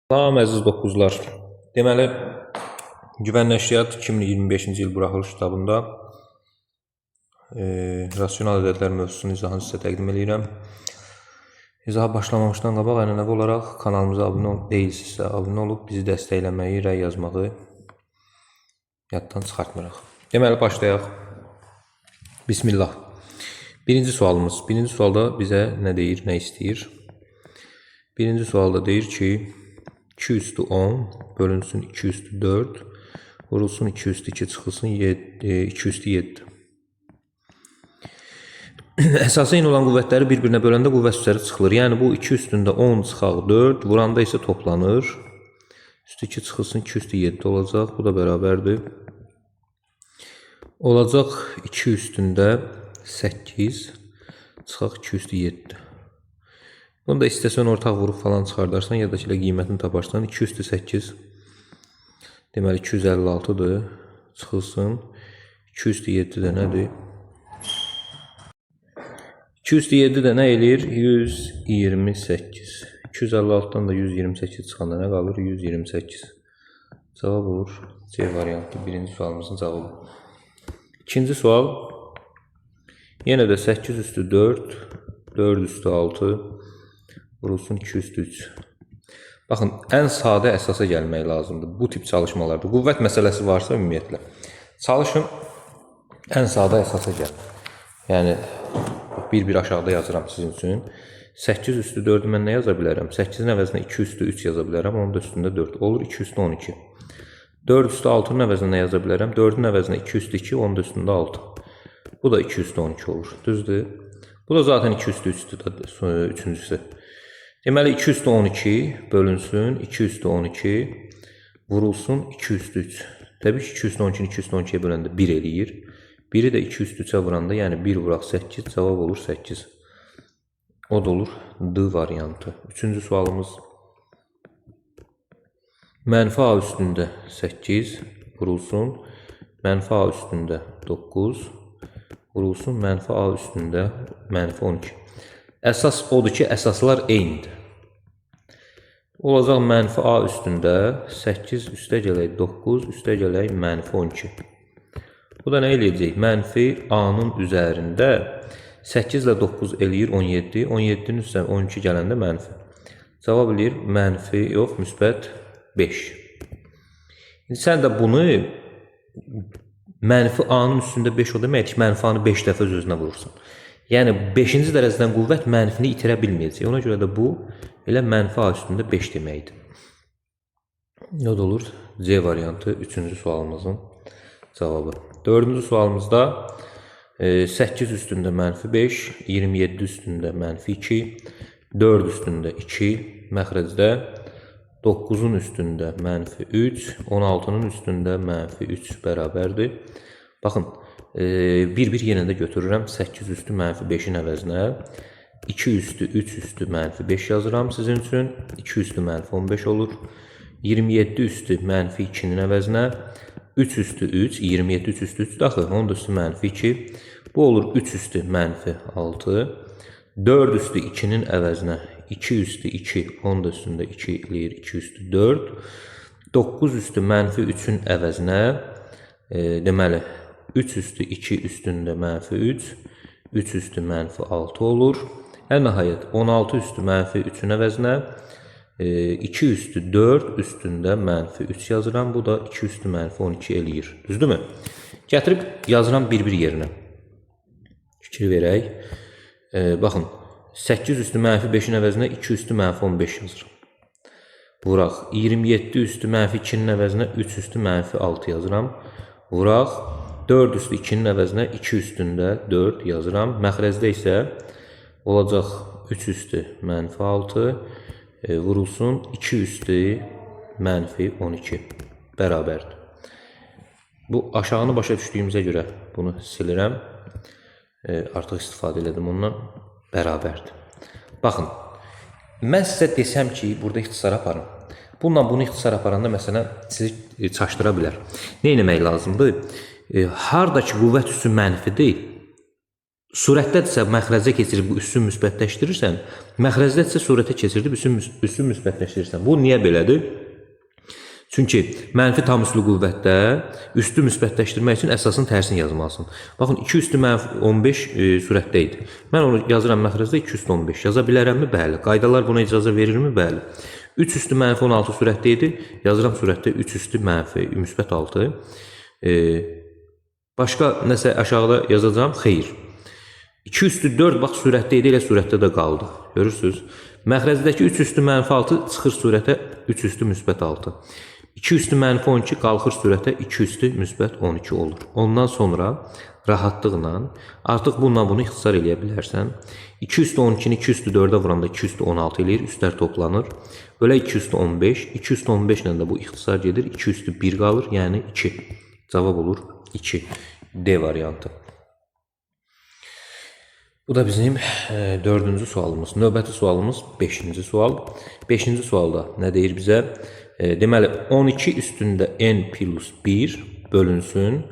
Salam əziz dokuzlar. Deməli, Güvən Nəşriyyat 2025-ci il buraxılış kitabında rasional ədədlər mövzusunu izahını sizə təqdim edirəm. İzaha başlamamışdan qabaq ənənəvi olaraq kanalımıza abunə deyilsinizsə, abunə olub bizi dəstəkləməyi, rəy yazmağı yaddan çıxartmırıq. Deməli, başlayaq. Bismillah. Birinci sualımız. Birinci sualda bizə nə deyir, nə istəyir? Birinci sualda deyir ki, 2 üstü 10 bölünsün 2 üstü 4 vurulsun 2 üstü 2 çıxılsın 2 üstü 7. Əsası eyni olan qüvvətləri bir-birinə böləndə qüvvət üzəri çıxılır. Yəni bu 2 üstündə 10 çıxaq 4 vuranda isə toplanır. Üstü 2 çıxılsın 2 üstü 7 olacaq. Bu da bərabərdir. Olacaq 2 üstündə 8 çıxaq 2 üstü 7. Bunu da istəsən ortaq vurub falan çıxardarsan, ya da ki qiymətini taparsan. 2 üstü 8 deməli 256-dır. Çıxılsın 2 üstü 7 də nədir? 2 üstü 7 də nə eləyir? 128. 256-dan da 128 çıxanda nə qalır? 128. Cavab olur C variantı. Birinci sualımızın cavabı. İkinci sual. Yenə də 8 üstü 4, 4 üstü 6 vurulsun 2 üstü 3. Baxın, ən sadə əsasa gəlmək lazımdır bu tip çalışmalarda. Qüvvət məsələsi varsa ümumiyyətlə. Çalışın, ən sadə əsasa gəl. Yəni, bir aşağıda yazıram sizin üçün. 8 üstü 4'ü mən nə yaza bilərəm? 8'in əvəzinə 2 üstü 3 yaza bilərəm. Onun da üstündə 4 olur. 2 üstü 12. 4 üstü 6'nın əvəzinə nə yaza bilərəm? 4'ün əvəzinə 2 üstü 2, onun da üstündə 6. Bu da 2 üstü 12 olur. Düzdür? Bu da zaten 2 üstü 3'dür. Üçüncüsü. Deməli 2 üstü 12 bölünsün 2 üstü 12 vurulsun 2 üstü 3. Təbii ki 2 üstü 12'ni 2 üstü 12'ye böləndə 1 eləyir. 1'i də 2 üstü 3'ə vuranda, yəni 1 vuraq 8, cavab olur 8. O da olur D variantı. Üçüncü sualımız. Mənfi A üstündə 8 vurulsun. Mənfi A üstündə 9 vurulsun. Mənfi A üstündə mənfi 12. Əsas odur ki, əsaslar eynidir. Olacaq mənfi A üstündə 8 üstə gələk 9 üstə gələk mənfi 12. Bu da nə eləyəcək? Mənfi A-nın üzərində 8 ilə 9 eləyir 17. 17'nin üstərinə 12 gələndə mənfi. Cavab eləyir mənfi yox, müsbət 5. İndi sən də bunu mənfi A-nın üstündə 5 o demək ki, mənfi A-nı 5 dəfə öz-özünə vurursun. Yəni 5-ci dərəcədən qüvvət mənfini itirə bilməyəcək. Ona görə də bu elə mənfi A üstündə 5 deməkdir. O da olur C variantı 3-cü sualımızın cavabı. 4-cü sualımızda 8 üstündə mənfi 5, 27 üstündə mənfi 2, 4 üstündə 2, məxrəcdə 9'un üstündə mənfi 3, 16'nın üstündə mənfi 3 bərabərdir. Baxın, bir yenə də götürürəm 8 üstü mənfi 5'in əvəzinə 2 üstü 3 üstü mənfi 5 yazıram sizin üçün. 2 üstü mənfi 15 olur. 27 üstü mənfi 2'nin əvəzinə 3 üstü 3, 27 3 üstü 3 daxil, onun da üstü mənfi 2. Bu olur 3 üstü mənfi 6. 4 üstü 2'nin əvəzinə 2 üstü 2, onun da üstündə 2 eləyir 2 üstü 4. 9 üstü mənfi 3'ün əvəzinə deməli 3 üstü 2 üstündə mənfi 3, 3 üstü mənfi 6 olur. Ən nəhayət 16 üstü mənfi 3'ün əvəzinə 2 üstü 4 üstündə mənfi 3 yazıram. Bu da 2 üstü mənfi 12 eləyir. Düzdürmü? Gətirib yazıram bir yerinə. Fikir verək. Baxın, 8 üstü mənfi 5'in əvəzinə 2 üstü mənfi 15 yazıram. Vuraq, 27 üstü mənfi 2'nin əvəzinə 3 üstü mənfi 6 yazıram. Vuraq, 4 üstü 2'nin əvəzinə 2 üstündə 4 yazıram. Məxrəcdə isə olacaq 3 üstü mənfi 6 vurulsun 2 üstü mənfi 12 bərabərdir. Bu aşağını başa düşdüyümüzə görə bunu silirəm. Artıq istifadə elədim ondan. Bərabərdir. Baxın, mən sizə desəm ki, burada ixtisar aparın. Bununla bunu ixtisar aparanda məsələn sizi çaşdıra bilər. Nə etmək lazımdır? Hardakı qüvvət üssü mənfidir, Surətdədirsə məxrəcə keçirib bu üssü müsbətləşdirirsən, məxrəcdədirsə surətə keçirdib üssü müsbətləşdirirsən. Bu niyə belədir? Çünki mənfi tam üslü qüvvətdə üstü müsbətləşdirmək üçün əsasın tərsini yazmalısın. Baxın, 2 üstü mənfi 15 surətdə idi. Mən onu yazıram məxrəcdə 2 üstü 15. Yaza bilərəmmi? Bəli. Qaydalar buna icazə verirmi? Bəli. 3 üstü mənfi 16 surətdə idi. Yazıram surətdə 3 üstü mənfi müsbət 6. Başqa nəsə aşağıda yazacağım? Xeyr. 2 üstü 4 bax surətdə idi, elə surətdə də qaldı. Görürsünüz? Məxrəcdəki 3 üstü mənfi 6 çıxır surətə 3 üstü müsbət 6. 2 üstü mənfi 12 qalxır surətə 2 üstü müsbət 12 olur. Ondan sonra rahatlıqla artıq bununla bunu ixtisar eləyə bilərsən. 2 üstü 12-ni 2 üstü 4-ə vuranda 2 üstü 16 eləyir, üstlər toplanır. Belə 2 üstü 15, 2 üstü 15 ilə də bu ixtisar gedir, 2 üstü 1 qalır, yəni 2. Cavab olur 2. D variantı. Bu da bizim 4-cü sualımız. Növbəti sualımız 5-ci sual. 5-ci sualda nə deyir bizə? Deməli, 12 üstündə n plus 1 bölünsün,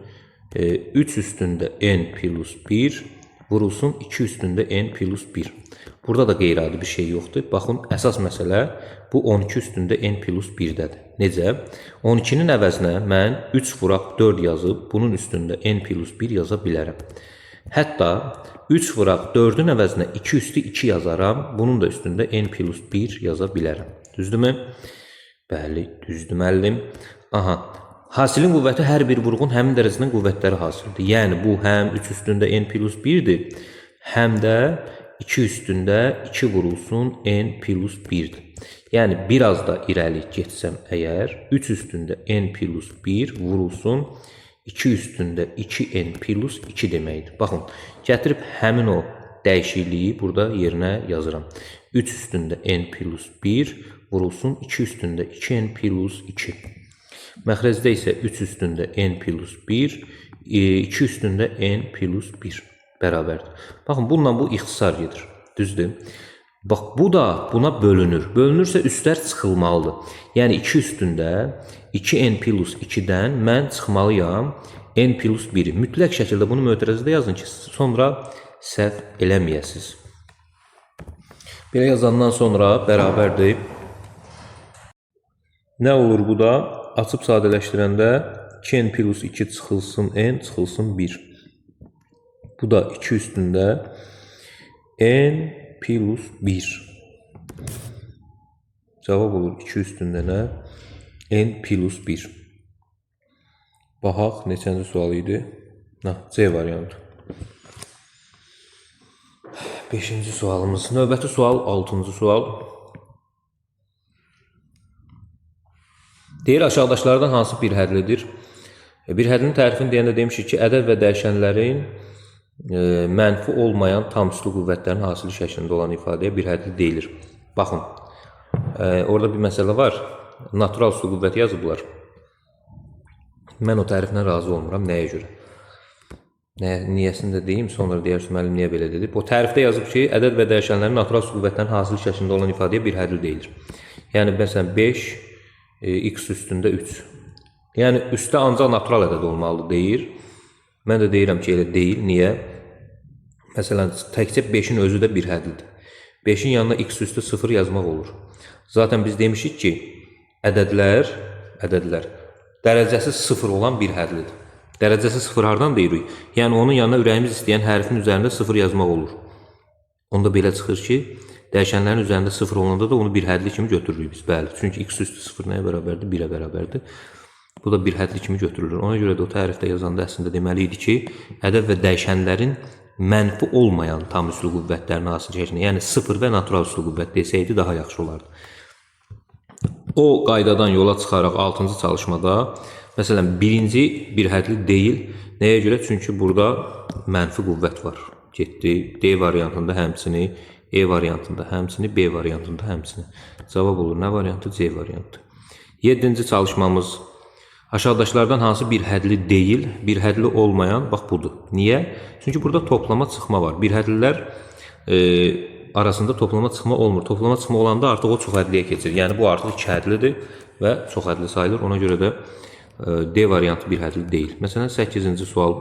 3 üstündə n plus 1 vurulsun 2 üstündə n plus 1. Burada da qeyri-adi bir şey yoxdur. Baxın, əsas məsələ bu 12 üstündə n plus 1-dədir. Necə? 12-nin əvəzinə mən 3 vuraq 4 yazıb, bunun üstündə n plus 1 yaza bilərəm. Hətta 3 vuraq 4-ün əvəzinə 2 üstü 2 yazaram, bunun da üstündə n plus 1 yaza bilərəm. Düzdürmü? Bəli, düzdür müəllim. Aha, hasilin qüvvəti hər bir vurğun həmin dərəcədən qüvvətləri hasildir. Yəni, bu həm 3 üstündə n plus 1-dir, həm də 2 üstündə 2 vurulsun n plus 1-dir. Yəni, biraz da irəli getsəm əgər, 3 üstündə n plus 1 vurulsun 2 üstündə 2n plus 2 deməkdir. Baxın, gətirib həmin o dəyişikliyi burada yerinə yazıram. 3 üstündə n plus 1 vurulsun 2 üstündə 2n plus 2. Məxrəcdə isə 3 üstündə n plus 1, 2 üstündə n plus 1 bərabərdir. Baxın, bununla bu ixtisar gedir. Düzdür? Bax, bu da buna bölünür. Bölünürsə üstlər çıxılmalıdır. Yəni, 2 üstündə 2n plus 2-dən mən çıxmalıyam n plus 1-i. Mütləq şəkildə bunu mötərəzədə yazın ki, sonra səhv eləməyəsiniz. Belə yazandan sonra bərabərdir. Nə olur bu da? Açıb sadələşdirəndə 2n plus 2 çıxılsın n, çıxılsın 1. Bu da 2 üstündə n plus 1. Cavab olur 2 üstündə nə? N plus 1. Baxaq, neçənci sual idi? C variantı. 5-ci sualımız. Növbəti sual 6-cı sual. Deyir, aşağıdaşlardan hansı bir hədlidir? Bir hədlinin tərifini deyəndə demişik ki, ədəd və dəyişənlərin mənfi olmayan tam üslü qüvvətlərin hasili şəklində olan ifadəyə bir hədli deyilir. Baxın, orada bir məsələ var. Natural üslü qüvvəti yazıblar. Mən o təriflə razı olmuram. Nəyə görə? Niyəsini də deyim, sonra deyərsin, müəllim niyə belə dedi? O tərifdə yazıb ki, ədəd və dəyişənlərin natural üslü qüvvətlərin hasili şəklində olan ifadəyə bir hədli deyilir. Yəni, məsələn, 5 x üstündə 3. Yəni, üstdə ancaq natural ədəd olmalıdır, deyir. Mən də deyirəm ki, elə deyil. Niyə? Məsələn, təkcə 5-in özü də bir hədlidir. 5-in yanına x üstü 0 yazmaq olur. Zaten biz demişik ki, ədədlər dərəcəsi 0 olan bir hədlidir. Dərəcəsi 0 hardan deyirik? Yəni, onun yanına ürəyimiz istəyən hərfin üzərində 0 yazmaq olur. Onda belə çıxır ki, dəyişənlərin üzərində 0 olanda da onu bir hədli kimi götürürük biz. Bəli, çünki x üstü 0 nəyə bərabərdir? 1-ə bərabərdir. Bu da bir hədli kimi götürülür. Ona görə də o tərifdə yazanda əslində deməli idi ki, ədəd və dəyişənlərin mənfi olmayan tam üslü qüvvətlərin hasil şəklində, yəni 0 və natural üslü qüvvət desəydi daha yaxşı olardı. O qaydadan yola çıxaraq 6-cı çalışmada, məsələn, birinci bir hədli deyil. Nəyə görə? Çünki burada mənfi qüvvət var. Getdi. D variantında həmçini, E variantında həmçini, B variantında həmçini. Cavab olur. Nə variantı? C variantı. 7-ci çalışmamız. Aşağıdaşlardan hansı bir hədli deyil, bir hədli olmayan, bax budur. Niyə? Çünki burada toplama çıxma var. Bir hədlilər arasında toplama çıxma olmur. Toplama çıxma olanda artıq o çox hədliyə keçir. Yəni bu artıq 2 hədlidir və çox hədli sayılır. Ona görə də D variantı bir hədli deyil. Məsələn, 8-ci sual.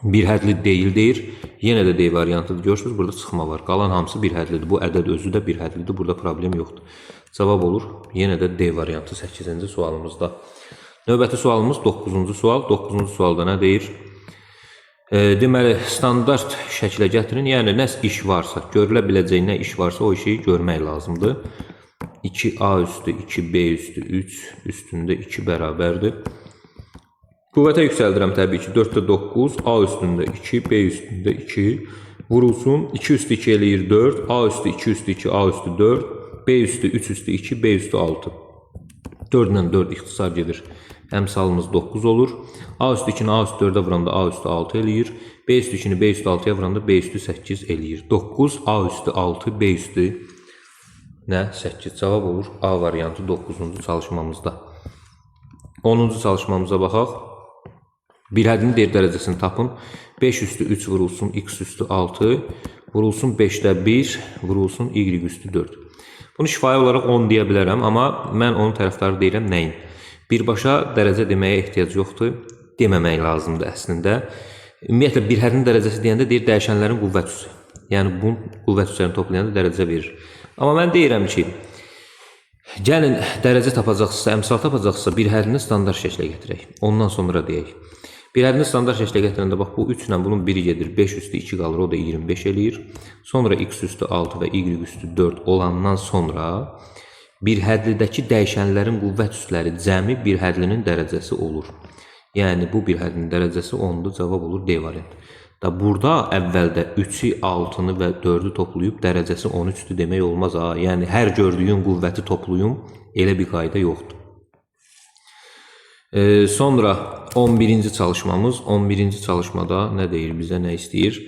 bir hədli deyil deyir. Yenə də D variantıdır. Görürsünüz, burada çıxma var. Qalan hamısı bir hədlidir. Bu ədəd özü də bir hədlidir. Burada problem yoxdur. Cavab olur. Yenə də D variantı 8-ci sualımızda. Növbəti sualımız 9-cu sual. 9-cu sualda nə deyir? Deməli, standart şəklə gətirin. Yəni, nə iş varsa, görülə biləcək nə iş varsa o işi görmək lazımdır. 2A üstü 2B üstü 3 üstündə 2 bərabərdir. Qüvvətə yüksəldirəm təbii ki. 4-də 9, A üstündə 2, B üstündə 2 vurulsun. 2 üstü 2 eləyir 4, A üstü 2 üstü 2, A üstü 4, B üstü 3 üstü 2, B üstü 6. 4 ilə 4 ixtisar gedir. Əmsalımız 9 olur. A üstü 2-ni A üstü 4-ə vuranda A üstü 6 eləyir. B üstü 2-ni B üstü 6-ya vuranda B üstü 8 eləyir. 9, A üstü 6, B üstü nə? 8 cavab olur. A variantı 9-cu çalışmamızda. 10-cu çalışmamıza baxaq. Bir hədin D dərəcəsini tapın. 5 üstü 3 vurulsun, x üstü 6 vurulsun, 5-də 1 vurulsun, y üstü 4. Bunu şifahi olaraq 10 deyə bilərəm, amma mən onun tərəfdarı deyirəm nəyin? Birbaşa dərəcə deməyə ehtiyac yoxdur, deməmək lazımdır əslində. Ümumiyyətlə, bir hədin dərəcəsi deyəndə deyir dəyişənlərin qüvvət üssü. Yəni, bu qüvvət üsslərini toplayanda dərəcə verir. Amma mən deyirəm ki, gəlin dərəcə tapacaqsınızsa, əmsal tapacaqsınızsa, bir hədini standart şəklə gətirək. Ondan sonra deyək. Bir hədini standart şəklə gətirəndə, bax, bu 3 ilə bunun biri gedir, 5 üstü 2 qalır, o da 25 eləyir. Sonra x üstü 6 və y üstü 4 olandan sonra bir hədlidəki dəyişənlərin qüvvət üsləri cəmi bir hədlinin dərəcəsi olur. Yəni, bu bir hədlinin dərəcəsi 10-dur, cavab olur D variantı. Da burada əvvəldə 3-ü, 6-nı və 4-ü toplayıb dərəcəsi 13-dür demək olmaz. Yəni, hər gördüyün qüvvəti toplayım, elə bir qayda yoxdur. Sonra 11-ci çalışmamız. 11-ci çalışmada nə deyir bizə, nə istəyir?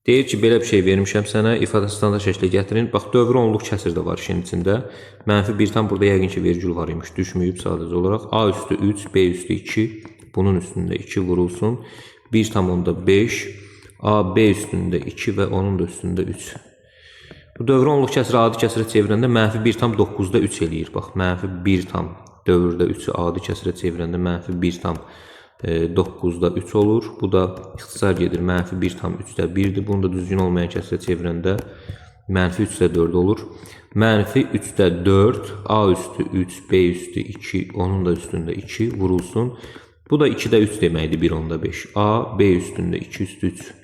Deyir ki, belə bir şey vermişəm sənə, ifadə standart şəklə gətirin. Bax, dövrü onluq kəsir də var işin içində. Mənfi 1 burada yəqin ki, vergül var imiş, düşməyib sadəcə olaraq. A üstü 3, B üstü 2, bunun üstündə 2 vurulsun. 1,5, A, B üstündə 2 və onun da üstündə 3. Bu dövrü onluq kəsir adi kəsirə çevirəndə mənfi 1,9-da 3 eləyir. Bax, mənfi 1 tam dövrdə 3-ü adi kəsirə çevirəndə mənfi 1,9-da 3 olur. Bu da ixtisar gedir. Mənfi 1,3-də 1-dir. Bunu da düzgün olmayan kəsirə çevirəndə mənfi 3-də 4 olur. Mənfi 3-də 4, A üstü 3, B üstü 2, onun da üstündə 2 vurulsun. Bu da 2-də 3 deməkdir, 1,5. A, B üstündə 2 üstü 3.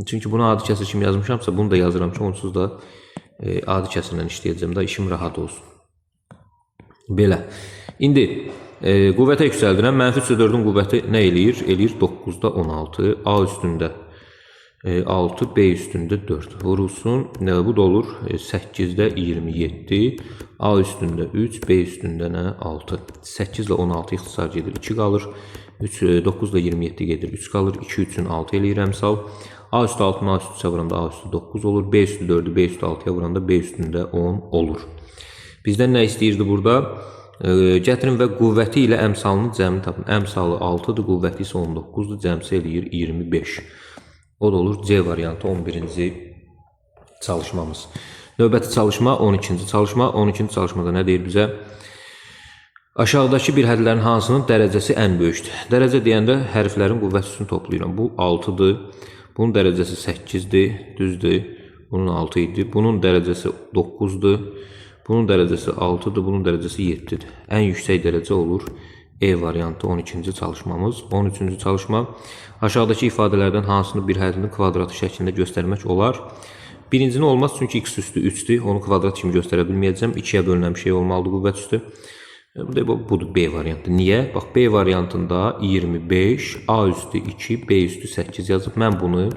Çünki bunu adi kəsir kimi yazmışamsa, bunu da yazıram ki, onsuz da adi kəsirlə işləyəcəm da, işim rahat olsun. Belə. İndi qüvvətə yüksəldirəm. Mənfi 3-4-ün qüvvəti nə eləyir? Eləyir 9-da 16. A üstündə 6, B üstündə 4 vurulsun. Bu da olur 8-də 27. A üstündə 3, B üstündə nə? 6. 8 ilə 16 ixtisar gedir, 2 qalır. 9 ilə 27 gedir, 3 qalır. 2, 3-ün 6 eləyir əmsal. A üstü 6-nı A üstü vuranda A üstü 9 olur. B üstü 4-ü B üstü 6-ya vuranda B üstündə 10 olur. Bizdən nə istəyirdi burada? Gətirin və qüvvəti ilə əmsalının cəmini tapın. Əmsalı 6-dır, qüvvəti isə 19-dur, cəmsi eləyir 25. O da olur C variantı 11-ci çalışmamız. Növbəti çalışma 12-ci çalışma. 12-ci çalışmada nə deyir bizə? Aşağıdakı bir hədlərin hansının dərəcəsi ən böyükdür? Dərəcə deyəndə hərflərin qüvvət üstünü toplayıram. Bu 6-dır. Bunun dərəcəsi 8-dir, düzdür. Bunun 6 idi. Bunun dərəcəsi 9-dur. Bunun dərəcəsi 6-dır, bunun dərəcəsi 7-dir. Ən yüksək dərəcə olur E variantı 12-ci çalışmamız. 13-cü çalışma. Aşağıdakı ifadələrdən hansını bir hədlinin kvadratı şəklində göstərmək olar? Birincini olmaz, çünki x üstü 3-dür. Onu kvadrat kimi göstərə bilməyəcəm. 2-yə bölünən bir şey olmalıdır qüvvət üstü. Budur B variantı. Niyə? Bax, B variantında 25, A üstü 2, B üstü 8 yazıb. Mən bunu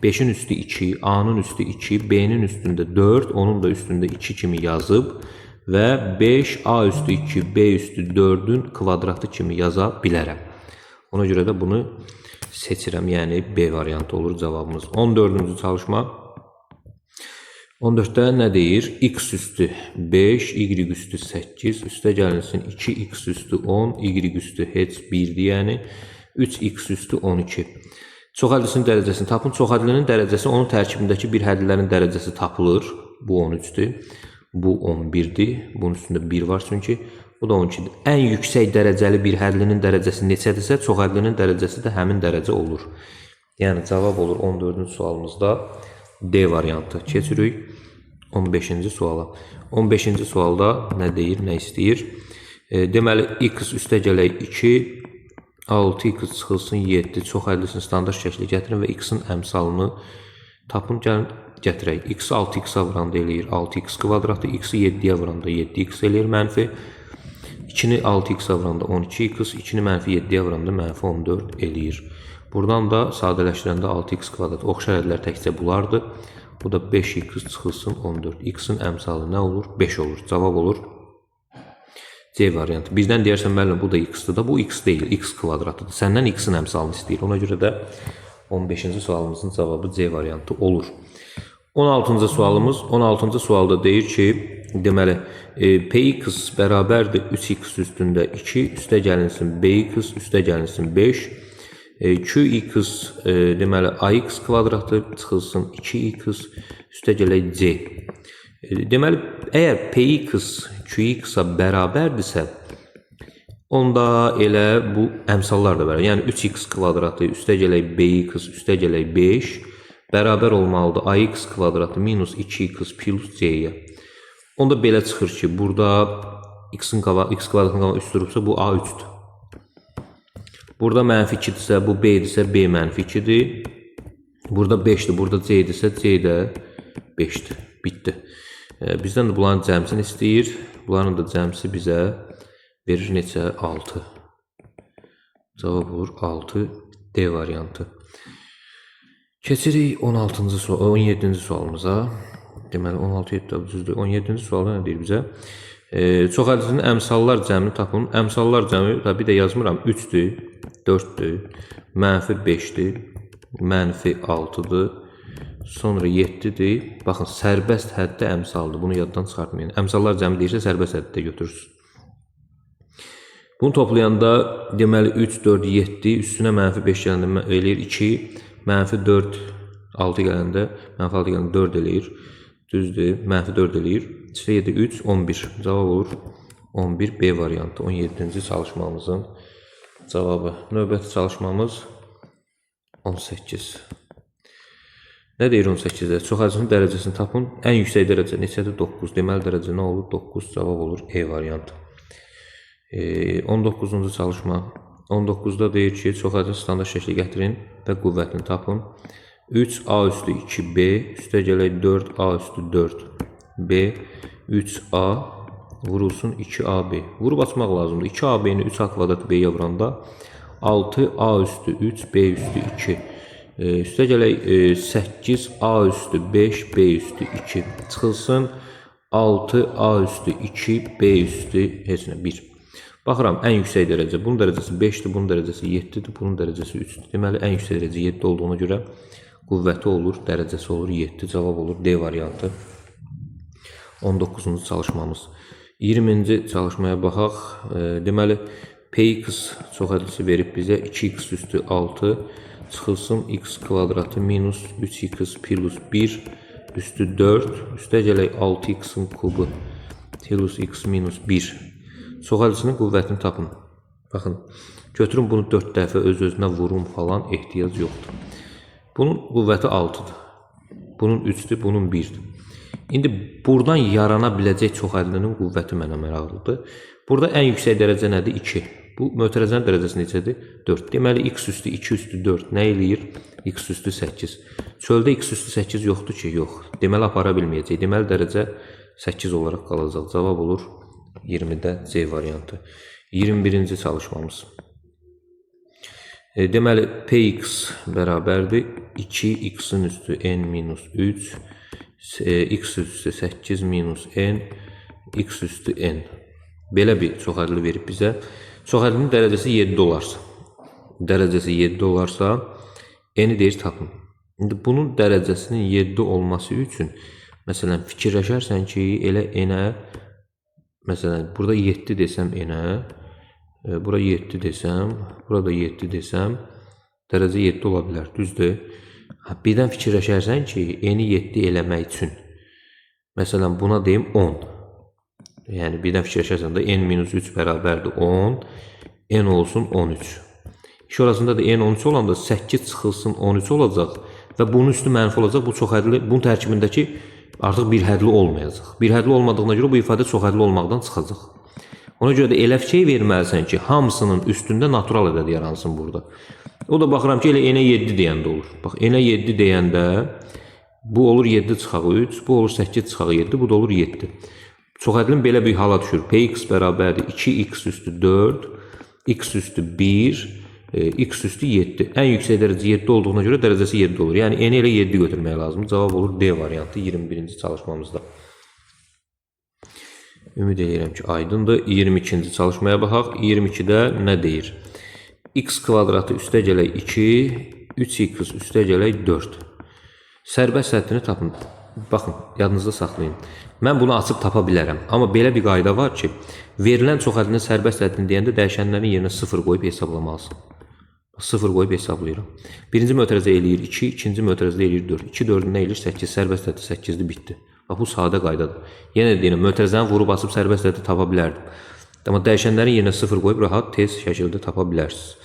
5-in üstü 2, A-nın üstü 2, B-nin üstündə 4, onun da üstündə 2 kimi yazıb və 5, A üstü 2, B üstü 4-ün kvadratı kimi yaza bilərəm. Ona görə də bunu seçirəm. Yəni B variantı olur cavabımız. 14-cü çalışma. 14-də nə deyir? X üstü 5, Y üstü 8, üstə gəlinsin 2x üstü 10, Y üstü heç 1-dir, yəni 3x üstü 12. Çoxhədlisinin dərəcəsini tapın. Çoxhədlinin dərəcəsi onun tərkibindəki bir hədlilərin dərəcəsi tapılır. Bu 13-dür. Bu 11-dir. Bunun üstündə 1 var çünki. Bu da 12-dir. Ən yüksək dərəcəli bir hədlinin dərəcəsi neçədirsə, çox hədlinin dərəcəsi də həmin dərəcə olur. Yəni cavab olur 14-cü sualımızda D variantı. Keçirik 15-ci suala. 15-ci sualda nə deyir, nə istəyir? Deməli, x üstəgələk 2, 6x çıxılsın 7 çox hədlisini standart şəkli gətirin və x-in əmsalını tapın, gəlin gətirək. X-i 6x-a vuranda eləyir 6x kvadratı, x-i 7-yə vuranda 7x eləyir mənfi. 2-ni 6x-a vuranda 12x, 2-ni mənfi 7-yə vuranda mənfi 14 eləyir. Buradan da sadələşdirəndə 6x kvadrat oxşar ədlər təkcə bulardır. Bu da 5x çıxılsın 14. X-in əmsalı nə olur? 5 olur. Cavab olur C variantı. Birdən deyərsən, müəllim, bu da x-dır da, bu x deyil, x kvadratıdır. Səndən x-in əmsalını istəyir. Ona görə də 15-ci sualımızın cavabı C variantı olur. 16-cı sualımız. 16-cı sualda deyir ki, deməli, px bərabərdir 3x üstündə 2, üstə gəlinsin bx, üstə gəlinsin 5. Qx, deməli, ax kvadratı çıxılsın 2x, üstə gələk c. Deməli, əgər px qx-a bərabərdirsə, onda elə bu əmsallar da bərabər. Yəni 3x kvadratı üstə gələk bx, üstə gələk 5 bərabər olmalıdır ax kvadratı minus 2x plus c-yə. Onda belə çıxır ki, burada x kvadratının qabağına 3 durubsa, bu a3-dür. Burada mənfi 2-dirsə, bu b-dirsə, b mənfi 2-dir. Burada 5-dir, burada c-dirsə, c də 5-dir. Bitdi. Bizdən də bunların cəmsini istəyir. Bunların da cəmsi bizə verir neçə? 6. Cavab olur 6. D variantı. Keçirik 17-ci sualımıza. Deməli, 16-7 düzdür. 17-ci sualda nə deyir bizə? Çox hədisinin əmsallar cəmini tapın. Əmsallar cəmi, bir də yazmıram, 3-dür, 4-dür, mənfi 5-dir, mənfi 6-dır, sonra 7-dir. Baxın, sərbəst həddə əmsaldır. Bunu yaddan çıxartmayın. Əmsallar cəmi deyirsə, sərbəst həddə götürürsünüz. Bunu toplayanda, deməli, 3, 4, 7, üstünə mənfi 5 gələndə eləyir 2, mənfi 4, 6 gələndə, mənfi 6 gələndə 4 eləyir. Düzdür, mənfi 4 eləyir. 7, 3, 11. Cavab olur 11 B variantı. 17-ci çalışmamızın cavabı. Növbəti çalışmamız 18. Nə deyir 18-də? Çox hədisinin dərəcəsini tapın. Ən yüksək dərəcə neçədir? 9. Deməli dərəcə nə olur? 9. Cavab olur E variantı. 19-cu çalışma. 19-da deyir ki, çox hədisinin standart şəkli gətirin və qüvvətini tapın. 3a üstü 2b, üstə gələk 4a üstü 4b, 3a vurulsun 2ab. Vurub açmaq lazımdır. 2ab-ni 3a kvadrat b-yə vuranda 6a üstü 3, b üstü 2. Üstə gələk 8a üstü 5, b üstü 2. Çıxılsın 6a üstü 2, b üstü heç nə 1. Baxıram, ən yüksək dərəcə. Bunun dərəcəsi 5-dir, bunun dərəcəsi 7-dir, bunun dərəcəsi 3-dür. Deməli, ən yüksək dərəcə 7 olduğuna görə qüvvəti olur, dərəcəsi olur 7. Cavab olur D variantı. 19-cu çalışmamız. 20-ci çalışmaya baxaq. Deməli, px çox hədisi verib bizə 2x üstü 6 çıxılsın x kvadratı minus 3x plus 1 üstü 4 üstə gələk 6x-in kubu plus x minus 1. Çox hədisinin qüvvətini tapın. Baxın, götürün bunu 4 dəfə öz-özünə vurun falan, ehtiyac yoxdur. Bunun qüvvəti 6-dır. Bunun 3-dür, bunun 1-dir. İndi buradan yarana biləcək çox hədlinin qüvvəti mənə maraqlıdır. Burada ən yüksək dərəcə nədir? 2. Bu mötərizənin dərəcəsi neçədir? 4. Deməli, x üstü 2 üstü 4 nə eləyir? X üstü 8. Çöldə x üstü 8 yoxdur ki? Yox. Deməli, apara bilməyəcək. Deməli, dərəcə 8 olaraq qalacaq. Cavab olur 20-də C variantı. 21-ci çalışmamız. Deməli, px bərabərdir 2x-in üstü n minus 3, x üstü 8 minus n, x üstü n. Belə bir çox hədli verib bizə. Çox hədlinin dərəcəsi 7 olarsa, n-i deyir tapın. İndi bunun dərəcəsinin 7 olması üçün, məsələn, fikirləşərsən ki, elə n-ə, məsələn, burada 7 desəm n-ə, bura 7 desəm, burada 7 desəm, dərəcə 7 ola bilər, düzdür? Birdən fikirləşərsən ki, n-i 7 eləmək üçün Məsələn, buna deyim 10. Yəni, birdən fikirləşərsən də n-3 bərabərdir 10, n olsun 13. İş orasında da n13 olanda 8 çıxılsın 13 olacaq və bunun üstü mənfi olacaq. Bu çoxhədli, bunun tərkibindəki artıq bir hədli olmayacaq. Bir hədli olmadığına görə bu ifadə çoxhədli olmaqdan çıxacaq. Ona görə də elə fikir verməlisən ki, hamısının üstündə natural ədəd yaransın burada. O da baxıram ki, elə n-ə 7 deyəndə olur. Bax, n-ə 7 deyəndə bu olur 7 çıxağı 3, bu olur 8 çıxağı 7, bu da olur 7. Çoxhədlin belə bir hala düşür. Px bərabərdir 2x üstü 4, x üstü 1, x üstü 7. Ən yüksək dərəcə 7 olduğuna görə dərəcəsi 7 olur. Yəni n ilə 7 götürmək lazımdır. Cavab olur D variantı 21-ci çalışmamızda. Ümid edirəm ki, aydındır. 22-ci çalışmaya baxaq. 22-də nə deyir? X kvadratı üstə gələk 2, 3x üstə gələk 4. Sərbəst həddini tapın. Baxın, yadınızda saxlayın. Mən bunu açıb tapa bilərəm. Amma belə bir qayda var ki, verilən çoxhədlinin sərbəst həddini deyəndə dəyişənlərin yerinə 0 qoyub hesablamalısın. 0 qoyub hesablayıram. Birinci mötərizə eləyir 2, ikinci mötərizə eləyir 4. 2 4-ün nə eləyir? 8. Sərbəst həddi 8-dir, bitdi. Bax, bu sadə qaydadır. Yenə deyirəm, mötərizəni vurub açıb sərbəst həddi tapa bilərdim. Amma dəyişənlərin yerinə 0 qoyub rahat, tez şəkildə tapa bilərsiniz.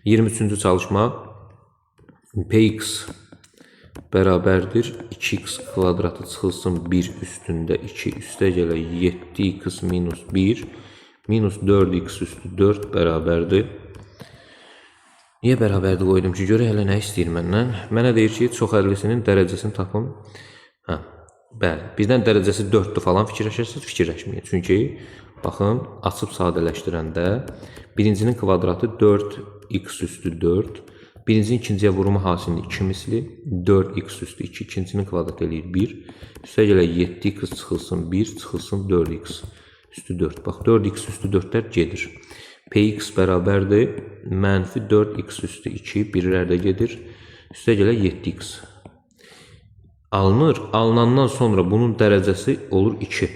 23-cü çalışma Px bərabərdir 2x kvadratı çıxılsın 1 üstündə 2 üstə gələ 7x minus 1 minus 4x üstü 4 bərabərdir. Niyə bərabərdir qoydum ki, görə hələ nə istəyir məndən? Mənə deyir ki, çoxhədlisinin dərəcəsini tapın. Bəli, birdən dərəcəsi 4-dür falan fikirləşərsiniz, fikirləşməyin. Çünki, baxın, açıb sadələşdirəndə birincinin kvadratı 4x üstü 4, birincinin ikinciyə vurumu hasilini 2 misli, 4x üstü 2, ikincinin kvadratı eləyir 1, üstə gələ 7x çıxılsın 1, çıxılsın 4x üstü 4. Bax, 4x üstü 4-lər gedir. Px bərabərdir, mənfi 4x üstü 2, birlər də gedir, üstə gələ 7x. Alınır, alınandan sonra bunun dərəcəsi olur 2.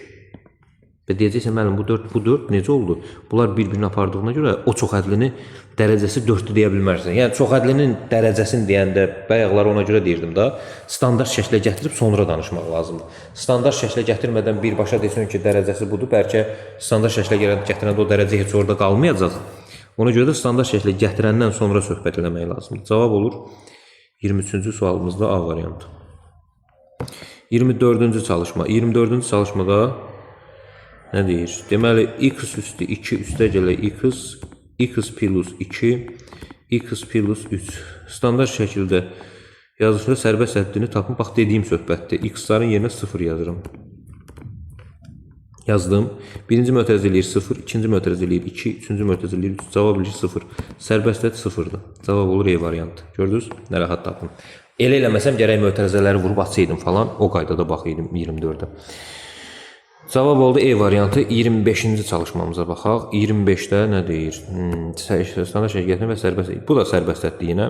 Və deyəcəksən, müəllim, bu 4 necə oldu? Bunlar bir-birini apardığına görə o çoxhədlinin dərəcəsi 4-dür deyə bilmərsən. Yəni, çoxhədlinin dərəcəsini deyəndə, bayaqlar ona görə deyirdim da, standart şəklə gətirib sonra danışmaq lazımdır. Standart şəklə gətirmədən birbaşa desin ki, dərəcəsi budur, bəlkə standart şəklə gətirəndə o dərəcə heç orada qalmayacaq. Ona görə də standart şəklə gətirəndən sonra söhbət eləmək lazımdır. Cavab olur 23-cü sualımızda A variantı. 24-cü çalışma. 24-cü çalışmada nə deyir? Deməli, x üstü 2 üstə gələ x plus 2, x plus 3. Standart şəkildə yazışında sərbəst həddini tapın. Bax, dediyim söhbətdir. X-ların yerinə 0 yazıram. Yazdım. Birinci mötərizə eləyir 0, ikinci mötərizə eləyir 2, üçüncü mötərizə eləyir 3. Cavab eləyir 0. Sərbəst hədd 0-dır. Cavab olur E variantı. Gördünüz? Nə rahat tapın. Elə eləməsəm, gərək mötərizələri vurub açaydım falan. O qaydada baxıydım 24-də. Cavab oldu E variantı. 25-ci çalışmamıza baxaq. 25-də nə deyir? Standart şəkil gətirin və sərbəst. Bu da sərbəst həddir yenə.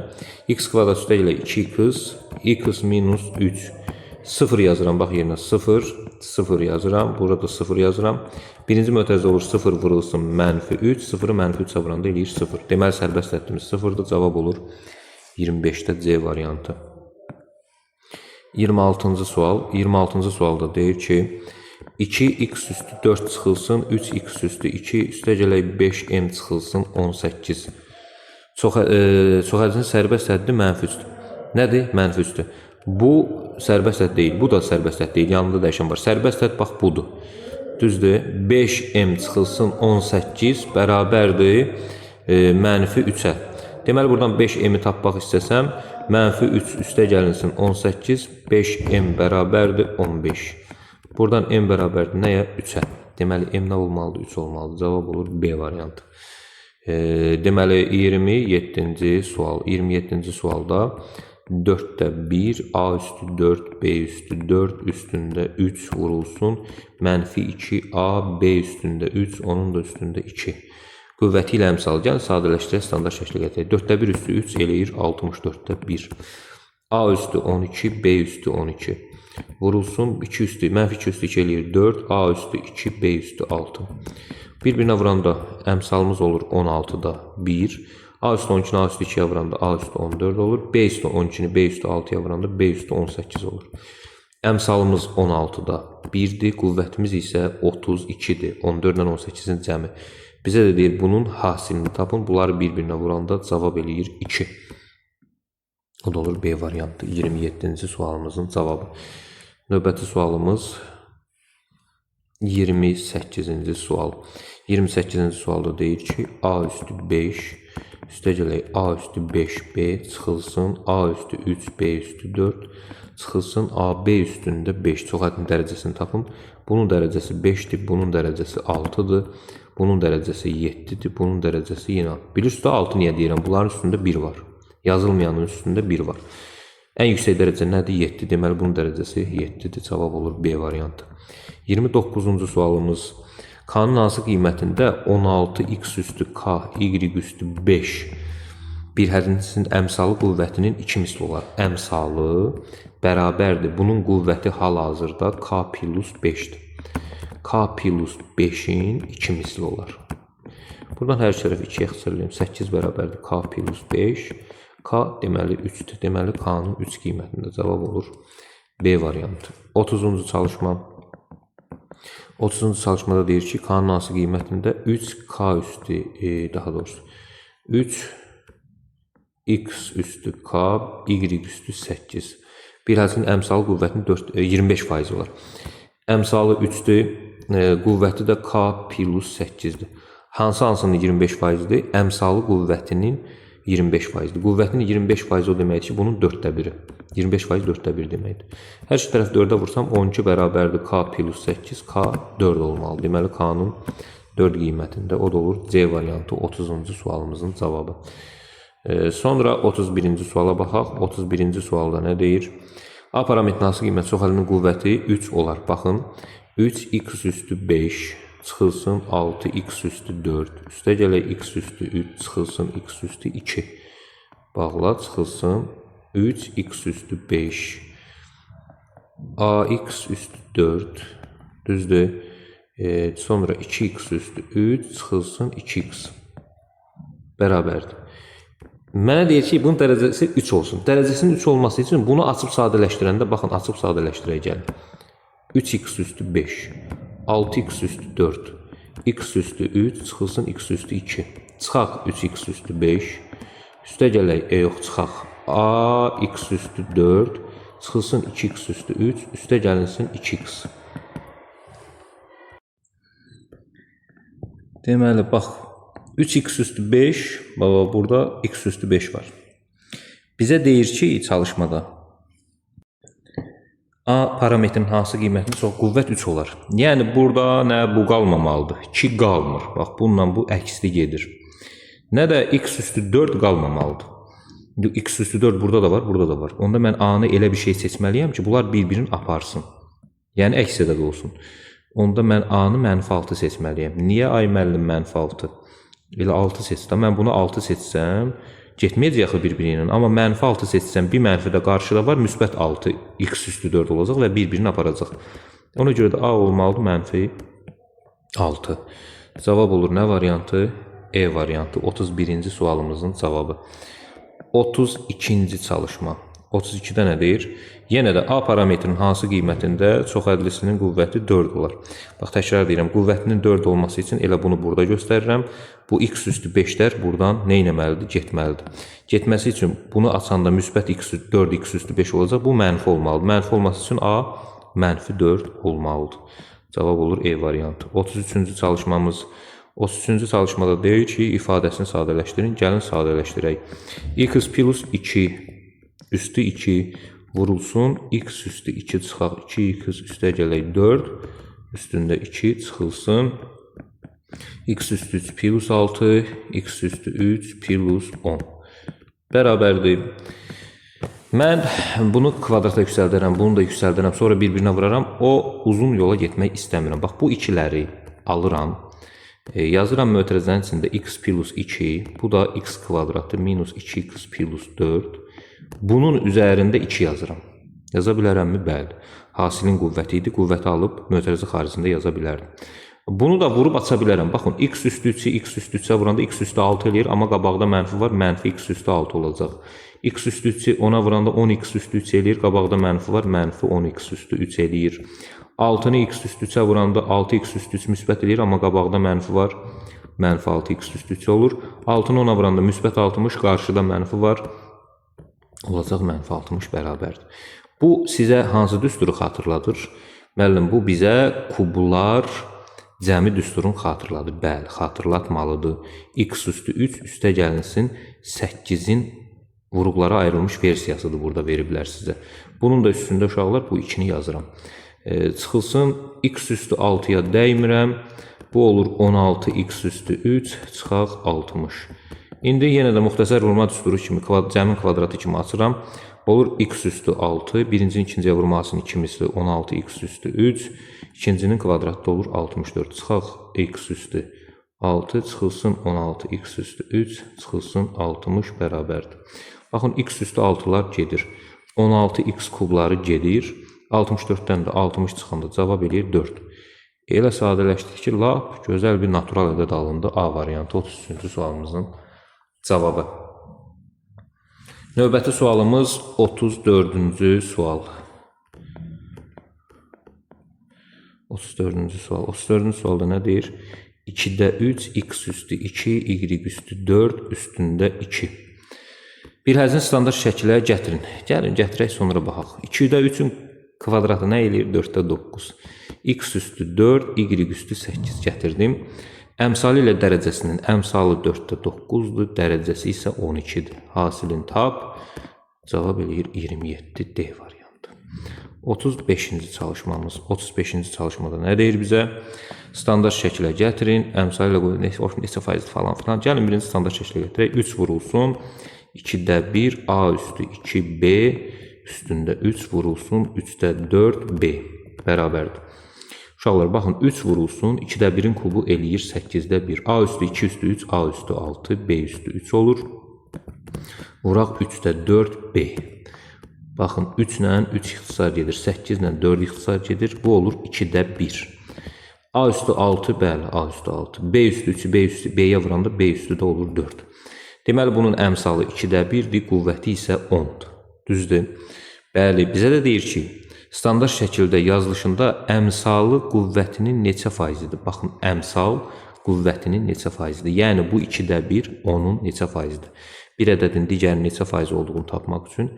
X kvadrat üstə gələ 2x, x minus 3. 0 yazıram, bax yerinə 0, 0 yazıram, burada 0 yazıram. Birinci mötərizə olur 0 vurulsun mənfi 3, 0-ı mənfi 3 vuranda eləyir 0. Deməli, sərbəst həddimiz 0-dır, cavab olur 25-də C variantı. 26-cı sual. 26-cı sualda deyir ki, 2x üstü 4 çıxılsın, 3x üstü 2, üstə gələk 5m çıxılsın 18. Çoxhədlinin sərbəst həddi mənfi 3-dür. Nədir? Mənfi 3-dür. Bu sərbəst hədd deyil, bu da sərbəst hədd deyil, yanında dəyişən var. Sərbəst hədd bax budur. Düzdür? 5m çıxılsın 18 bərabərdir mənfi 3-ə. Deməli, buradan 5m-i tapmaq istəsəm, mənfi 3 üstə gəlinsin 18, 5m bərabərdir 15. Buradan m bərabərdir nəyə? 3-ə. Deməli, m nə olmalıdır? 3 olmalıdır. Cavab olur B variantı. Deməli, 27-ci sual. 27-ci sualda 4-də 1, A üstü 4, B üstü 4, üstündə 3 vurulsun. Mənfi 2, A, B üstündə 3, onun da üstündə 2. Qüvvəti ilə əmsal. Gəlin, sadələşdirək, standart şəklə gətirək. 4-də 1 üstü 3 eləyir 64-də 1. A üstü 12, B üstü 12. Vurulsun 2 üstü, mənfi 2 üstü 2 eləyir 4, A üstü 2, B üstü 6. Bir-birinə vuranda əmsalımız olur 16-da 1. A üstü 12-ni A üstü 2-yə vuranda A üstü 14 olur. B üstü 12-ni B üstü 6-ya vuranda B üstü 18 olur. Əmsalımız 16-da 1-dir, qüvvətimiz isə 32-dir. 14-dən 18-in cəmi. Bizə də deyir, bunun hasilini tapın. Bunları bir-birinə vuranda cavab eləyir 2. O da olur B variantı. 27-ci sualımızın cavabı. Növbəti sualımız 28-ci sual. 28-ci sualda deyir ki, A üstü 5, üstə gələk A üstü 5B çıxılsın, A üstü 3, B üstü 4 çıxılsın, AB üstündə 5. Çox hədin dərəcəsini tapın. Bunun dərəcəsi 5-dir, bunun dərəcəsi 6-dır, bunun dərəcəsi 7-dir, bunun dərəcəsi yenə. Bilirsiniz, 6 niyə deyirəm? Bunların üstündə 1 var. Yazılmayanın üstündə 1 var. Ən yüksək dərəcə nədir? 7. Deməli, bunun dərəcəsi 7-dir. Cavab olur B variantı. 29-cu sualımız. K-nın hansı qiymətində 16x üstü K, y üstü 5 bir hədisinin əmsalı qüvvətinin 2 misli olar. Əmsalı bərabərdir. Bunun qüvvəti hal-hazırda K plus 5-dir. K plus 5-in 2 misli olar. Buradan hər tərəf 2-yə xəsərləyim. 8 bərabərdir K plus 5. K deməli 3-dür. Deməli K-nın 3 qiymətində cavab olur B variantı. 30-cu çalışma. 30-cu çalışmada deyir ki, K-nın hansı qiymətində 3K üstü, daha doğrusu 3x üstü K, y üstü 8. Bir hədisinin əmsalı qüvvətinin 25% olar. Əmsalı 3-dür, qüvvəti də K plus 8-dir. Hansının 25%-dir? Əmsalı qüvvətinin 25%-dir. Qüvvətinin 25% o deməkdir ki, bunun 4-də 1-i. 25% 4-də 1 deməkdir. Hər iki tərəf 4-ə vursam 12 bərabərdir K plus 8, K 4 olmalı. Deməli K-nın 4 qiymətində o da olur C variantı 30-cu sualımızın cavabı. Sonra 31-ci suala baxaq. 31-ci sualda nə deyir? A parametrin hansı qiymət çoxhəlinin qüvvəti 3 olar. Baxın, 3x üstü 5 çıxılsın 6x üstü 4. Üstə gələk x üstü 3 çıxılsın x üstü 2. Bağla çıxılsın 3x üstü 5. AX üstü 4. Düzdür. Sonra 2x üstü 3 çıxılsın 2x. Bərabərdir. Mənə deyir ki, bunun dərəcəsi 3 olsun. Dərəcəsinin 3 olması üçün bunu açıb sadələşdirəndə, baxın, açıb sadələşdirək gəlin. 3x üstü 5, 6x üstü 4, x üstü 3, çıxılsın x üstü 2. Çıxaq 3x üstü 5, üstə gələk, yox, çıxaq. A, x üstü 4, çıxılsın 2x üstü 3, üstə gəlinsin 2x. Deməli, bax, 3x üstü 5, baba burada x üstü 5 var. Bizə deyir ki, çalışmada A parametrin hansı qiymətinin çox qüvvət 3 olar. Yəni, burada nə bu qalmamalıdır, 2 qalmır. Bax, bununla bu əksli gedir. Nə də x üstü 4 qalmamalıdır. X üstü 4 burada da var, burada da var. Onda mən A-nı elə bir şey seçməliyəm ki, bunlar bir-birini aparsın. Yəni, əks də olsun. Onda mən A-nı mənfi 6 seçməliyəm. Niyə ay müəllim mənfi 6? Elə 6 seçsəm, mən bunu 6 seçsəm, getməyəcək axı bir-biri ilə. Amma mənfi 6 seçsəm, bir mənfi də qarşıda var, müsbət 6, x üstü 4 olacaq və bir-birini aparacaq. Ona görə də A olmalıdır mənfi 6. Cavab olur nə variantı? E variantı. 31-ci sualımızın cavabı. 32-ci çalışma. 32-də nə deyir? Yenə də A parametrin hansı qiymətində çoxhədlisinin qüvvəti 4 olar. Bax, təkrar deyirəm, qüvvətinin 4 olması üçün elə bunu burada göstərirəm. Bu x üstü 5-lər buradan nə etməlidir? Getməlidir. Getməsi üçün bunu açanda müsbət 4x üstü 5 olacaq. Bu mənfi olmalıdır. Mənfi olması üçün A mənfi 4 olmalıdır. Cavab olur E variantı. 33-cü çalışmamız. 33-cü çalışmada deyir ki, ifadəsini sadələşdirin. Gəlin sadələşdirək. X plus 2 üstü 2 vurulsun. X üstü 2 çıxaq 2x üstə gələk 4. Üstündə 2 çıxılsın. X üstü 3 plus 6. X üstü 3 plus 10. Bərabərdir. Mən bunu kvadrata yüksəldərəm, bunu da yüksəldərəm, sonra bir-birinə vuraram. O uzun yola getmək istəmirəm. Bax, bu ikiləri alıram. Yazıram mötərizənin içində x plus 2, bu da x kvadratı minus 2x plus 4. Bunun üzərində 2 yazıram. Yaza bilərəmmi? Bəli. Hasilin qüvvəti idi. Qüvvəti alıb mötərizə xaricində yaza bilərdim. Bunu da vurub aça bilərəm. Baxın, x üstü 3-ü x üstü 3-ə vuranda x üstü 6 eləyir, amma qabaqda mənfi var, mənfi x üstü 6 olacaq. X üstü 3-i 10-a vuranda 10x üstü 3 eləyir. Qabaqda mənfi var. Mənfi 10x üstü 3 eləyir. 6-nı x üstü 3-ə vuranda 6x üstü 3 müsbət eləyir. Amma qabaqda mənfi var. Mənfi 6x üstü 3 olur. 6-nı 10-a vuranda müsbət 60. Qarşıda mənfi var. Olacaq mənfi 60 bərabərdir. Bu sizə hansı düsturu xatırladır? Müəllim, bu bizə kublar cəmi düsturun xatırladır. Bəli, xatırlatmalıdır. X üstü 3 üstə gəlinsin 8-in vuruqlara ayrılmış versiyasıdır burada veriblər sizə. Bunun da üstündə uşaqlar bu 2-ni yazıram. Çıxılsın x üstü 6-ya dəymirəm. Bu olur 16x üstü 3 çıxaq 60. İndi yenə də müxtəsər vurma düsturu kimi cəmin kvadratı kimi açıram. Olur x üstü 6. Birincinin ikinciyə vurmasının 2 misli 16x üstü 3. İkincinin kvadratı olur 64. Çıxaq x üstü 6 çıxılsın 16x üstü 3 çıxılsın 60 bərabərdir. Baxın x üstü 6'lar gedir. 16x kubları gedir. 64'dən də 60 çıxanda cavab eləyir 4. Elə sadələşdik ki, lap gözəl bir natural ədəd alındı. A variantı 33-cü sualımızın cavabı. Növbəti sualımız 34-cü sual. 34-cü sual. 34-cü sualda nə deyir? 2'də 3, x üstü 2, y üstü 4, üstündə 2. Bir həzin standart şəkilə gətirin. Gəlin, gətirək sonra baxaq. 2'də 3'ün kvadratı nə eləyir? 4'də 9. X üstü 4, y üstü 8 gətirdim. Əmsalı ilə dərəcəsinin əmsalı 4'də 9'dur, dərəcəsi isə 12'dir. Hasilin tap, cavab eləyir 27, D variantı. 35-ci çalışmamız. 35-ci çalışmada nə deyir bizə? Standart şəkilə gətirin, əmsalı ilə neçə faizdir falan filan. Gəlin, birinci standart şəkilə gətirək. 3 vurulsun, 2'də 1, A üstü 2B, üstündə 3 vurulsun, 3'də 4B bərabərdir. Uşaqlar, baxın, 3 vurulsun, 2'də 1'in kubu eləyir 8'də 1. A üstü 2 üstü 3, A üstü 6, B üstü 3 olur. Vuraq 3'də 4B. Baxın, 3 ilə 3 ixtisar gedir, 8 ilə 4 ixtisar gedir. Bu olur 2'də 1. A üstü 6, bəli, A üstü 6. B üstü 3, B-yə vuranda B üstü də olur 4. Deməli, bunun əmsalı 2'də 1'dir, qüvvəti isə 10'dur. Düzdür? Bəli, bizə də deyir ki, standart şəkildə yazılışında əmsalı qüvvətinin neçə faizidir? Baxın, əmsal qüvvətinin neçə faizidir? Yəni, bu 2'də 1, onun neçə faizidir? Bir ədədin digərin neçə faiz olduğunu tapmaq üçün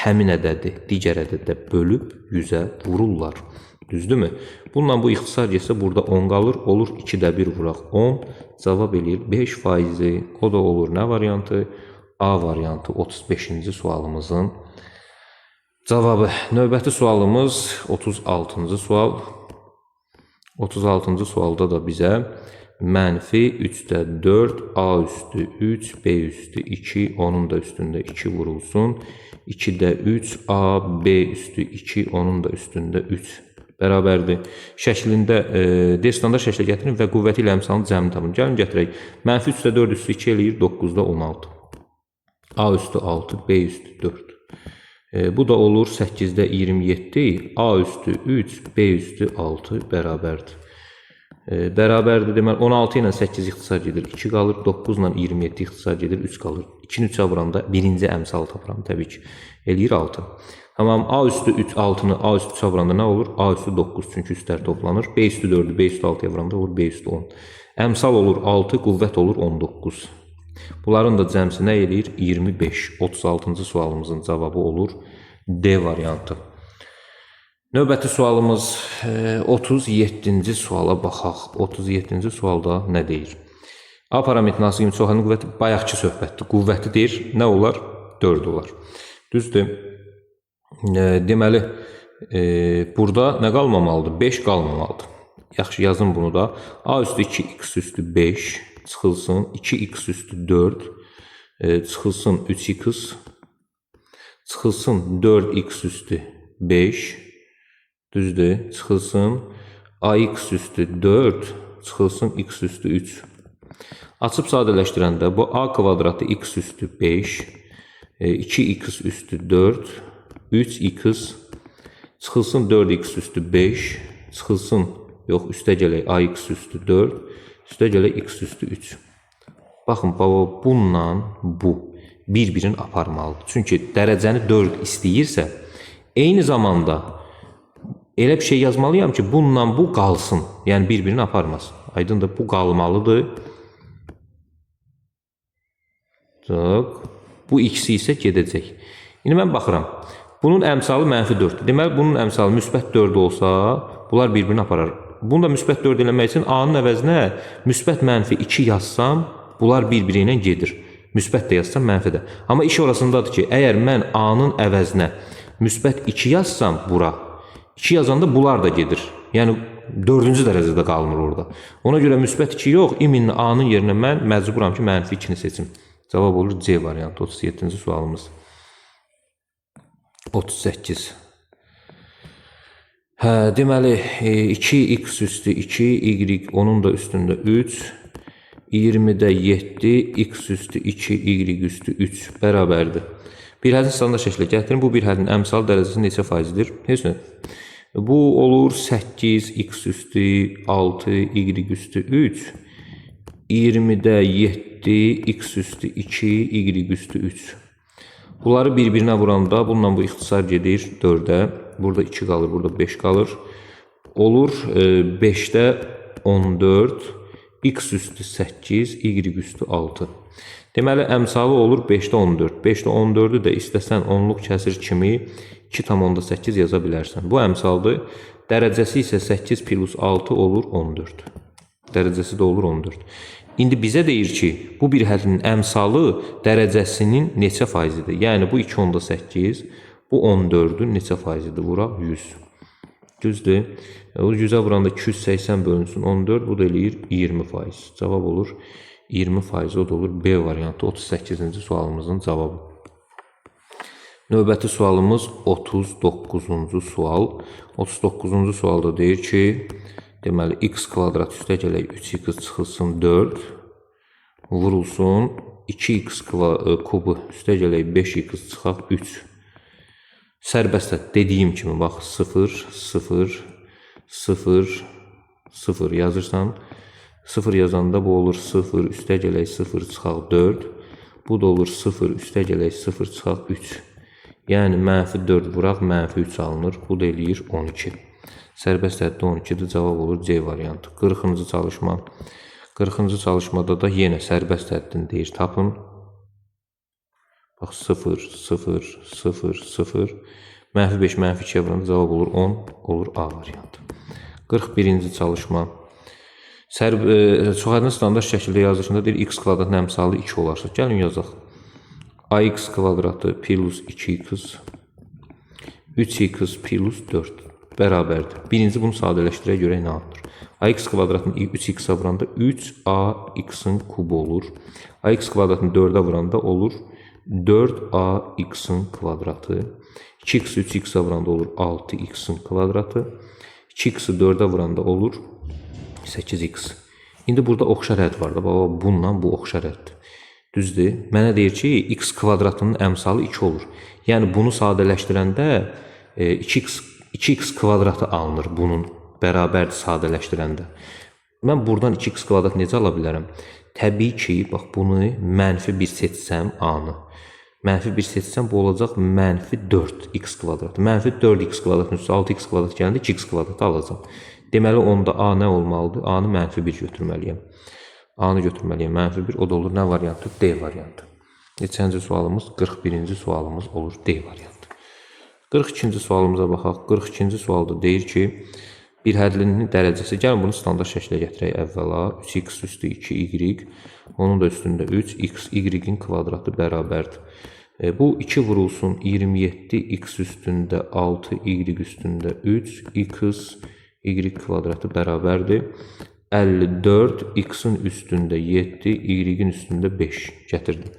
həmin ədədi digər ədədə bölüb 100'ə vururlar. Düzdürmü? Bununla bu ixtisar getsə burada 10 qalır. Olur 2'də 1 vuraq 10. Cavab eləyir 5 faizi. O da olur nə variantı? A variantı 35-ci sualımızın cavabı. Növbəti sualımız 36-cı sual. 36-cı sualda da bizə mənfi 3'də 4, A üstü 3, B üstü 2, onun da üstündə 2 vurulsun. 2'də 3, A, B üstü 2, onun da üstündə 3 bərabərdir. Şəklində standart şəklə gətirin və qüvvəti ilə əmsalın cəmini tapın. Gəlin gətirək. Mənfi 3'də 4 üstü 2 eləyir 9'da 16. A üstü 6, B üstü 4. Bu da olur 8'də 27, A üstü 3, B üstü 6 bərabərdir. Bərabərdir deməli 16 ilə 8 ixtisar gedir 2 qalır, 9 ilə 27 ixtisar gedir 3 qalır. 2-ni 3'ə vuranda birinci əmsalı tapıram təbii ki. Eləyir 6. Tamam, A üstü 3, 6'nı A üstü 3'ə vuranda nə olur? A üstü 9 çünki üstlər toplanır. B üstü 4'ü B üstü 6'ya vuranda olur B üstü 10. Əmsal olur 6, qüvvət olur 19. Bunların da cəmsi nə eləyir? 25. 36-cı sualımızın cavabı olur D variantı. Növbəti sualımız 37-ci suala baxaq. 37-ci sualda nə deyir? A parametrin hansı kimi çoxalının qüvvəti bayaqki söhbətdir. Qüvvəti deyir, nə olar? 4 olar. Düzdür? Deməli, burada nə qalmamalıdır? 5 qalmamalıdır. Yaxşı, yazın bunu da. A üstü 2, x üstü 5 çıxılsın. 2x üstü 4 çıxılsın 3x çıxılsın 4x üstü 5 düzdür, çıxılsın ax üstü 4 çıxılsın x üstü 3. Açıb sadələşdirəndə bu a kvadratı x üstü 5 2x üstü 4 3x çıxılsın 4x üstü 5 çıxılsın, yox, üstə gələk ax üstü 4 üstə gələk x üstü 3. Baxın, baba, bununla bu bir-birini aparmalıdır. Çünki dərəcəni 4 istəyirsə, eyni zamanda elə bir şey yazmalıyam ki, bununla bu qalsın. Yəni bir-birini aparmasın. Aydındır, bu qalmalıdır. Bu ikisi isə gedəcək. İndi mən baxıram. Bunun əmsalı -4-dür. Deməli, bunun əmsalı müsbət 4 olsa, bunlar bir-birini aparar. Bunu da müsbət 4 eləmək üçün A-nın əvəzinə müsbət -2 yazsam, bunlar bir-biri ilə gedir. Müsbət də yazsam, mənfi də. Amma iş orasındadır ki, əgər mən A-nın əvəzinə müsbət 2 yazsam bura, 2 yazanda bunlar da gedir. Yəni 4-cü dərəcədə qalmır orada. Ona görə müsbət 2 yox, iminli A-nın yerinə mən məcburam ki, -2-ni seçim. Cavab olur C variantı. 37-ci sualımız. 38. Deməli, 2x üstü 2, y onun da üstündə 3, 20-də 7, x üstü 2, y üstü 3 bərabərdir. Bir hədin standart şəklə gətirin. Bu bir hədin əmsal dərəcəsi neçə faizidir? Heç nə. Bu olur 8, x üstü 6, y üstü 3, 20-də 7, x üstü 2, y üstü 3. Bunları bir-birinə vuranda, bununla bu ixtisar gedir 4-ə. Burada 2 qalır, burada 5 qalır. Olur 5-də 14, x üstü 8, y üstü 6. Deməli, əmsalı olur 5-də 14. 5-də 14-ü də istəsən onluq kəsir kimi 2,8 yaza bilərsən. Bu əmsaldır. Dərəcəsi isə 8 plus 6 olur 14. Dərəcəsi də olur 14. İndi bizə deyir ki, bu bir hədin əmsalı dərəcəsinin neçə faizidir? Yəni, bu 2,8, bu 14-ün neçə faizidir? Vuraq 100. Düzdür. 100-ə vuranda 280 bölünsün 14, bu da eləyir 20%. Cavab olur 20%, o da olur B variantı. 38-ci sualımızın cavabı. Növbəti sualımız 39-cu sual. 39-cu sualda deyir ki, deməli, x kvadrat üstə gələk 3x çıxılsın 4, vurulsun 2x kubu üstə gələk 5x çıxaq 3. Sərbəstə dediyim kimi, bax, 0, 0, 0, 0 yazırsan, 0 yazanda bu olur 0, üstə gələk 0 çıxaq 4, bu da olur 0, üstə gələk 0 çıxaq 3. Yəni, -4 vuraq, -3 alınır, bu da eləyir 12. Sərbəst həddə 12-dir, cavab olur C variantı. 40-cı çalışma. 40-cı çalışmada da yenə sərbəst həddini deyir, tapın. Bax, 0, 0, 0, 0. -5, -2 vuranda cavab olur 10, olur A variantı. 41-ci çalışma. Çoxhədin standart şəkildə yazılışında deyir, x kvadratın əmsalı 2 olarsa. Gəlin yazaq. Ax kvadratı plus 2x, 3x plus 4 bərabərdir. Birinci bunu sadələşdirə görə nə alınır? Ax kvadratını 3x-ə vuranda 3ax-ın kubu olur. Ax kvadratını 4-ə vuranda olur 4ax-ın kvadratı. 2x-i 3x-ə vuranda olur 6x-ın kvadratı. 2x-i 4-ə vuranda olur 8x. İndi burada oxşar hədd var da, baba, bununla bu oxşar həddir. Düzdür. Mənə deyir ki, x kvadratının əmsalı 2 olur. Yəni, bunu sadələşdirəndə 2x kvadratı alınır bunun bərabərdir sadələşdirəndə. Mən buradan 2x kvadrat necə ala bilərəm? Təbii ki, bax, bunu -1 seçsəm A-nı. -1 seçsəm, bu olacaq -4x kvadratı. -4x kvadratın üstü 6x kvadrat gələndə 2x kvadratı alacaq. Deməli, onda A nə olmalıdır? A-nı -1 götürməliyəm. A-nı götürməliyəm, -1, o da olur nə variantı? D variantı. Neçənci sualımız? 41-ci sualımız olur D variantı. 42-ci sualımıza baxaq. 42-ci sualda deyir ki, bir hədlinin dərəcəsi, gəlin bunu standart şəklə gətirək əvvəla. 3x üstü 2y, onun da üstündə 3x, y-in kvadratı bərabərdir. Bu 2 vurulsun 27, x üstündə 6, y üstündə 3, x, y kvadratı bərabərdir. 54, x-in üstündə 7, y-in üstündə 5 gətirdim.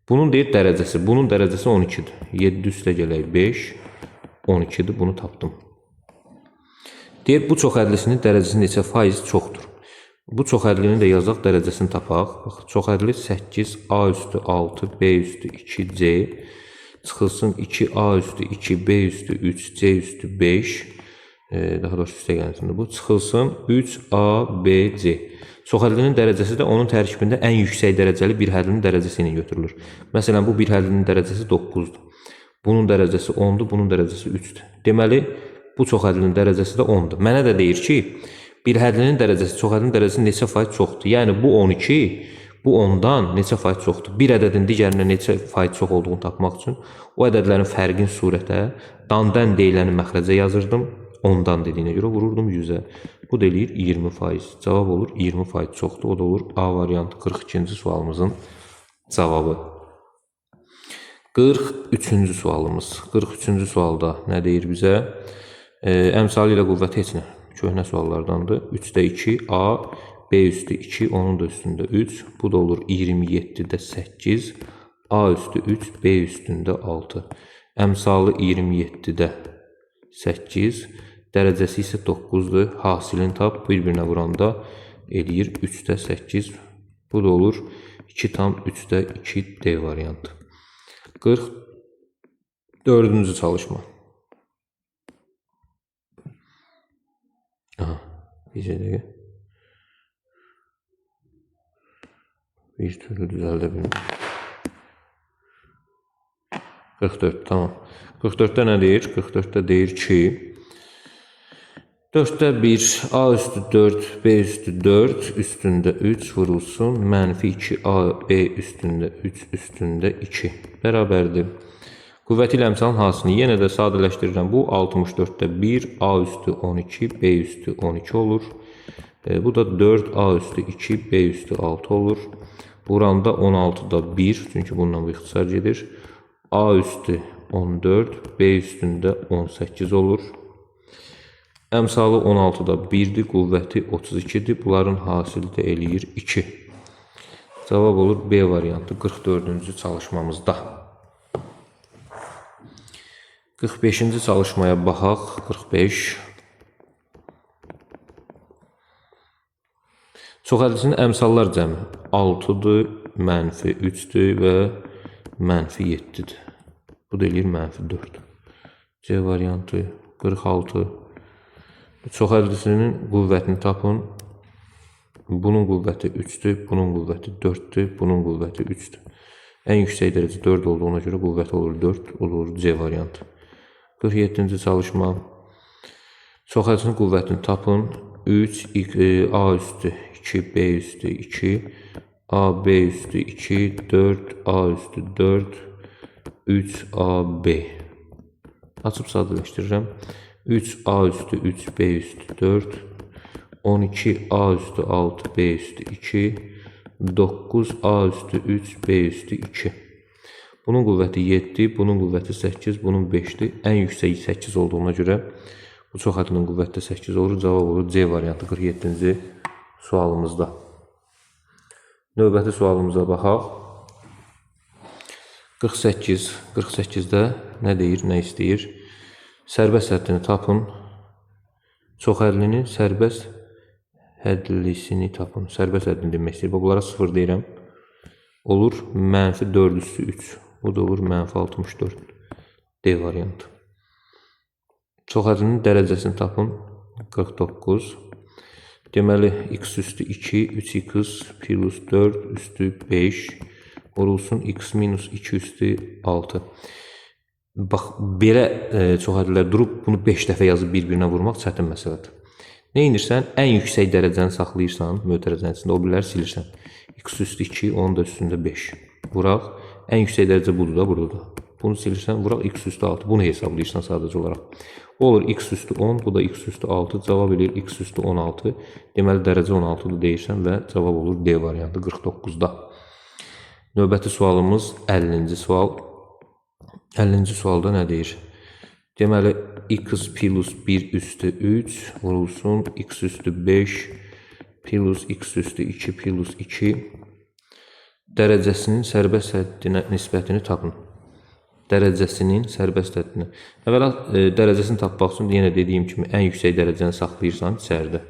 Bunun deyir dərəcəsi, bunun dərəcəsi 12-dir. 7 üstə gələk 5, 12-dir, bunu tapdım. Deyir, bu çoxhədlisinin dərəcəsi neçə faiz çoxdur. Bu çoxhədlini də yazaq, dərəcəsini tapaq. Bax, çoxhədli 8, a üstü 6, b üstü 2, c çıxılsın 2a üstü 2, b üstü 3, c üstü 5. Daha doğrusu üstə gəlsin. Bu çıxılsın 3a, b, c. Çox hədlinin dərəcəsi də onun tərkibində ən yüksək dərəcəli bir hədlinin dərəcəsi ilə götürülür. Məsələn, bu bir hədlinin dərəcəsi 9-dur. Bunun dərəcəsi 10-dur, bunun dərəcəsi 3-dür. Deməli, bu çox hədlinin dərəcəsi də 10-dur. Mənə də deyir ki, bir hədlinin dərəcəsi çox hədlinin dərəcəsi neçə faiz çoxdur? Yəni, bu 12, bu 10-dan neçə faiz çoxdur? Bir ədədin digərinə neçə faiz çox olduğunu tapmaq üçün o ədədlərin fərqin surətə dan-dən deyiləni məxrəcə yazırdım. 10-dan dediyinə görə vururdum 100-ə. Bu da eləyir 20%. Cavab olur 20% çoxdur. O da olur A variantı 42-ci sualımızın cavabı. 43-cü sualımız. 43-cü sualda nə deyir bizə? Əmsalı ilə qüvvət heç nə. Köhnə suallardandır. 3-də 2, A, B üstü 2, onun da üstündə 3. Bu da olur 27-də 8, A üstü 3, B üstündə 6. Əmsalı 27-də 8, dərəcəsi isə 9-dur. Hasilini tap, bir-birinə vuranda eləyir 3-də 8. Bu da olur 2 tam 3-də 2 D variantı. 44-cü çalışma. Aha, bir dəqiqə. Bir türlü düzəldə bilmirəm. 44, tamam. 44-də nə deyir? 44-də deyir ki, 4-də 1, A üstü 4, B üstü 4, üstündə 3 vurulsun. Mənfi 2, A, B üstündə 3, üstündə 2. Bərabərdir. Qüvvəti ilə əmsalın hasilini yenə də sadələşdirirəm. Bu 64-də 1, A üstü 12, B üstü 12 olur. Bu da 4, A üstü 2, B üstü 6 olur. Buranda 16'da 1, çünki bununla bu ixtisar gedir. A üstü 14, B üstündə 18 olur. Əmsalı 16'da 1'dir, qüvvəti 32'dir. Bunların hasili də eləyir 2. Cavab olur B variantı 44-cü çalışmamızda. 45-ci çalışmaya baxaq. 45. Çoxhədlisinin əmsallar cəmi 6-dır, mənfi 3-dür və mənfi 7-dir. Bu da eləyir mənfi 4. C variantı 46. Çoxhədlisinin qüvvətini tapın. Bunun qüvvəti 3-dür, bunun qüvvəti 4-dür, bunun qüvvəti 3-dür. Ən yüksək dərəcə 4 olduğuna görə qüvvəti olur 4, olur C variantı. 47-ci çalışma. Çoxhədlisinin qüvvətini tapın. 3, A üstü 2, B üstü 2, A, B üstü 2, 4, A üstü 4, 3, A, B. Açıb sadələşdirirəm. 3, A üstü 3, B üstü 4, 12, A üstü 6, B üstü 2, 9, A üstü 3, B üstü 2. Bunun qüvvəti 7, bunun qüvvəti 8, bunun 5-dir. Ən yüksək 8 olduğuna görə bu çoxhədlinin qüvvəti 8 olur. Cavab olur C variantı 47-ci sualımızda. Növbəti sualımıza baxaq. 48. 48-də nə deyir, nə istəyir? Sərbəst həddini tapın. Çoxhədlinin sərbəst hədlisini tapın. Sərbəst həddini demək istəyir. Bunlara 0 deyirəm. Olur mənfi 4 üstü 3. Bu da olur mənfi 64. D variantı. Çoxhədlinin dərəcəsini tapın. 49. Deməli, x üstü 2, 3x plus 4 üstü 5 vurulsun x minus 2 üstü 6. Bax, belə çoxhədlilər durub bunu 5 dəfə yazıb bir-birinə vurmaq çətin məsələdir. Nə edirsən? Ən yüksək dərəcəni saxlayırsan, mötərizənin içində, o birləri silirsən. X üstü 2, onun da üstündə 5. Vuraq. Ən yüksək dərəcə budur da, burada da. Bunu silirsən, vuraq x üstü 6. Bunu hesablayırsan sadəcə olaraq. O olur x üstü 10, bu da x üstü 6. Cavab edir x üstü 16. Deməli, dərəcə 16-dır deyirsən və cavab olur D variantı 49-da. Növbəti sualımız 50-ci sual. 50-ci sualda nə deyir? Deməli, x plus 1 üstü 3 vurulsun x üstü 5 plus x üstü 2 plus 2 dərəcəsinin sərbəst həddinə nisbətini tapın. Dərəcəsinin sərbəst həddinə. Əvvəla dərəcəsini tapmaq üçün yenə dediyim kimi ən yüksək dərəcəni saxlayırsan içəridə.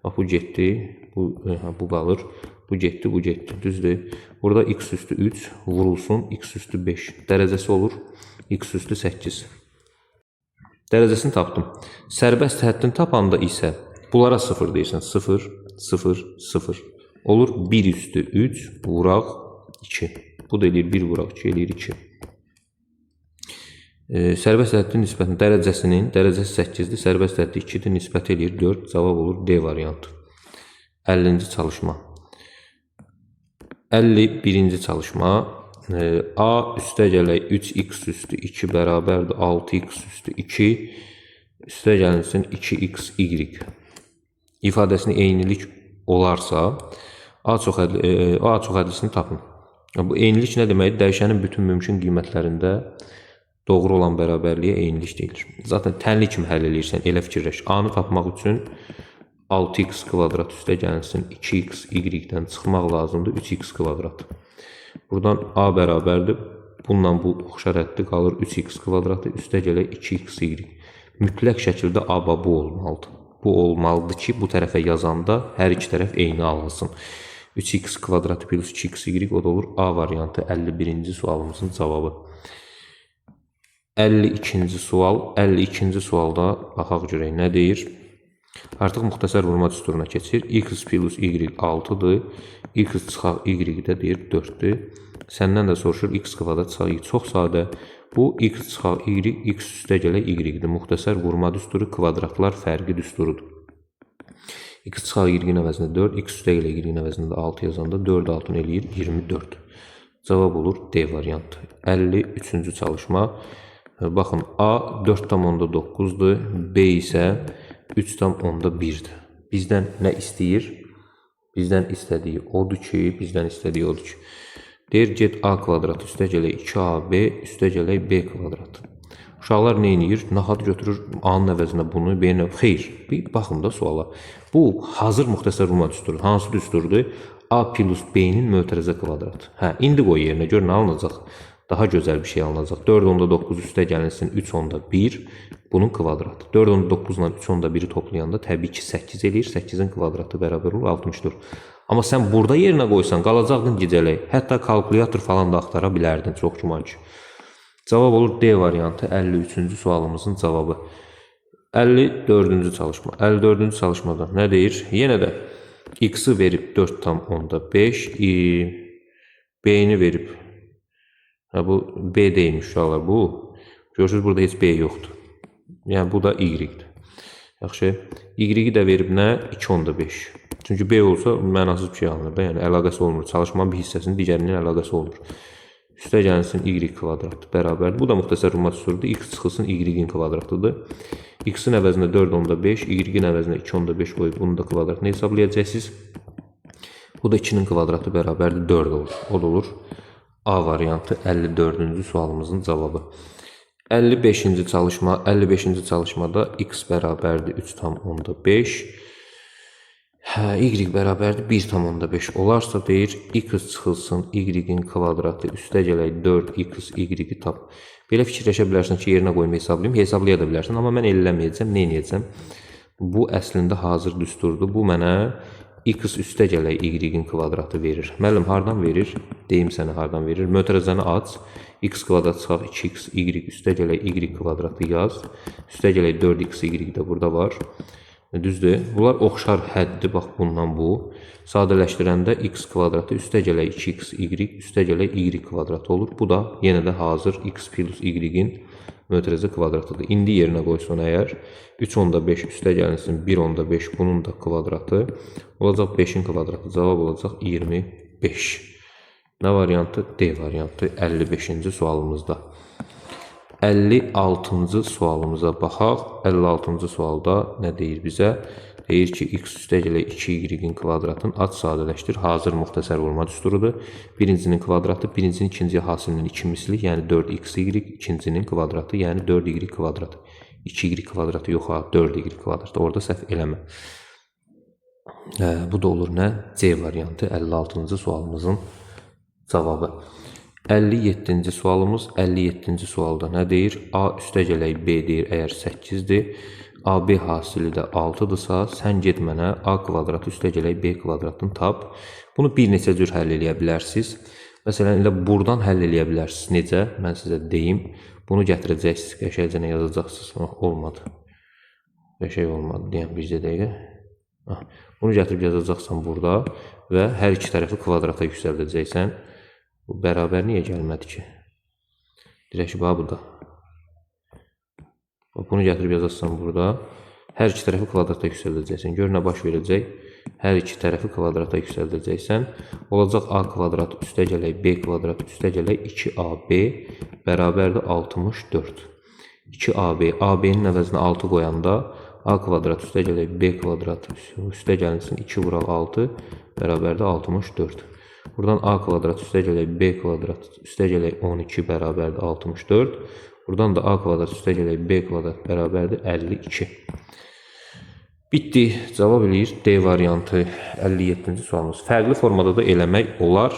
Bax, bu getdi, bu qalır, bu getdi, bu getdi, düzdür. Burada x üstü 3 vurulsun x üstü 5. Dərəcəsi olur x üstü 8. Dərəcəsini tapdım. Sərbəst həddini tapanda isə bunlara 0 deyirsən. 0, 0, 0. olur 1 üstü 3 vuraq 2. Bu da eləyir 1 vuraq 2 eləyir 2. Sərbəst ədədin nisbətinin dərəcəsi 8-dir, sərbəst ədədi 2-dir, nisbəti eləyir 4. Cavab olur D variantı. 50-ci çalışma. 51-ci çalışma. A üstəgələk 3x üstü 2 bərabərdir 6x üstü 2 üstəgəlinsin 2xy ifadəsini eynilik olarsa A çox hədisini tapın. Bu eynilik nə deməkdir? Dəyişənin bütün mümkün qiymətlərində doğru olan bərabərliyə eynilik deyilir. Zaten tənli kimi həll edirsən, elə fikirləş. A-nı tapmaq üçün 6x kvadrat üstəgəlinsin 2xy-dən çıxmaq lazımdır 3x kvadrat. Buradan A bərabərdir. Bununla bu oxşar əddi qalır 3x kvadratı üstəgələk 2xy. Mütləq şəkildə A bu olmalıdır. Bu olmalıdır ki, bu tərəfə yazanda hər iki tərəf eyni alınsın. 3x kvadratı plus 2xy o da olur A variantı 51-ci sualımızın cavabı. 52-ci sual. 52-ci sualda baxaq görək nə deyir. Artıq müxtəsər vurma düsturuna keçir. X plus y 6-dır. X çıxaq y də deyir 4-dür. Səndən də soruşur x kvadrat çıxaq y. Çox sadə. Bu x çıxaq y, x üstəgələk y-dir. Müxtəsər vurma düsturu kvadratlar fərqi düsturudur. X çıxaq y-in əvəzində 4, x üstəgələk y-in əvəzində 6 yazanda 4 altın eləyir 24. Cavab olur D variantı. 53-cü çalışma. Baxın, A 4,9-dur, B isə 3,1-dir. Bizdən nə istəyir? Bizdən istədiyi odur ki, deyir, get A kvadrat üstəgələk 2AB üstəgələk B kvadrat. Uşaqlar nə edir? Nahad götürür A-nın əvəzinə bunu, B-nə. Xeyr, bir baxın da suala. Bu, hazır müxtəsər vurma düsturudur. Hansı düsturdur? A plus B-nin mötərizə kvadratı. İndi qoy yerinə, gör nə alınacaq? Daha gözəl bir şey alınacaq. 4,9 üstə gəlinsin 3,1 bunun kvadratı. 4,9 ilə 3,1-i toplayanda təbii ki 8 eləyir. 8-in kvadratı bərabər olur 64. Amma sən burada yerinə qoysan qalacaqdın gecələk. Hətta kalkulyator falan da axtara bilərdin. Çox güman ki. Cavab olur D variantı 53-cü sualımızın cavabı. 54-cü çalışma. 54-cü çalışmada nə deyir? Yenə də x-i verib 4,5, b-ni verib. Bu B deyilmiş uşaqlar bu. Görürsünüz burada heç B yoxdur. Yəni bu da Y-dir. Yaxşı. Y-i də verib nə? 2,5. Çünki B olsa mənasız bir şey alınır da. Yəni əlaqəsi olmur. Çalışmanın bir hissəsinin digərinin əlaqəsi olmur. Üstə gəlinsin Y kvadrat bərabərdir. Bu da müxtəsər vurma düsturudur. X çıxılsın Y-in kvadratıdır. X-in əvəzinə 4,5, Y-in əvəzinə 2,5 qoyub bunun da kvadratını hesablayacaqsınız. Bu da 2-nin kvadratı bərabərdir 4 olur. O da olur A variantı 54-cü sualımızın cavabı. 55-ci çalışma. 55-ci çalışmada x bərabərdir 3,5. Y bərabərdir 1,5 olarsa deyir, x çıxılsın y-in kvadratı üstəgələk 4x y-i tap. Belə fikirləşə bilərsən ki, yerinə qoyma hesablayayım. Hesablaya da bilərsən, amma mən eləməyəcəm. Nə edəcəm? Bu əslində hazır düsturdur. Bu mənə x üstəgələk y-in kvadratı verir. Müəllim, hardan verir? Deyim sənə hardan verir. Mötərizəni aç. X kvadrat çıxaq 2x y üstəgələk y kvadratı yaz. Üstəgələk 4x y də burada var. Düzdür. Bunlar oxşar həddir. Bax, bundan bu. Sadələşdirəndə x kvadratı üstəgələk 2x y üstəgələk y kvadratı olur. Bu da yenə də hazır x plus y-in mötərizə kvadratıdır. İndi yerinə qoysun əgər 3,5 üstə gəlinsin 1,5 bunun da kvadratı olacaq 5-in kvadratı. Cavab olacaq 25. Nə variantı? D variantı 55-ci sualımızda. 56-cı sualımıza baxaq. 56-cı sualda nə deyir bizə? Deyir ki, x üstəgələk 2y-in kvadratını aç sadələşdir. Hazır müxtəsər vurma düsturudur. Birincinin kvadratı, birincinin ikinciyə hasilinin 2 misli, yəni 4xy, ikincinin kvadratı, yəni 4y kvadratı. 2y kvadratı yox, 4y kvadratı. Orada səhv eləmə. Bu da olur nə? C variantı 56-cı sualımızın cavabı. 57-ci sualımız. 57-ci sualda nə deyir? A üstəgələk B deyir, əgər 8-dir. AB hasili də 6-dırsa, sən get mənə A kvadratı üstəgələk B kvadratını tap. Bunu bir neçə cür həll eləyə bilərsiniz. Məsələn, elə buradan həll eləyə bilərsiniz. Necə? Mən sizə deyim. Bunu gətirəcəksiniz, qəşəngcə yazacaqsınız. Olmadı. Qəşəng olmadı. Deyəm, bircə dəqiqə. Bunu gətirib yazacaqsan burada. və hər iki tərəfi kvadrata yüksəldəcəksən. Bu bərabər niyə gəlmədi ki? Dirək ki, burada. Bunu gətirib yazarsan burada. Hər iki tərəfi kvadrata yüksəldəcəksən. Gör nə baş verəcək? Hər iki tərəfi kvadrata yüksəldəcəksən. Olacaq a kvadrat üstə gələk b kvadrat üstə gələk 2ab bərabərdir 64. 2ab, ab-nin əvəzinə 6 qoyanda a kvadrat üstə gələk b kvadrat üstə gəlinsin 2 vuraq 6 bərabərdir 64. Buradan a kvadrat üstə gələk b kvadrat üstə gələk 12 bərabərdir 64. Buradan da a kvadrat üstə gələk b kvadrat bərabərdir 52. Bitdi. Cavab eləyir D variantı. 57-ci sualımız. Fərqli formada da eləmək olar.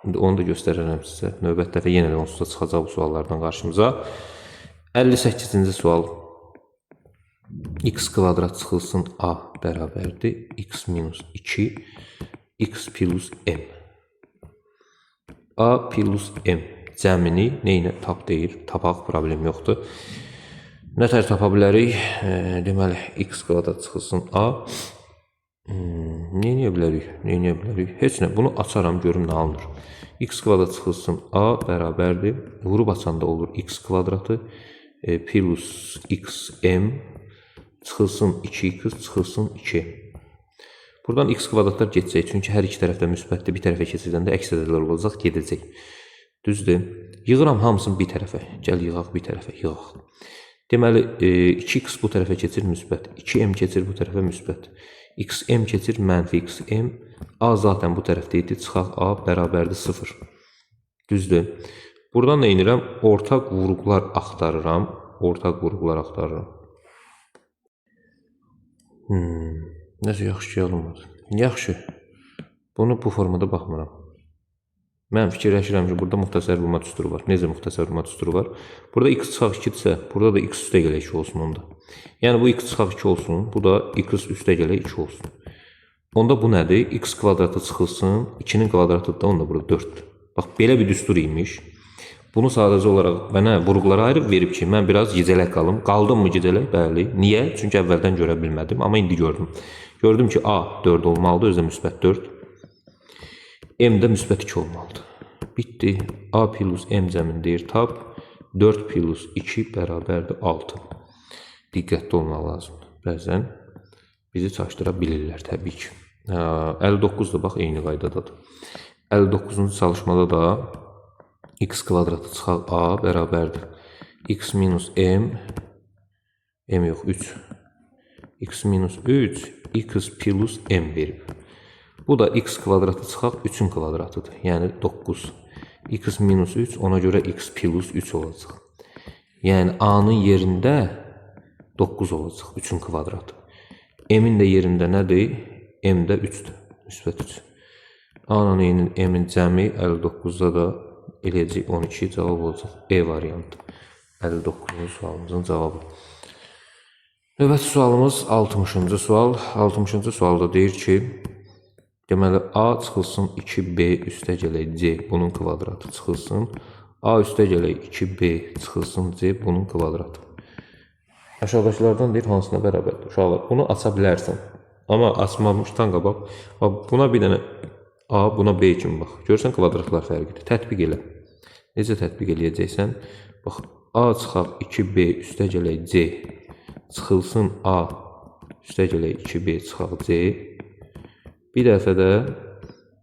İndi onu da göstərərəm sizə. Növbət dəfə yenə də onsuz da çıxacaq bu suallardan qarşımıza. 58-ci sual. X kvadrat çıxılsın A bərabərdir. X minus 2. X plus M. A plus M cəmini neyinə tap deyir? Tapaq, problem yoxdur. Nətər tapa bilərik? Deməli, x kvadrat çıxılsın a. Neyəyə bilərik? Heç nə. Bunu açaram, görüm nə alınır. X kvadrat çıxılsın a bərabərdir. Vurub açanda olur x kvadratı. Plus xm çıxılsın 2x çıxılsın 2. Buradan x kvadratlar geçəcək. Çünki hər iki tərəfdə müsbətdir. Bir tərəfə keçirdəndə əks ədədlər olacaq, gedəcək. Düzdür. Yığıram hamısını bir tərəfə. Gəl yığaq bir tərəfə. Yığaq. Deməli, 2x bu tərəfə keçir müsbət, 2m keçir bu tərəfə müsbət, xm keçir mənfi xm, a zaten bu tərəfdə idi, çıxaq a bərabərdir 0. Düzdür. Buradan nə edirəm? Ortaq vuruqlar axtarıram. Nəsə yaxşı ki, olmadı. Yaxşı. Bunu bu formada baxmıram. Mən fikirləşirəm ki, burada muxtəsər vurma düsturu var. Necə muxtəsər vurma düsturu var? Burada x çıxaq 2-dirsə, burada da x üstə gələk 2 olsun onda. Yəni bu x çıxaq 2 olsun, bu da x üstə gələk 2 olsun. Onda bu nədir? X kvadratı çıxılsın, 2-nin kvadratı da onda burada 4-dür. Bax, belə bir düstur imiş. Bunu sadəcə olaraq mənə vuruqlara ayırıb verib ki, mən biraz gecələk qalım. Qaldım mı gecələk? Bəli. Niyə? Çünki əvvəldən görə bilmədim, amma indi gördüm. Gördüm ki, a 4 olmalıdır, özdə müsbət 4. M də müsbət 2 olmalıdır. Bitdi. A plus M cəmin deyir tap. 4 plus 2 bərabərdir 6. Diqqətli olmaq lazımdır. Bəzən bizi çaşdıra bilirlər təbii ki. 59 da bax eyni qaydadadır. 59-cu çalışmada da x kvadratı çıxaq a bərabərdir. X minus M yox 3. X minus 3 x plus M verib. Bu da x kvadratı çıxaq 3-ün kvadratıdır. Yəni 9. X minus 3 ona görə x plus 3 olacaq. Yəni a-nın yerində 9 olacaq 3-ün kvadratı. M-in də yerində nədir? M də 3-dür. Müsbət 3. A-nın M-in cəmi 59-da da eləyəcək 12 cavab olacaq. E variantı. 59-cu sualımızın cavabı. Növbəti sualımız 60-cı sual. 60-cı sualda deyir ki, deməli, A çıxılsın 2B üstə gələk C, bunun kvadratı çıxılsın. A üstə gələk 2B çıxılsın C, bunun kvadratı. Aşağıdakılardan deyir, hansına bərabərdir? Uşaqlar, bunu aça bilərsən. Amma açmamışdan qabaq, buna bir dənə A, buna B kimi bax. Görürsən, kvadratlar fərqidir. Tətbiq elə. Necə tətbiq eləyəcəksən? Bax, A çıxaq 2B üstə gələk C, çıxılsın A üstə gələk 2B çıxaq C. Bir dəfə də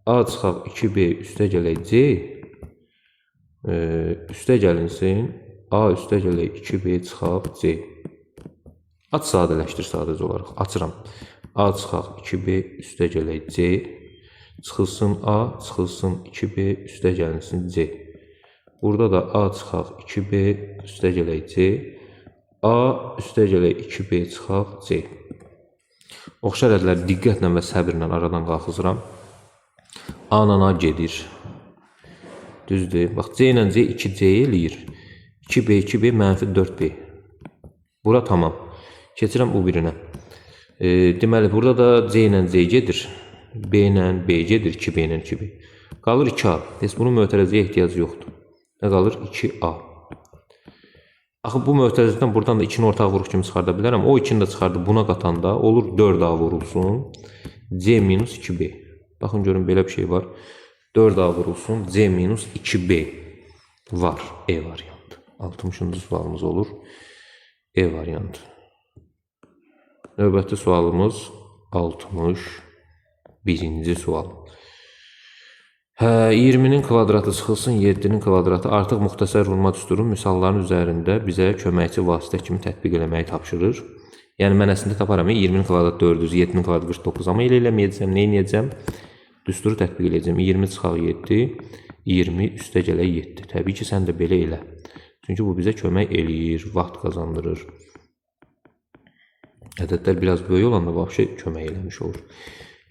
A çıxaq 2B üstə gələk C, üstə gəlinsin, A üstə gələk 2B çıxaq C. Aç sadələşdir sadəcə olaraq. Açıram. A çıxaq 2B üstə gələk C, çıxılsın A, çıxılsın 2B üstə gəlinsin C. Burada da A çıxaq 2B üstə gələk C, A üstə gələk 2B çıxaq C. Oxşar ədləri diqqətlə və səbirlə aradan qalxızıram. A ilə A gedir. Düzdür. Bax, C ilə C 2C eləyir. 2B, 2B, mənfi 4B. Bura tamam. Keçirəm bu birinə. Deməli, burada da C ilə C gedir. B ilə B gedir. 2B ilə 2B. Qalır 2A. Heç bunun mötərəziyə ehtiyac yoxdur. Nə qalır? 2A. Axı, bu mötərizdən buradan da 2-ni ortaq vuruq kimi çıxarda bilərəm. O 2-ni də çıxardı buna qatanda olur 4A vurulsun. C minus 2B. Baxın görün belə bir şey var. 4A vurulsun C minus 2B var. E variantı. 60-cı sualımız olur. E variantı. Növbəti sualımız 61-ci sual. 20'nin kvadratı çıxılsın 7'nin kvadratı artıq müxtəsər vurma düsturu misalların üzərində bizə köməkçi vasitə kimi tətbiq eləməyi tapşırır. Yəni mən əslində taparam 20'nin kvadratı 400, 7'nin kvadratı 49 amma elə eləməyəcəm, nə edəcəm? Düsturu tətbiq edəcəm. 20 çıxaq 7, 20 üstə gələk 7. Təbii ki, sən də belə elə. Çünki bu bizə kömək eləyir, vaxt qazandırır. Ədədlər biraz böyük olanda vəbşə kömək eləmiş olur.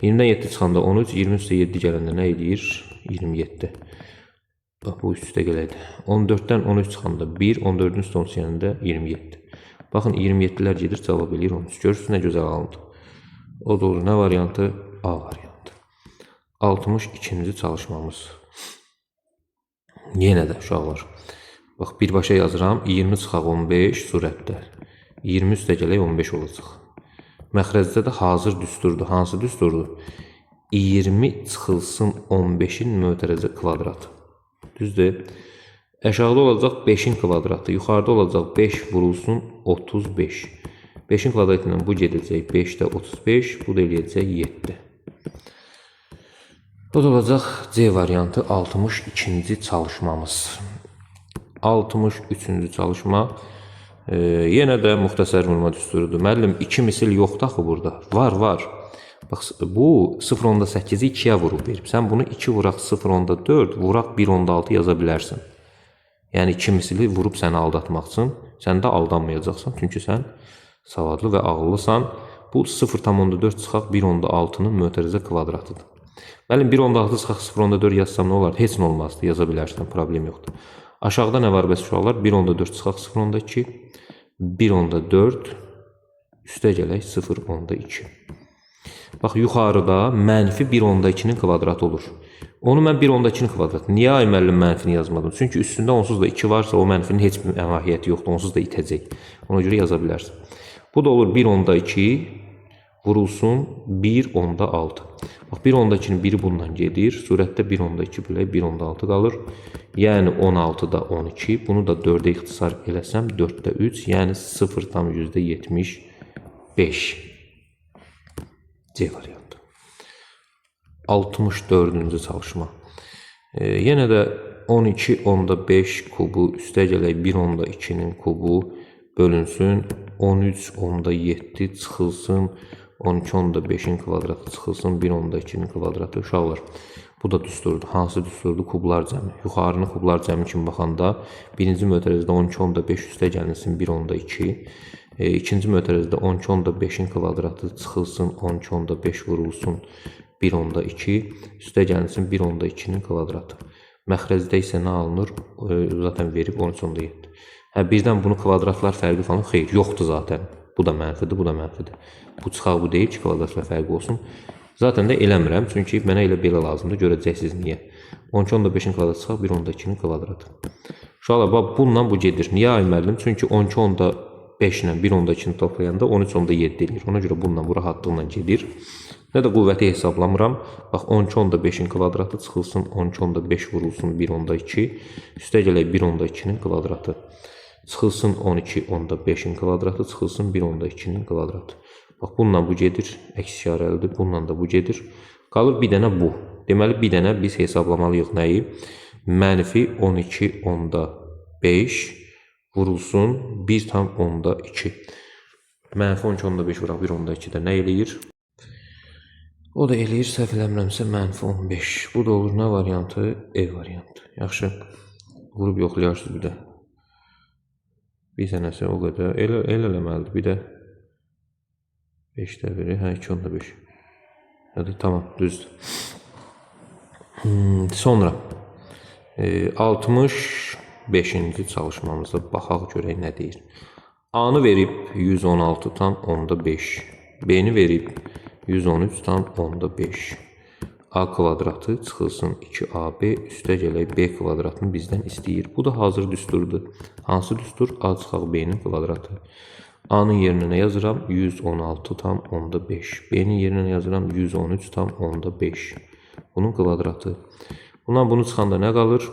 20-dən 7 çıxanda 13, 20 üstə 7 gələndə nə edir? 27. Bax, bu üstə gələkdir. 14-dən 13 çıxanda 1, 14-ün üstə 13 gələndə 27. Baxın, 27'lər gedir, cavab eləyir 13. Görürsünüz, nə gözəl alındı. O da olur, nə variantı? A variantı. 62-ci çalışmamız. Yenə də uşaqlar. Bax, birbaşa yazıram. 20 çıxaq 15 surətdə. 20 üstə gələk 15 olacaq. Məxrəcdə də hazır düsturdur. Hansı düsturdur? 20 çıxılsın 15'in mötərəzə kvadratı. Düzdür? Aşağıda olacaq 5'in kvadratı. Yuxarıda olacaq 5 vurulsun 35. 5'in kvadratı ilə bu gedəcək 5'də 35. Bu da eləyəcək 7. Bu da olacaq C variantı 62-ci çalışmamız. 63-cü çalışma. Yenə də müxtəsər vurma düsturudur. Müəllim 2 misil yoxdur axı burada. Var. Bax, bu 0.8'i 2'yə vurub verib. Sən bunu 2 vuraq 0.4, vuraq 1.6 yaza bilərsən. Yəni 2 misili vurub səni aldatmaq üçün. Sən də aldanmayacaqsan. Çünki sən savadlı və ağıllısan. Bu 0.4 çıxaq 1.6'nın mötərizə kvadratıdır. Müəllim 1.6 çıxaq 0.4 yazsam nə olar? Heç nə olmazdı. Yaza bilərsən. Problem yoxdur. Aşağıda nə var bəs uşaqlar? 1.4 çıxaq 0.2, 1.4 üstə gələk 0.2. Bax, yuxarıda mənfi 1.2'nin kvadratı olur. Onu mən 1.2'nin kvadratı. Niyə ay müəllim mənfini yazmadım? Çünki üstündə onsuz da 2 varsa o mənfinin heç bir əmahiyyəti yoxdur. Onsuz da itəcək. Ona görə yaza bilərsən. Bu da olur 1.2 vurulsun 1.6. Bax, 1.2'nin biri bundan gedir. Surətdə 1.2 bölək 1.6 qalır. Yəni 16'da 12. Bunu da 4'e ixtisar eləsəm 4'də 3. Yəni 0,75. C variantı. 64-cü çalışma. Yenə də 12/5 kubu üstə gələk 1/2'nin kubu bölünsün 13/7 çıxılsın 12/5'in kvadratı çıxılsın 1/2'nin kvadratı. Uşaqlar, bu da düsturdur. Hansı düsturdur? Kublar cəmi. Yuxarını kublar cəmi kimi baxanda birinci mötərizədə 12/5 üstə gəlinsin 1/2. İkinci mötərizədə 12/5'in kvadratı çıxılsın 12/5 vurulsun 1/2. Üstə gəlinsin 1/2'nin kvadratı. Məxrəcdə isə nə alınır? Zaten verib 13/7. Birdən bunu kvadratlar fərqi falan xeyr, yoxdur zaten. Bu da mənfidir, bu da mənfidir. Bu çıxaq bu deyil ki, kvadratlar fərqi olsun. Zaten də eləmirəm, çünki mənə elə belə lazımdır, görəcəksiniz niyə. 12/5'in kvadratı çıxaq 1/2'nin kvadratı. Uşaqlar, bax, bununla bu gedir. Niyə ay müəllim? Çünki 12/5 ilə 1/2'ni toplayanda 13/7 edir. Ona görə bununla bu rahatlıqla gedir. Nə də qüvvəti hesablamıram. Bax, 12/5'in kvadratı çıxılsın 12/5 vurulsun 1/2. Üstə gələk 1/2'nin kvadratı. Çıxılsın 12/5'in kvadratı, çıxılsın 1/2'nin kvadratı. Bax, bununla bu gedir, əks işarəlidir, bununla da bu gedir. Qalır bir dənə bu. Deməli, bir dənə biz hesablamalıyıq nəyi? Mənfi 12/5 vurulsun 1/2. Mənfi 12/5 vuraq 1/2'də nə eləyir? O da eləyir, səhv eləmirəmsə, mənfi 15. Bu da olur nə variantı? E variantı. Yaxşı, vurub yoxlayarsınız bir də. Bir dənəsi o qədər. El eləməlidir. Bir də 5'də biri. 2/5. Hadi, tamam, düzdür. Sonra 65-ci çalışmamızda baxaq görək nə deyir. A-nı verib 116/5. B-ni verib 113/5. A kvadratı çıxılsın 2AB üstə gələk B kvadratını bizdən istəyir. Bu da hazır düsturdur. Hansı düstur? A çıxaq B-nin kvadratı. A-nın yerinə nə yazıram? 116/5. B-nin yerinə nə yazıram? 113/5. Bunun kvadratı. Bundan bunu çıxanda nə qalır?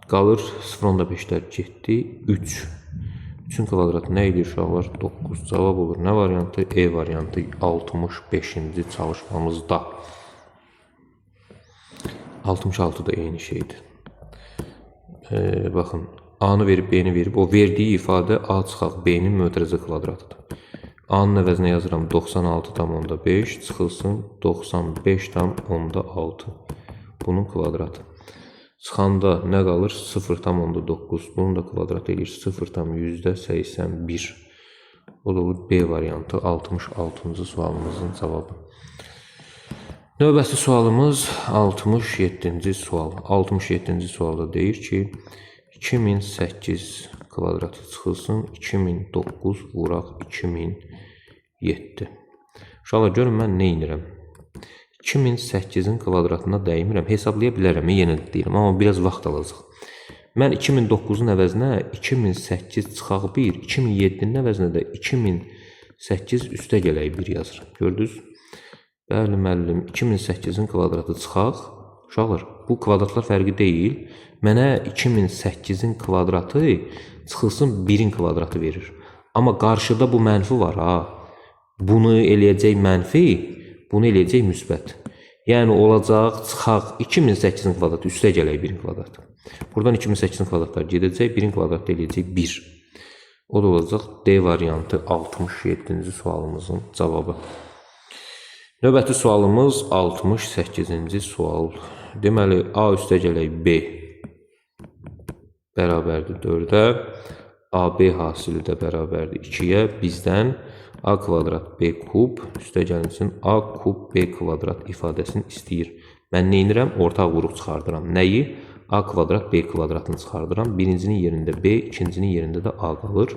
Qalır 0.5'lər getdi. 3. 3'ün kvadratı nə edir uşaqlar? 9. Cavab olur. Nə variantı? E variantı 65-ci çalışmamızda. 66 da eyni şeydir. Baxın, A-nı verib, B-ni verib. O verdiyi ifadə A çıxaq B-nin mötərizə kvadratıdır. A-nın əvəzinə yazıram 96,5 çıxılsın 95,6. Bunun kvadratı. Çıxanda nə qalır? 0,9. Bunun da kvadratı edir 0,81. O da olur B variantı 66-cı sualımızın cavabı. Növbəti sualımız 67-ci sual. 67-ci sualda deyir ki, 2008 kvadratı çıxılsın 2009 vuraq 2007. Uşaqlar görün mən nə edirəm? 2008-in kvadratına dəymirəm. Hesablaya bilərəm, yenə deyirəm, amma biraz vaxt alacaq. Mən 2009-un əvəzinə 2008 çıxaq 1, 2007-nin əvəzinə də 2008 üstə gələk 1 yazıram. Gördünüz? Bəli, müəllim, 2008-in kvadratı çıxaq. Uşaqlar, bu kvadratlar fərqi deyil. Mənə 2008-in kvadratı çıxılsın 1-in kvadratı verir. Amma qarşıda bu mənfi var, ha. Bunu eləyəcək mənfi, bunu eləyəcək müsbət. Yəni, olacaq, çıxaq 2008-in kvadratı, üstə gələk 1-in kvadratı. Buradan 2008-in kvadratlar gedəcək, 1-in kvadratı eləyəcək 1. O da olacaq D variantı 67-ci sualımızın cavabı. Növbəti sualımız 68-ci sual. Deməli, A üstə gələk B bərabərdir 4-ə. AB hasili də bərabərdir 2-yə. Bizdən A kvadrat B kub üstə gəlinsin A kub B kvadrat ifadəsini istəyir. Mən nə edirəm? Ortaq vuruq çıxardıram. Nəyi? A kvadrat B kvadratını çıxardıram. Birincinin yerində B, ikincinin yerində də A qalır.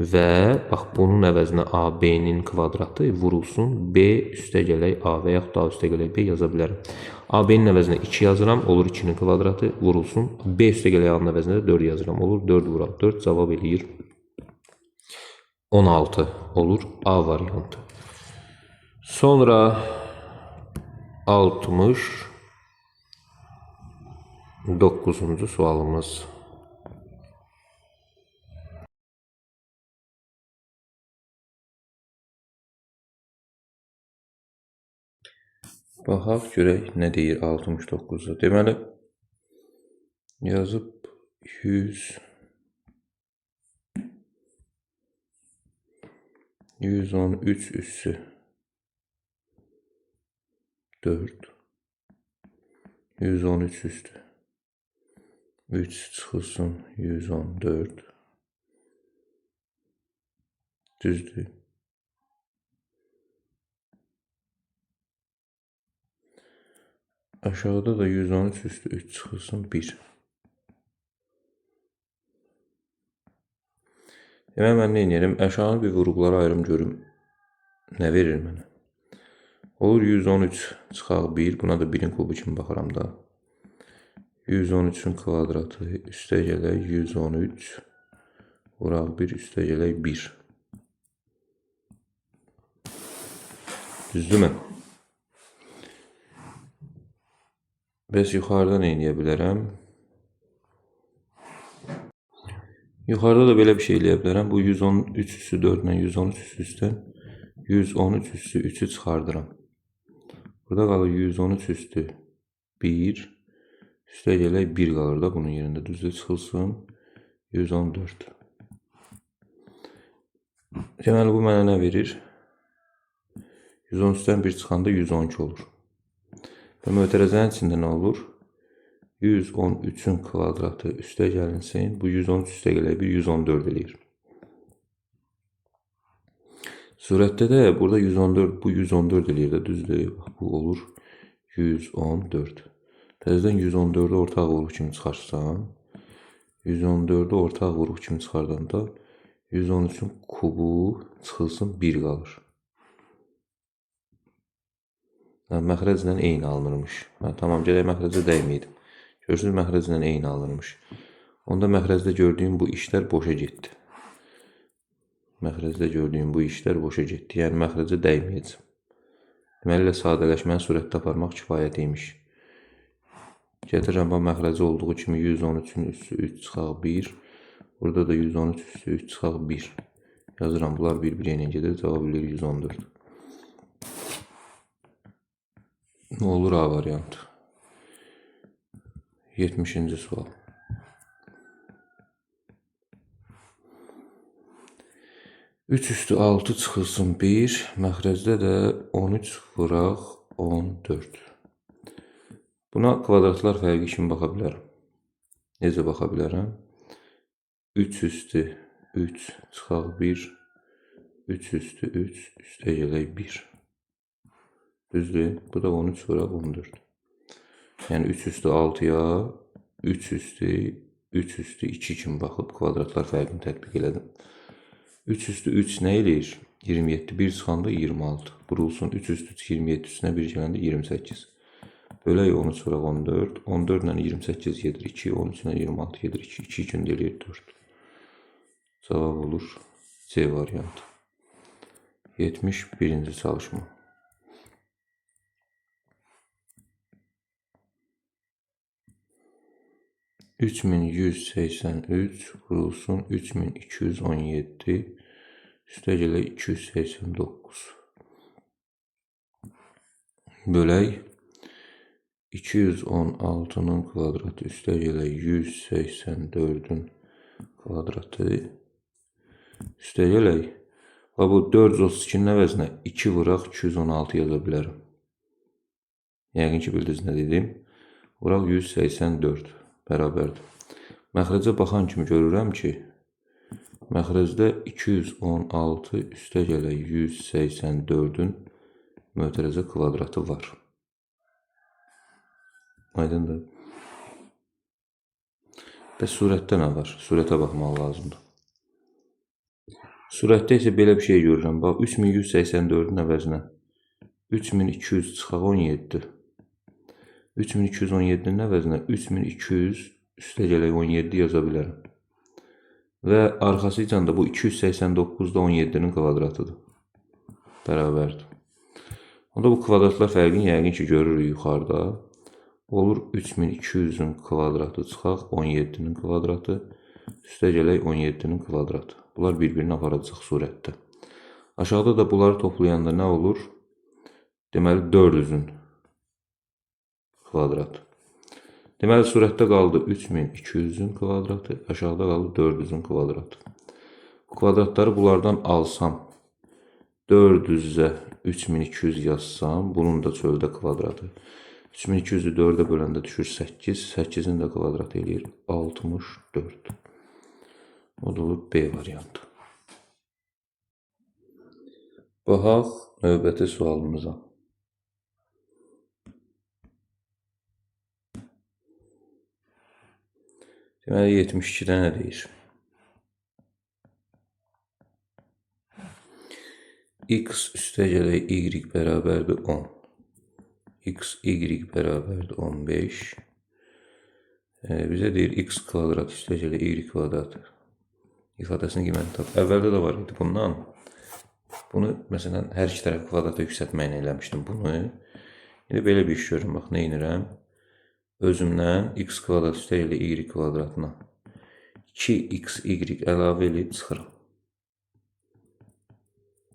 Və bax, bunun əvəzinə AB-nin kvadratı vurulsun B üstə gələk A və yaxud da A üstə gələk B yaza bilərəm. AB-nin əvəzinə 2 yazıram, olur 2-nin kvadratı vurulsun. B üstə gələk A-nın əvəzinə də 4 yazıram, olur 4 vuraq 4 cavab eləyir 16 olur A variantı. Sonra 69-cu sualımız. Baxaq, görək nə deyir 69-da. Deməli, yazıb 113 üssü 4 113 üstü 3 çıxılsın 114 düzdür. Aşağıda da 113 üstü 3 çıxılsın 1. Demək, mən nə edirəm? Aşağıda bir vuruqlara ayrım görüm. Nə verir mənə? Olur 113 çıxaq 1. Buna da 1-in kubu kimi baxıram da. 113-ün kvadratı üstə gələk 113 vuraq 1 üstə gələk 1. Düzdürmü? Bəs yuxarıda nə edə bilərəm? Yuxarıda da belə bir şey eləyə bilərəm. Bu 113 üssü 4 ilə 113 üssü üstdən 113 üssü 3'ü çıxardıram. Burada qalır 113 üstü 1. Üstə gələk 1 qalır da bunun yerində. Düzdür, çıxılsın 114. Deməli, bu mənə nə verir? 113-dən 1 çıxanda 112 olur. Və mötərəzənin içində nə olur? 113-ün kvadratı üstə gəlinsin. Bu 113 üstə gələk 1, 114 eləyir. Surətdə də burada 114, bu 114 eləyir də, düzdür. Bu olur 114. Təzədən 114-ü ortaq vuruq kimi çıxarsan, 114-ü ortaq vuruq kimi çıxardanda 113-ün kubu çıxılsın 1 qalır. Məxrəclə eyni alınırmış. Tamam, gələk məxrəcə dəyməydim. Görürsünüz, məxrəclə eyni alınırmış. Onda məxrəcdə gördüyüm bu işlər boşa getdi. Məxrəcdə gördüyüm bu işlər boşa getdi. Yəni, məxrəcə dəyməyəcəm. Deməli, sadələşməni surətdə aparmaq kifayət imiş. Gətirirəm, bax, məxrəci olduğu kimi 113-ün üstü 3 çıxaq 1. Burada da 113 üstü 3 çıxaq 1. Yazıram, bunlar bir-biri ilə gedir, cavab edir 114. Nə olur A variantı? 70-ci sual. 3 üstü 6 çıxılsın 1, məxrəcdə də 13 vuraq 14. Buna kvadratlar fərqi kimi baxa bilərəm. Necə baxa bilərəm? 3 üstü 3 çıxaq 1, 3 üstü 3 üstə gələk 1. Düzdür? Bu da 13 vuraq 14. Yəni 3 üstü 6-ya 3 üstü 2 kimi baxıb kvadratlar fərqini tətbiq elədim. 3 üstü 3 nə eləyir? 27. 1 çıxanda 26. Vurulsun 3 üstü 27 üstünə 1 gələndə 28. Bölək 13 vuraq 14. 14 ilə 28 gedir 2. 13 ilə 26 gedir 2. 2 gündə eləyir 4. Cavab olur C variantı. 71-ci çalışma. 3183 vurulsun 3217 üstə gələk 289. Bölək 216-nın kvadratı üstə gələk 184-ün kvadratı üstə gələk. Və bu 432-nin əvəzinə 2 vuraq 216 yaza bilərəm. Yəqin ki, bildiniz nə dedim? Vuraq 184 bərabərdir. Məxrəcə baxan kimi görürəm ki, məxrəcdə 216 üstə gələk 184-ün mötərizə kvadratı var. Aydındır. Bəs surətdə nə var? Surətə baxmaq lazımdır. Surətdə isə belə bir şey görürəm. Bax, 3184-ün əvəzinə 3200 çıxaq 17. 3217-nin əvəzinə 3200 üstə gələk 17 yaza bilərəm. Və arxasıcan da bu 289 da 17-nin kvadratıdır. Bərabərdir. Onda bu kvadratlar fərqini yəqin ki, görürük yuxarıda. Olur 3200-ün kvadratı çıxaq 17-nin kvadratı üstə gələk 17-nin kvadratı. Bunlar bir-birini aparacaq surətdə. Aşağıda da bunları toplayanda nə olur? Deməli 400-ün kvadratı. Deməli surətdə qaldı 3200-ün kvadratı, aşağıda qaldı 400-ün kvadratı. Bu kvadratları bunlardan alsam, 400-ə 3200 yazsam, bunun da çöldə kvadratı. 3200-ü 4-ə böləndə düşür 8, 8-in də kvadratı eləyir 64. O da olur B variantı. Baxaq növbəti sualımıza. Deməli 72-də nə deyir? X üstə gələk Y bərabərdir 10. X, Y bərabərdir 15. Bizə deyir X kvadrat üstə gələk Y kvadrat ifadəsinin qiymətini tap. Əvvəldə də var idi bundan. Bunu məsələn hər iki tərəf kvadrata yüksəltməklə eləmişdim bunu. İndi belə bir iş görürüm. Bax, nə edirəm? Özümdən X kvadrat üstə gələk Y kvadratına 2XY əlavə eləyib çıxıram.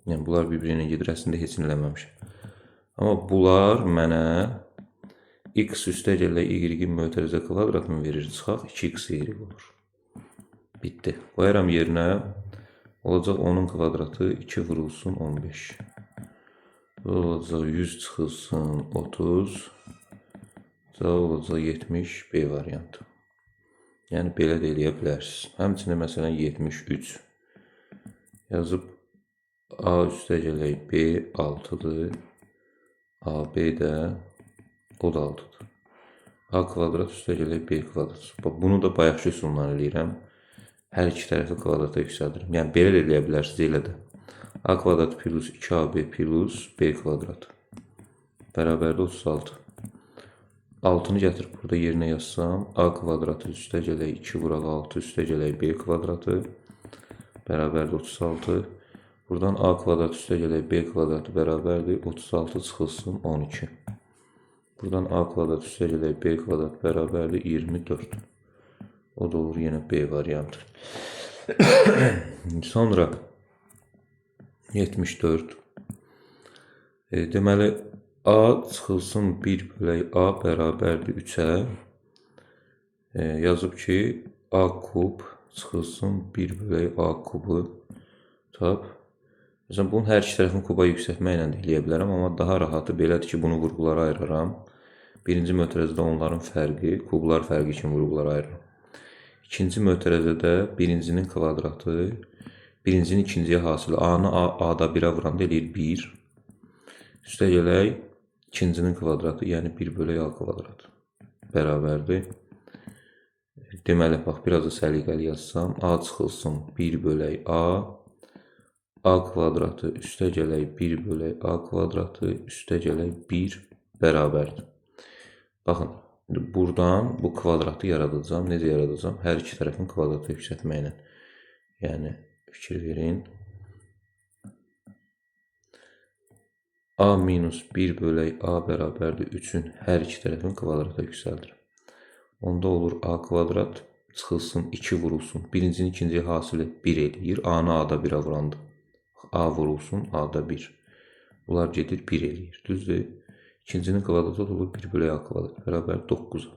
Yəni, bunlar bir-birinə gedir. Əslində heç nə eləməmişəm. Amma bunlar mənə X üstə gələk Y-in mötərizə kvadratını verir. Çıxaq 2XY olur. Bitdi. Qoyaram yerinə. Olacaq 10-un kvadratı 2 vurulsun 15. Olacaq 100 çıxılsın 30. Cavab olacaq 70 B variantı. Yəni, belə də eləyə bilərsiniz. Həmçinin, məsələn, 73 yazıb A üstə gələk B 6-dır. AB də o da 6-dır. A kvadrat üstə gələk B kvadrat. Bunu da bayaqki üsulundan eləyirəm. Hər iki tərəfi kvadrata yüksəldirim. Yəni, belə də eləyə bilərsiniz, elə də. A kvadrat plus 2AB plus B kvadrat. Bərabərdə 36. 6-nı gətirib burada yerinə yazsam, A kvadratı üstə gələk 2 vuraq 6 üstə gələk B kvadratı. Bərabərdə 36. Buradan A kvadrat üstə gələk B kvadratı bərabərdir. 36 çıxılsın 12. Buradan a kvadrat üstəgələk b kvadrat bərabərdir 24. O da olur yenə b variantı. Sonra 74. Deməli, a çıxılsın 1 bölək a bərabərdir 3-ə. Yazıb ki, a kub çıxılsın 1 bölək a kubu tap. Məsələn, bunun hər iki tərəfini kuba yüksəltməklə də eləyə bilərəm, amma daha rahatı belədir ki, bunu vurğulara ayıraram. Birinci mötərizədə onların fərqi, kublar fərqi kimi vurğulara ayırıram. İkinci mötərizədə birincinin kvadratı, birincinin ikinciyə hasılı a-nı a-da 1-ə vuranda eləyir 1. Üstəgələk ikincinin kvadratı, yəni 1 bölək a kvadrat bərabərdir. Deməli, bax, biraz da səliqəli yazsam, a çıxılsın 1 bölək a kvadratı üstəgələk 1 bölək a kvadratı üstəgələk 1 bərabərdir. Baxın, buradan bu kvadratı yaradacağım. Necə yaradacağım? Hər iki tərəfin kvadratı yüksəltməklə. Yəni, fikir verin. A minus 1 bölək a bərabərdir 3-ün hər iki tərəfin kvadratı yüksəldir. Onda olur a kvadrat çıxılsın 2 vurulsun. Birincinin ikinciyə hasılı 1 eləyir. A-nı a-da 1-ə vurandır. A vurulsun, a-da 1. Bunlar gedir 1 eləyir. Düzdür? İkincinin kvadratı olur 1 bölək a kvadrat bərabər 9-a.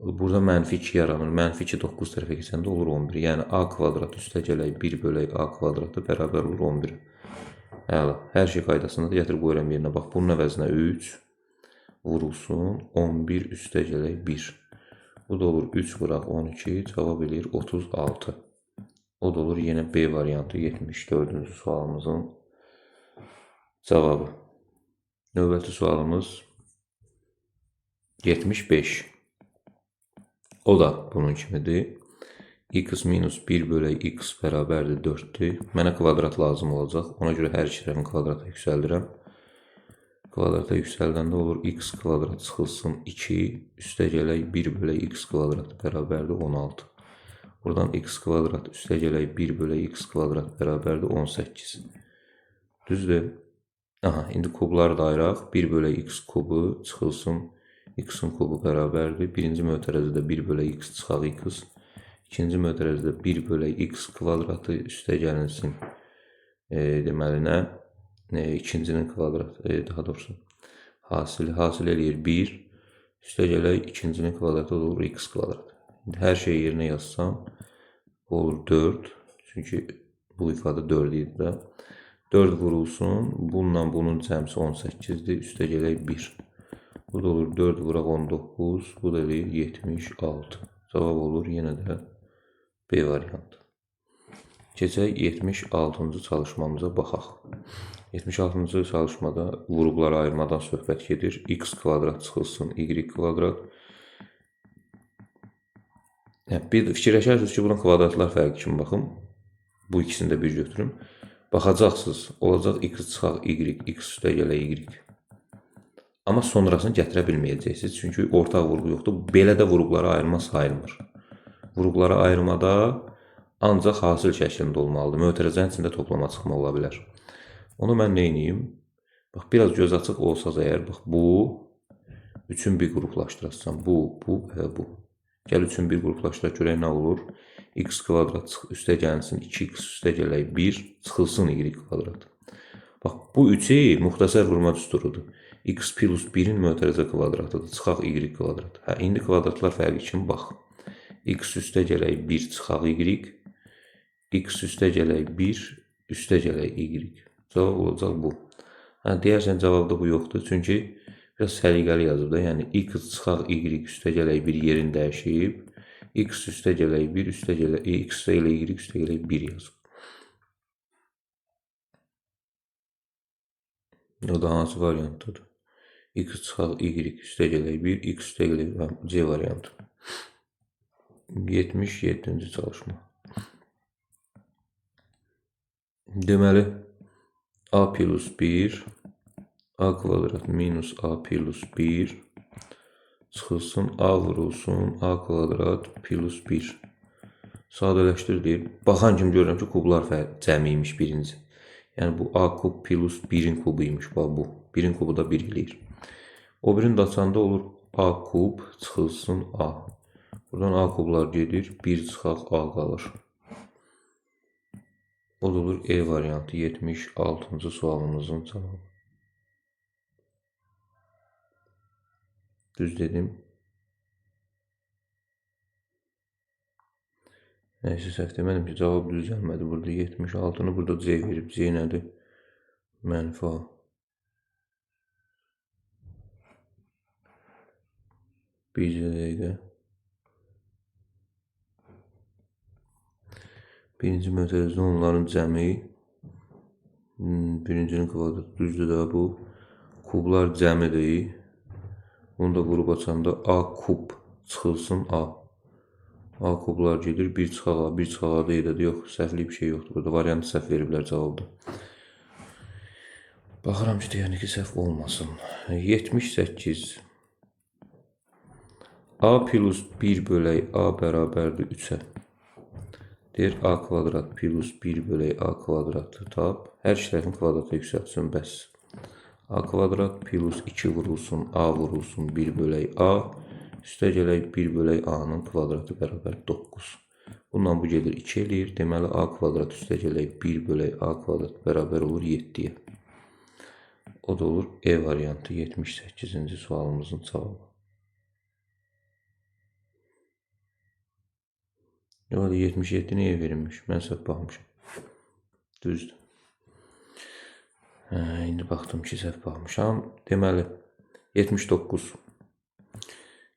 Burada mənfi 2 yaranır. Mənfi 2 9 tərəfə keçəndə olur 11. Yəni a kvadrat üstəgələk 1 bölək a kvadratı bərabər olur 11. Əla. Hər şey qaydasında da gətirib qoyuram yerinə. Bax, bunun əvəzinə 3 vurulsun 11 üstəgələk 1. Bu da olur 3 vuraq 12. Cavab eləyir 36. O da olur yenə B variantı 74-cü sualımızın cavabı. Növbəti sualımız 75. O da bunun kimidir. X minus 1 bölək x bərabərdir 4-dür. Mənə kvadrat lazım olacaq. Ona görə hər iki tərəfin kvadratı yüksəldirəm. Kvadrata yüksəldəndə olur x kvadrat çıxılsın 2 üstəgələk 1 bölək x kvadrat bərabərdir 16. Buradan x kvadrat üstəgələk 1 bölək x kvadrat bərabərdir 18. Düzdür? Aha, indi kubları da ayıraq. 1 bölək x kubu çıxılsın x-in kubu bərabərdir. Birinci mötərəzidə 1 bölək x çıxaq x. İkinci mötərəzidə 1 bölək x kvadratı üstəgəlinsin. Deməli nə? İkincinin kvadratı, daha doğrusu hasil eləyir 1. Üstəgələk ikincinin kvadratı olur x kvadrat. Hər şeyi yerinə yazsam, bu olur 4. Çünki bu ifadə 4 idi də. 4 vurulsun, bununla bunun cəmsi 18-dir, üstəgələk 1. Bu da olur 4 vuraq 19, bu da eləyir 76. Cavab olur yenə də B variantı. Keçək 76-cı çalışmamıza baxaq. 76-cı çalışmada vurğulara ayırmadan söhbət gedir. X kvadrat çıxılsın y kvadrat. Bir fikirləşərsiniz ki, buna kvadratlar fərqi kimi baxım. Bu ikisini də bir götürüm. Baxacaqsınız, olacaq x çıxaq y, x üstəgələk y. Amma sonrasını gətirə bilməyəcəksiniz. Çünki ortaq vurğu yoxdur. Belə də vurğulara ayırma sayılmır. Vurğulara ayırmada ancaq hasil şəklində olmalıdır. Mötərizənin içində toplama çıxma ola bilər. Onu mən nə edeyim? Bax, biraz göz açıq olsaz əgər, bax, bu üçün bir qruplaşdırasam. Bu və bu. Gəl üçün bir qruplaşdıraq görək nə olur? X kvadrat üstəgəlinsin 2x üstəgələk 1 çıxılsın y kvadrat. Bax, bu 3-i müxtəsər vurma düsturudur. X plus 1-in mötərizə kvadratıdır. Çıxaq y kvadrat. İndi kvadratlar fərqi kimi bax. X üstəgələk 1 çıxaq y. X üstəgələk 1 üstəgələk y. Cavab olacaq bu. Deyərsən cavabda bu yoxdur. Çünki biraz səliqəli yazıb da. Yəni x çıxaq y üstəgələk 1 yerini dəyişib. X üstəgələk 1 üstəgələk x üstəgələk y üstəgələk 1 yazıb. O da hansı variantdır? X çıxaq y üstəgələk 1, x üstəgələk C variantı. 77-ci çalışma. Deməli, a plus 1, a kvadrat minus a plus 1 çıxılsın, a vurulsun, a kvadrat plus 1. Sadələşdirdik. Baxan kimi görürəm ki, kublar cəmi imiş birinci. Yəni, bu a kub plus 1-in kubuymuş. Bax, bu. 1-in kubu da 1 eləyir. O birinin də açanda olur A kub çıxılsın A. Buradan A kublar gedir, 1 çıxaq A qalır. O da olur E variantı 76-cı sualımızın cavabı. Düz dedim. Neyse səhv demədim ki, cavab düz gəlmədi. Burada 76-nı burada C verib. C nədir? Mənfi A. Bir dəqiqə. Birinci mötərizdə onların cəmi. Birincinin kvadratı düzdür də bu. Kublar cəmidir. Bunu da vurub açanda A kub çıxılsın A. A kublar gedir, 1 çıxaq A, 1 çıxaq A deyil də, yox, səhvli bir şey yoxdur. Burada variantı səhv veriblər cavabda. Baxıram ki, yəni ki, səhv olmasın. 78. A plus 1 bölək A bərabərdir 3-ə. Deyir, A kvadrat plus 1 bölək A kvadratı tap. Hər iki tərəfin kvadratı yüksəltsin, bəs. A kvadrat plus 2 vurulsun, A vurulsun, 1 bölək A. Üstə gələk 1 bölək A-nın kvadratı bərabər 9. Bundan bu gedir 2 eləyir. Deməli, A kvadrat üstə gələk 1 bölək A kvadrat bərabər olur 7-yə. O da olur E variantı 78-ci sualımızın cavabı. Yox, 77 nəyə verilmiş? Mən səhv baxmışam. Düzdür. İndi baxdım ki, səhv baxmışam. Deməli, 79.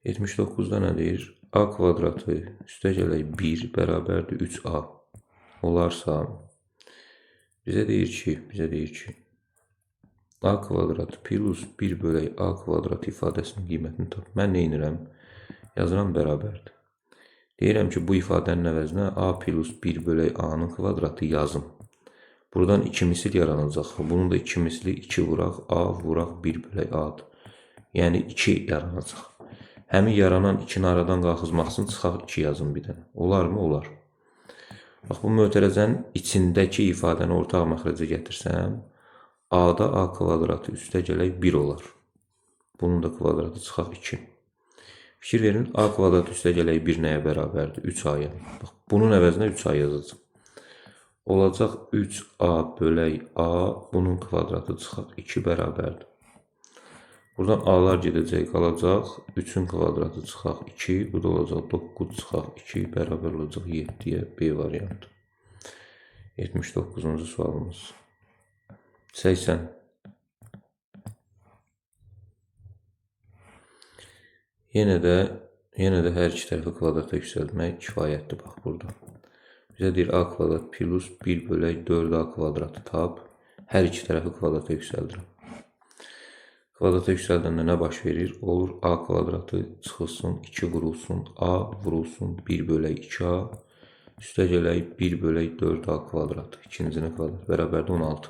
79-da nə deyir? A kvadratı üstə gələk 1 bərabərdir 3A. Olarsa, bizə deyir ki, A kvadratı plus 1 bölək A kvadratı ifadəsinin qiymətini tap. Mən nə edirəm? Yazıram bərabərdir. Deyirəm ki, bu ifadənin əvəzinə A plus 1 bölək A-nın kvadratı yazım. Buradan 2 misil yaranacaq. Bunun da 2 misli 2 vuraq, A vuraq 1 bölək A-dır. Yəni 2 yaranacaq. Həmin yaranan 2-ni aradan qalxızmaq üçün çıxaq 2 yazım bir dənə. Olarmı? Olar. Bax, bu mötərəzənin içindəki ifadəni ortaq məxrəcə gətirsəm, A-da A kvadratı üstə gələk 1 olar. Bunun da kvadratı çıxaq 2. Fikir verin, A kvadratı üstə gələk 1 nəyə bərabərdir? 3A-ya. Bax, bunun əvəzinə 3A yazacaq. Olacaq 3A bölək A, bunun kvadratı çıxaq 2 bərabərdir. Buradan A-lar gedəcək, qalacaq 3-ün kvadratı çıxaq 2, bu da olacaq 9 çıxaq 2 bərabər olacaq 7-yə B variantı. 79-cu sualımız. 80. Yenə də hər iki tərəfi kvadrata yüksəltmək kifayətdir, bax burada. Bizə deyir A kvadrat plus 1 bölək 4A kvadratı tap. Hər iki tərəfi kvadrata yüksəldirəm. Kvadrata yüksəldəndə nə baş verir? Olur A kvadratı çıxılsın, 2 vurulsun, A vurulsun, 1 bölək 2A. Üstə gələk 1 bölək 4A kvadratı. İkincinin kvadratı bərabərdir 16.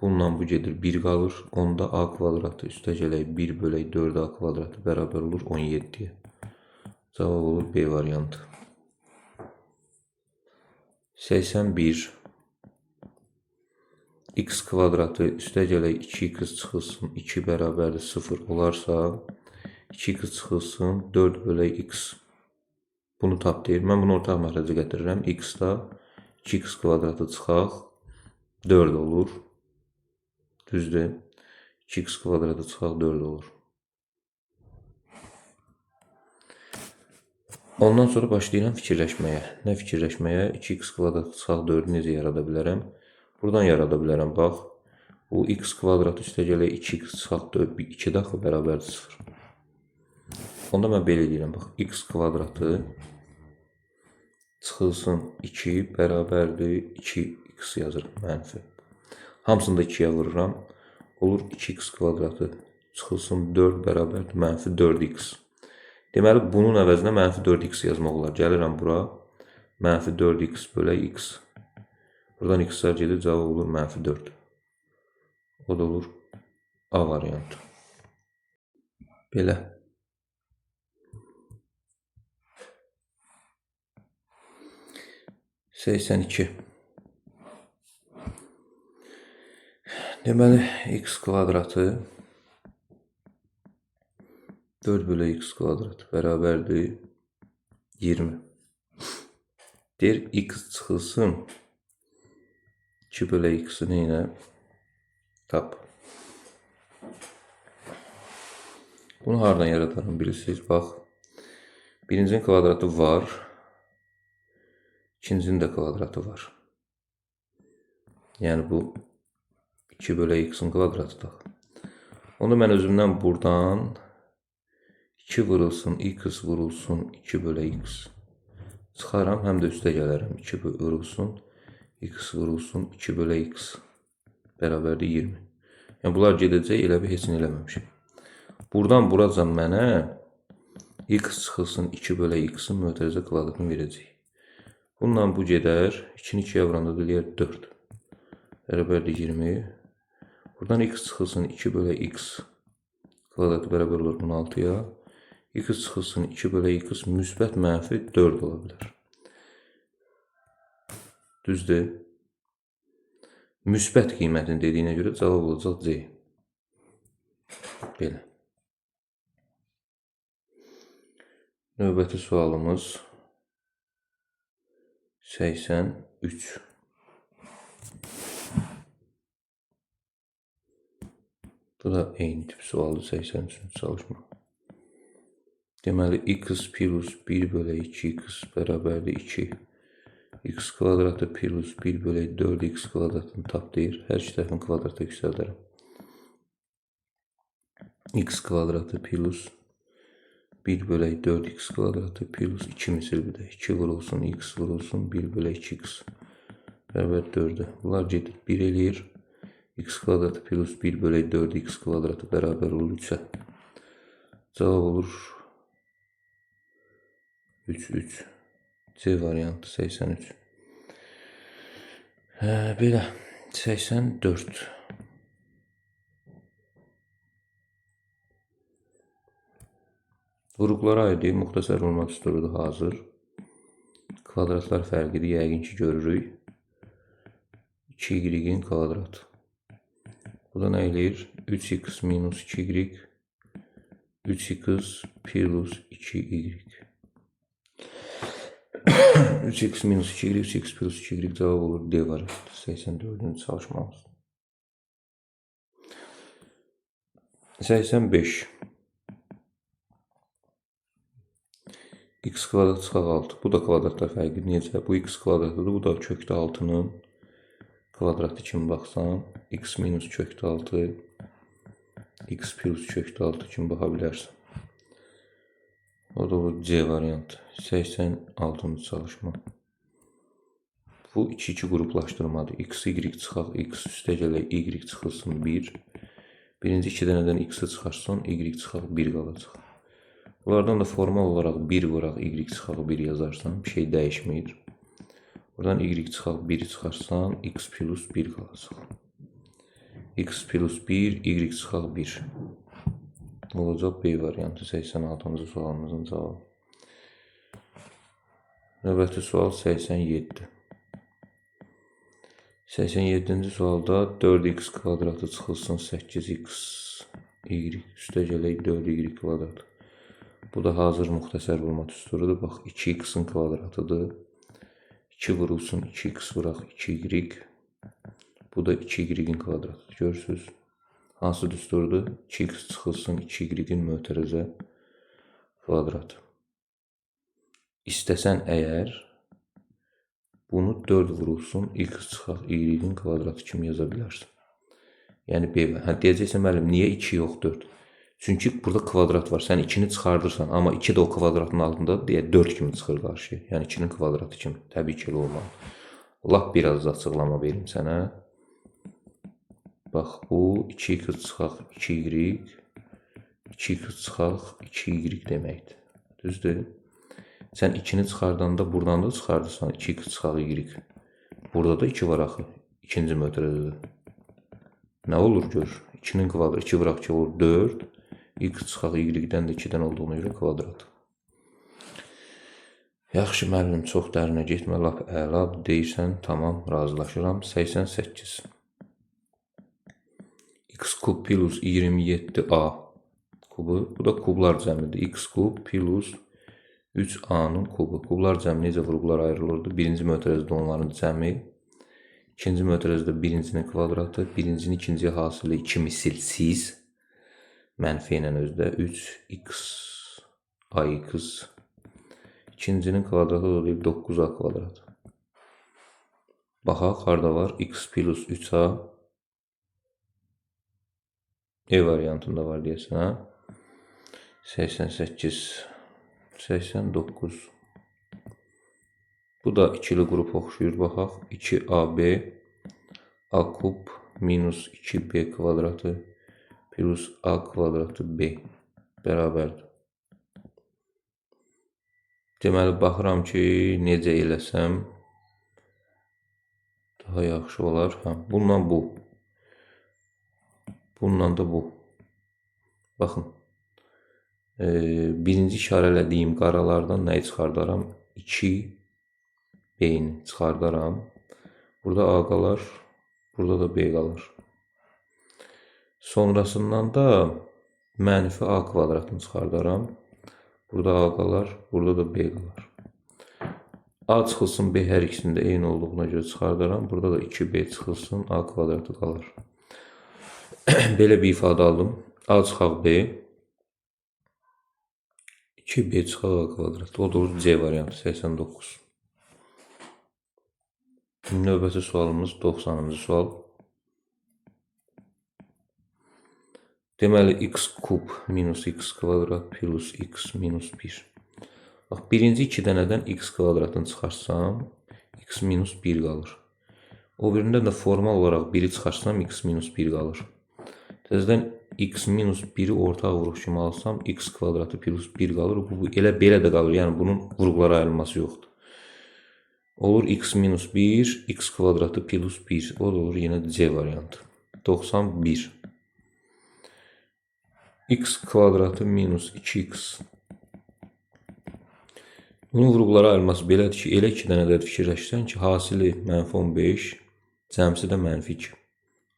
Bundan bu gedir 1 qalır. Onda A kvadratı üstə gələk 1 bölək 4A kvadratı bərabər olur 17-yə. Cavab olur B variantı. 81. X kvadratı üstə gələk 2x çıxılsın, 2 bərabərdir 0 olarsa, 2x çıxılsın, 4 bölək x. Bunu tap deyir. Mən bunu ortaq məxrəcə gətirirəm. X-da 2x kvadratı çıxaq, 4 olur. Düzdür. 2x kvadratı çıxaq, 4 olur. Ondan sonra başlayıram fikirləşməyə. Nə fikirləşməyə? 2x kvadratı çıxaq, 4-ü necə yarada bilərəm? Buradan yarada bilərəm, bax. Bu x kvadratı üstə gələk 2x çıxaq 4, 2 daxil bərabərdir 0. Onda mən belə deyirəm, bax. X kvadratı çıxılsın 2 bərabərdir 2x yazırım, mənfi. Hamısını da 2-yə vururam. Olur 2x kvadratı çıxılsın 4 bərabərdir mənfi 4x. Deməli, bunun əvəzinə mənfi 4x yazmaq olar. Gəlirəm bura, mənfi 4x bölək x. Buradan x-lar gedir, cavab olur mənfi 4. O da olur A variantı. Belə. Deməli, x kvadratı 4 bölü x kvadrat bərabərdir 20. Deyir, x çıxılsın. 2 bölü x-i neynə? Tap. Bunu hardan yaradarım bilirsiniz? Bax, birincinin kvadratı var. İkincinin də kvadratı var. Yəni bu 2 bölü x-in kvadratıdır. Onu mən özümdən buradan 2 vurulsun, x vurulsun, 2 bölü x çıxaram, həm də üstə gələrəm. 2 vurulsun, x vurulsun, 2 bölü x bərabərdir 20. Yəni bunlar gedəcək, elə bir heç nə eləməmişim. Buradan buracan mənə x çıxılsın, 2 bölü x-in mötərizə kvadratını verəcək. Bununla bu gedər, 2-ni 2-yə vuranda eləyər 4. Bərabərdir 20. Buradan x çıxılsın 2 bölü x kvadratı bərabər olur 16-ya. X çıxılsın 2 bölü x müsbət mənfi 4 ola bilər. Düzdür. Müsbət qiymətini dediyinə görə cavab olacaq C. Belə. Növbəti sualımız 83. Bu da eyni tip sualdır, 83. çalışma. Deməli, x plus 1 bölü 2x bərabərdir 2. X kvadratı plus 1 bölü 4x kvadratını tap deyir. Hər iki tərəfin kvadratı yüksəldərəm. X kvadratı plus 1 bölü 4x kvadratı plus 2 misal bir də. 2 vurulsun, x vurulsun, 1 bölü 2x bərabər 4'e. Bunlar gedir 1 eləyir. X kvadratı plus 1 bölü 4x kvadratı bərabər olur 3'e. Cavab olur 3. C variantı 83. Belə 84. Qruplara aid müxtəsər olmaq üstürüdür hazır. Kvadratlar fərqidir, yəqin ki görürük. 2y-in kvadratı. Bu da nə eləyir? 3x minus 2y 3x plus 2y. 3x minus 2y 3x plus 2y cavab olur D variantı. 84-cü çalışmamız. 85. X kvadrat çıxaq 6. Bu da kvadratlar fərqi. Necə? Bu x kvadratıdır. Bu da kökdə 6'nın kvadratı kimi baxsan. X minus kökdə 6. X plus kökdə 6 kimi baxa bilərsən. O da olur C variantı. 86-cı çalışma. Bu 2-2 qruplaşdırmadır. X, y çıxaq, x üstə gələk, y çıxılsın 1. Birinci 2 dənədən x-i çıxarsan, y çıxaq 1 qalacaq. Bunlardan da formal olaraq 1 vuraq, y çıxaq 1 yazarsan, bir şey dəyişmir. Buradan y çıxaq 1 çıxarsan, x plus 1 qalacaq. X plus 1, y çıxaq 1. Olacaq B variantı 86-cı sualımızın cavabı. Növbəti sual 87. 87-ci sualda 4x kvadratı çıxılsın 8x y üstə gələk 4y kvadrat. Bu da hazır müxtəsər bulma düsturudur. Bax 2x-in kvadratıdır. 2 vurulsun 2x vuraq 2y. Bu da 2y-in kvadratıdır. Görürsünüz. Hansı düsturdur? 2x çıxılsın 2y-in mötərizə kvadratı. İstəsən əgər bunu 4 vurulsun x çıxaq y-in kvadratı kimi yaza bilərsən. Yəni B. Deyəcəksən müəllim, niyə 2 yox 4? Çünki burada kvadrat var. Sən 2-ni çıxardırsan, amma 2 də o kvadratın altındadır deyə 4 kimi çıxır qarşıya. Yəni 2-nin kvadratı kimi. Təbii ki, elə olmalı. Lap biraz da açıqlama verim sənə. Bax, bu 2x çıxaq 2y, 2x çıxaq 2y deməkdir. Düzdür? Sən 2-ni çıxardanda buradan da çıxardırsan 2x çıxaq y. Burada da 2 var axı. İkinci mötərizədə. Nə olur gör? 2-nin kvadratı 2 vuraq 2 olur 4. X çıxaq y-dən də 2-dən olduğuna görə kvadrat. Yaxşı müəllim, çox dərinə getmə, lap əla deyirsən, tamam, razılaşıram. 88. X kub plus 27a kubu. Bu da kublar cəmidir. X kub plus 3a-nın kubu. Kublar cəmi necə vurğular ayrılırdı? Birinci mötərizədə onların cəmi, ikinci mötərizədə birincinin kvadratı, birincinin ikinciyə hasılı 2 misilsiz, mənfi ilə özdə 3x ax, ikincinin kvadratı da deyil 9a kvadrat. Baxaq, harada var? X plus 3a E variantında var deyəsən, hə? 88, 89. Bu da ikili qrup oxşuyur, baxaq. 2ab a kub minus 2b kvadratı plus a kvadratı b bərabərdir. Deməli, baxıram ki, necə eləsəm daha yaxşı olar. Bundan bu. Bundan da bu. Baxın. Birinci işarələdiyim qaralardan nəyi çıxardaram? 2b-ni çıxardaram. Burada a qalar, burada da b qalır. Sonrasından da mənfi a kvadratını çıxardaram. Burada a qalar, burada da b qalar. A çıxılsın, b hər ikisində eyni olduğuna görə çıxardaram. Burada da 2b çıxılsın, a kvadratı qalır. Belə bir ifadə aldım. A çıxaq b, 2b çıxaq a kvadratı. O da olur C variantı 89. Növbəti sualımız 90-cı sual. Deməli, x kub minus x kvadrat plus x minus 1. Bax, birinci iki dənədən x kvadratını çıxarsam, x minus 1 qalır. O birindən də formal olaraq 1-i çıxarsam, x minus 1 qalır. Təzədən x minus 1-i ortaq vuruq kimi alsam, x kvadratı plus 1 qalır. Bu elə belə də qalır, yəni bunun vurğulara ayrılması yoxdur. Olur x minus 1, x kvadratı plus 1. O da olur yenə C variantı. 91. X kvadratı minus 2x. Bunun vurğulara ayrılması belədir ki, elə iki dənədə fikirləşsən ki, hasili mənfi 15, cəmsi də mənfi 2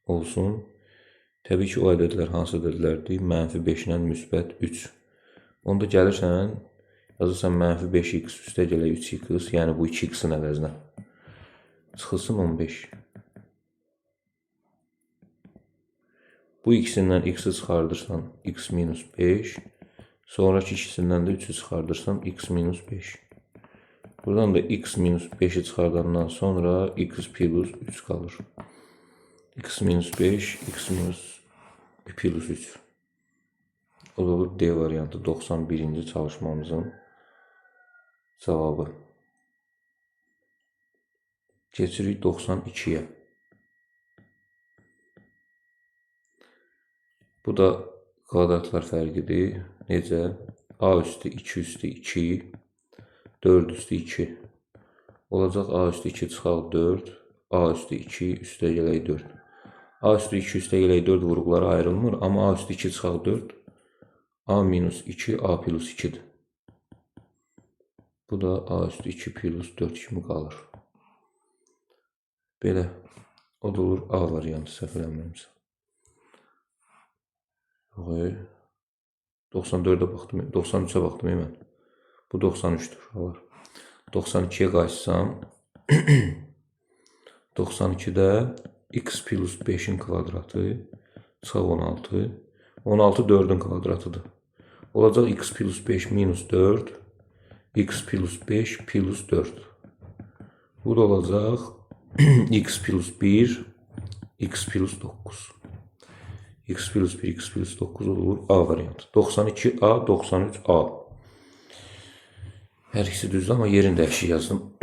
olsun. Təbii ki, o ədədlər hansı ədədlərdir? Mənfi 5 ilə müsbət 3. Onda gəlirsən, yazırsan mənfi 5x üstə gələ 3x, yəni bu 2x-in əvəzinə. Çıxılsın 15. Bu ikisindən x-i çıxardırsan, x minus 5. Sonraki ikisindən də 3-ü çıxardırsan, x minus 5. Buradan da x minus 5-i çıxardandan sonra x plus 3 qalır. X minus 5, x minus plus 3. O da olur D variantı 91-ci çalışmamızın cavabı. Keçirik 92-yə. Bu da kvadratlar fərqidir. Necə? A üstü 2 üstü 2, 4 üstü 2. Olacaq A üstü 2 çıxaq 4, A üstü 2 üstə gələk 4. A üstü 2 üstə gələk 4 vurğulara ayrılmır, amma A üstü 2 çıxaq 4, A minus 2, A plus 2-dir. Bu da A üstü 2 plus 4 kimi qalır. Belə, o da olur A variantı, səhv eləmirəmsə. 94-ə baxdım, 93-ə baxdım mən. Bu 93-dür. 92-yə qaçsam, 92-də x plus 5-in kvadratı çıxaq 16. 16 4-ün kvadratıdır. Olacaq x plus 5 minus 4, x plus 5 plus 4. Bu da olacaq x plus 1, x plus 9. X plus 1, x plus 9 olur A variantı. 92A, 93A. Hər ikisi düzdür, amma yerin dəyişik yazdım.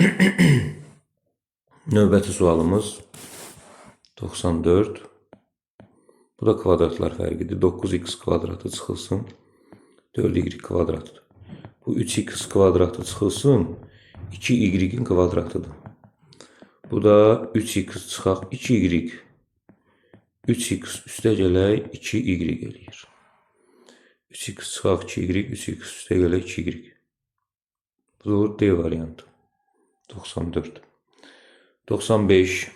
Növbəti sualımız 94. Bu da kvadratlar fərqidir. 9x kvadratı çıxılsın, 4y kvadratıdır. Bu 3x kvadratı çıxılsın, 2y-in kvadratıdır. Bu da 3x çıxaq 2y. 3x üstə gələk 2y eləyir. 3x çıxaq 2y, 3x üstə gələk 2y. Bu olur D variantı. 94. 95.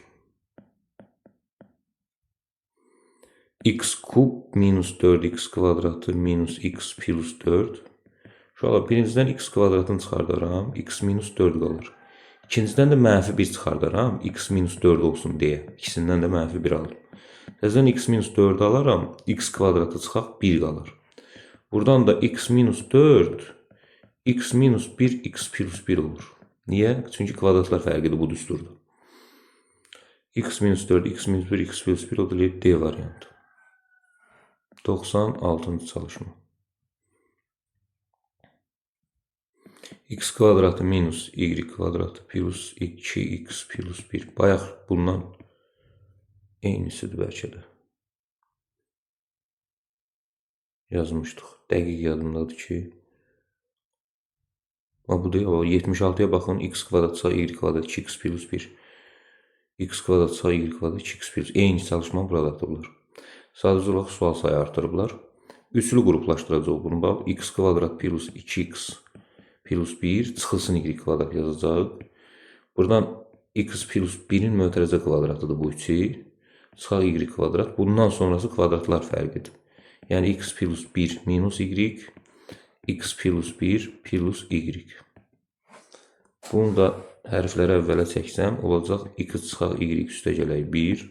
x kub minus 4x kvadratı minus x plus 4. Uşaqlar, birincidən x kvadratını çıxardaram, x minus 4 qalır. İkincidən də mənfi 1 çıxardaram, x minus 4 olsun deyə. İkisindən də mənfi 1 alırım. Təzədən x minus 4 alaram, x kvadratı çıxaq 1 qalır. Buradan da x minus 4, x minus 1, x plus 1 olur. Niyə? Çünki kvadratlar fərqidir bu düsturda. X minus 4, x minus 1, x plus 1 o da D variantı. 96-cı çalışma. X kvadratı minus y kvadratı plus 2x plus 1. Bayaq bundan eynisidir bəlkə də. Yazmışdıq. Dəqiq yadımdadır ki. Bu da 76'ya baxın. X kvadrat sağ y kvadrat 2x plus 1. X kvadrat sağ y kvadrat 2x plus 1. Eyni çalışma burada atırlar. Sadəcə olaraq sual sayı artırıblar. Üçlü qruplaşdıracaq bunu. Bax, x kvadrat plus 2x plus 1 çıxılsın y kvadrat yazacaq. Buradan x plus 1'in mötərizə kvadratıdır bu üçü. Çıxaq y kvadrat. Bundan sonrası kvadratlar fərqidir. Yəni x plus 1 minus y, x plus 1 plus y. Bunu da hərfləri əvvələ çəksəm, olacaq x çıxaq y üstə gələk 1,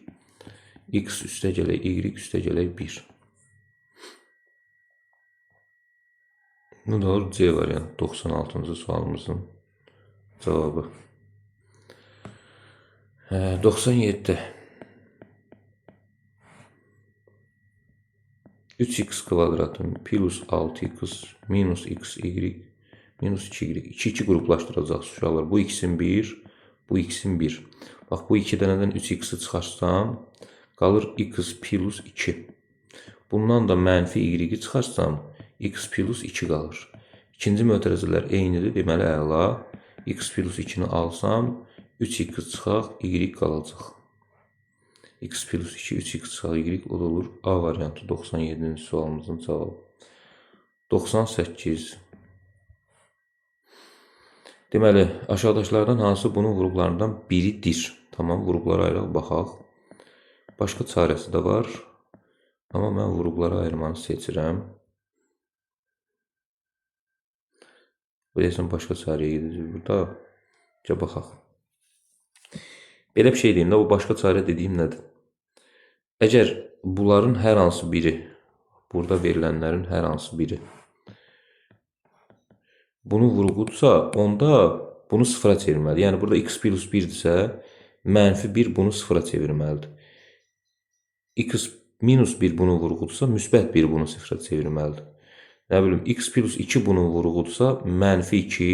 x üstə gələk y üstə gələk 1. Bu da olur C variantı, 96-cı sualımızın cavabı. 97. 3x kvadratı plus 6x minus xy minus 2y. 2 qruplaşdıracaq uşaqlar. Bu x'in 1, bu x'in 1. Bax, bu 2 dənədən 3x'i çıxarsam, qalır x plus 2. Bundan da mənfi y çıxarsam, x plus 2 qalır. İkinci mötərizələr eynidir, deməli əla. X plus 2'ni alsam, 3x çıxaq, y qalacaq. X plus 2, 3x çıxaq, y o da olur. A variantı 97-ci sualımızın cavabı. 98. Deməli, aşağıdakılardan hansı bunun qruplarından biridir? Tamam, qruplara ayıraq, baxaq. Başqa çarəsi də var. Amma mən qruplara ayırmanı seçirəm. Bilirsən, başqa çarəyə gedəcək burada. Baxaq. Belə bir şey deyim də, bu başqa çarə dediyim nədir? Əgər bunların hər hansı biri, burada verilənlərin hər hansı biri bunu vurğudsa, onda bunu sıfıra çevirməlidir. Yəni, burada x plus 1-dirsə, mənfi 1 bunu sıfıra çevirməlidir. X minus 1 bunu vurğudsa, müsbət 1 bunu sıfıra çevirməlidir. Nə bilim, x plus 2 bunu vurğudsa, mənfi 2,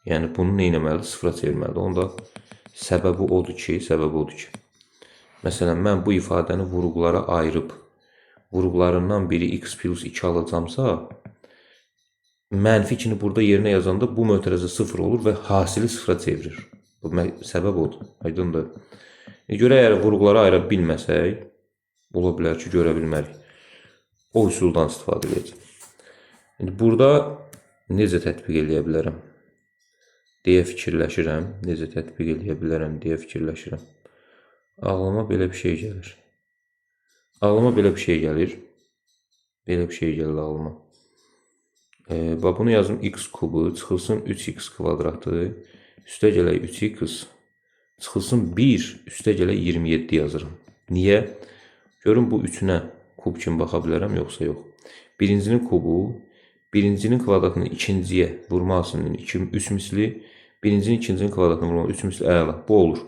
yəni bunu nə etməlidir? Sıfıra çevirməlidir. Onda səbəbi odur ki, məsələn, mən bu ifadəni vurğulara ayırıb, vurğularından biri x plus 2 alacamsa, mənfi 2'ni burada yerinə yazanda bu mötərizə 0 olur və hasili sıfıra çevirir. Bu səbəb odur. Aydındır. Görə əgər vurğulara ayıra bilməsək, ola bilər ki, görə bilmərik. O üsuldan istifadə edəcək. Burada necə tətbiq edə bilərəm deyə fikirləşirəm. Necə tətbiq edə bilərəm deyə fikirləşirəm. Ağlıma belə bir şey gəlir. Belə bir şey gəlir ağlıma. Bunu yazım, x kubu çıxılsın 3x kvadratı üstə gələk 3x çıxılsın 1 üstə gələk 27 yazırım. Niyə? Görün bu üçünə kub kimi baxa bilərəm, yoxsa yox. Birincinin kubu, birincinin kvadratını ikinciyə vurmasının 3 misli, birincinin ikincinin kvadratını vurmasının 3 misli əla. Bu olur.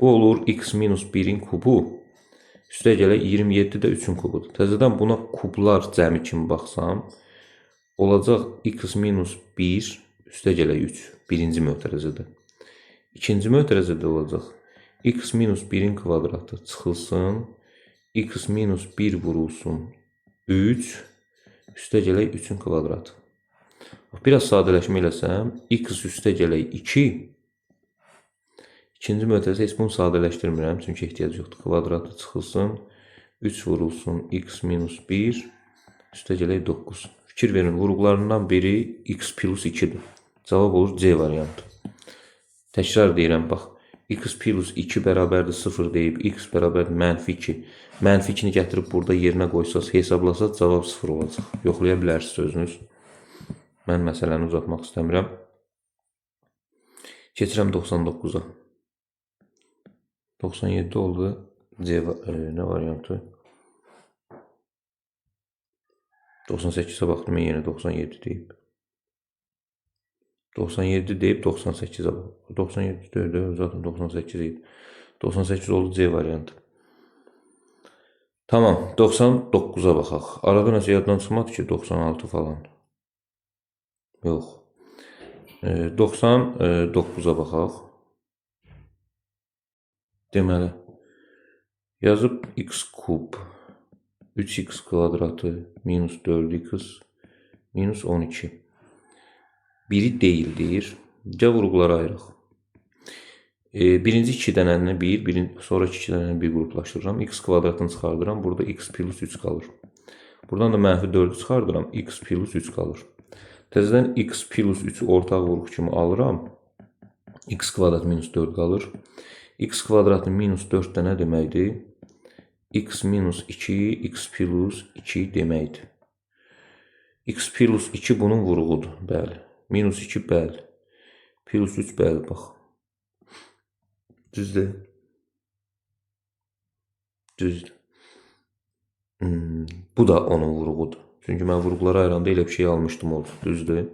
Bu olur x minus 1'in kubu üstə gələk 27 də 3'ün kubudur. Təzədən buna kublar cəmi kimi baxsam, olacaq x minus 1 üstə gələk 3. Birinci mötərizədə. İkinci mötərizədə olacaq x minus 1'in kvadratı çıxılsın, x minus 1 vurulsun 3 üstə gələk 3'ün kvadratı. Biraz sadələşmə eləsəm, x üstə gələk 2. İkinci mötərizə heç bunu sadələşdirmirəm, çünki ehtiyac yoxdur. Kvadratı çıxılsın, 3 vurulsun x minus 1 üstə gələk 9. Fikir verin, vurğularından biri x plus 2'dir. Cavab olur C variantı. Təkrar deyirəm, bax. x plus 2 bərabərdir 0 deyib, x bərabərdir -2. -2-ni gətirib burada yerinə qoysaz, hesablasaz cavab 0 olacaq. Yoxlaya bilərsiniz özünüz. Mən məsələni uzatmaq istəmirəm. Keçirəm 99-a. 97 oldu. C nə variantı? 98'e baxdım, mən yenə 97 deyib. 97 deyib 98'e bax. 97 deyil, zaten 98 deyib. 98 oldu C variantı. Tamam, 99'a baxaq. Arada nəsə yaddan çıxmadı ki, 96 falan. Yox. 99'a baxaq. Deməli, yazıb x kub 3x kvadratı minus 4x minus 12. Biri deyil deyir. Gəl vurğulara ayırıq. Birinci 2 dənəni 1, sonraki 2 dənəni 1 qruplaşdırıram. X kvadratını çıxardıram. Burada x plus 3 qalır. Buradan da -4'ü çıxardıram. X plus 3 qalır. Təzədən x plus 3'ü ortaq vurğu kimi alıram. X kvadrat minus 4 qalır. X kvadratı minus 4 də nə deməkdir? X minus 2, x plus 2 deməkdir. X plus 2 bunun vurğudur. Bəli. Minus 2 bəli. Plus 3 bəli, bax. Düzdür. Düzdür. Bu da onun vurğudur. Çünki mən vurğulara ayıranda elə bir şey almışdım oldu. Düzdür.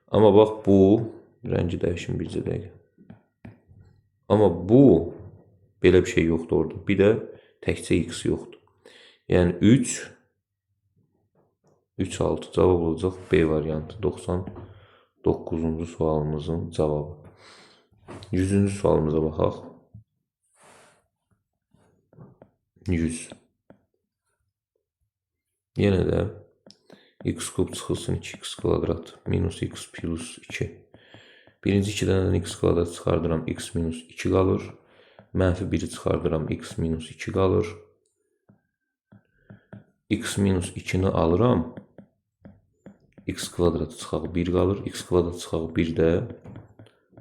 Amma bax bu, rəngi dəyişim bircə dəqiqə. Amma bu, belə bir şey yoxdur orada. Bir də təkcə x yoxdur. Yəni 3, 3, 6 cavab olacaq B variantı. 99-cu sualımızın cavabı. 100-cü sualımıza baxaq. 100. Yenə də x kub çıxılsın 2x kvadrat minus x plus 2. Birinci 2 dənədən x kvadrat çıxardıram, x minus 2 qalır. -1'i çıxardıram, x minus 2 qalır. X minus 2'ni alıram. X kvadratı çıxaq 1 qalır. X kvadrat çıxaq 1 də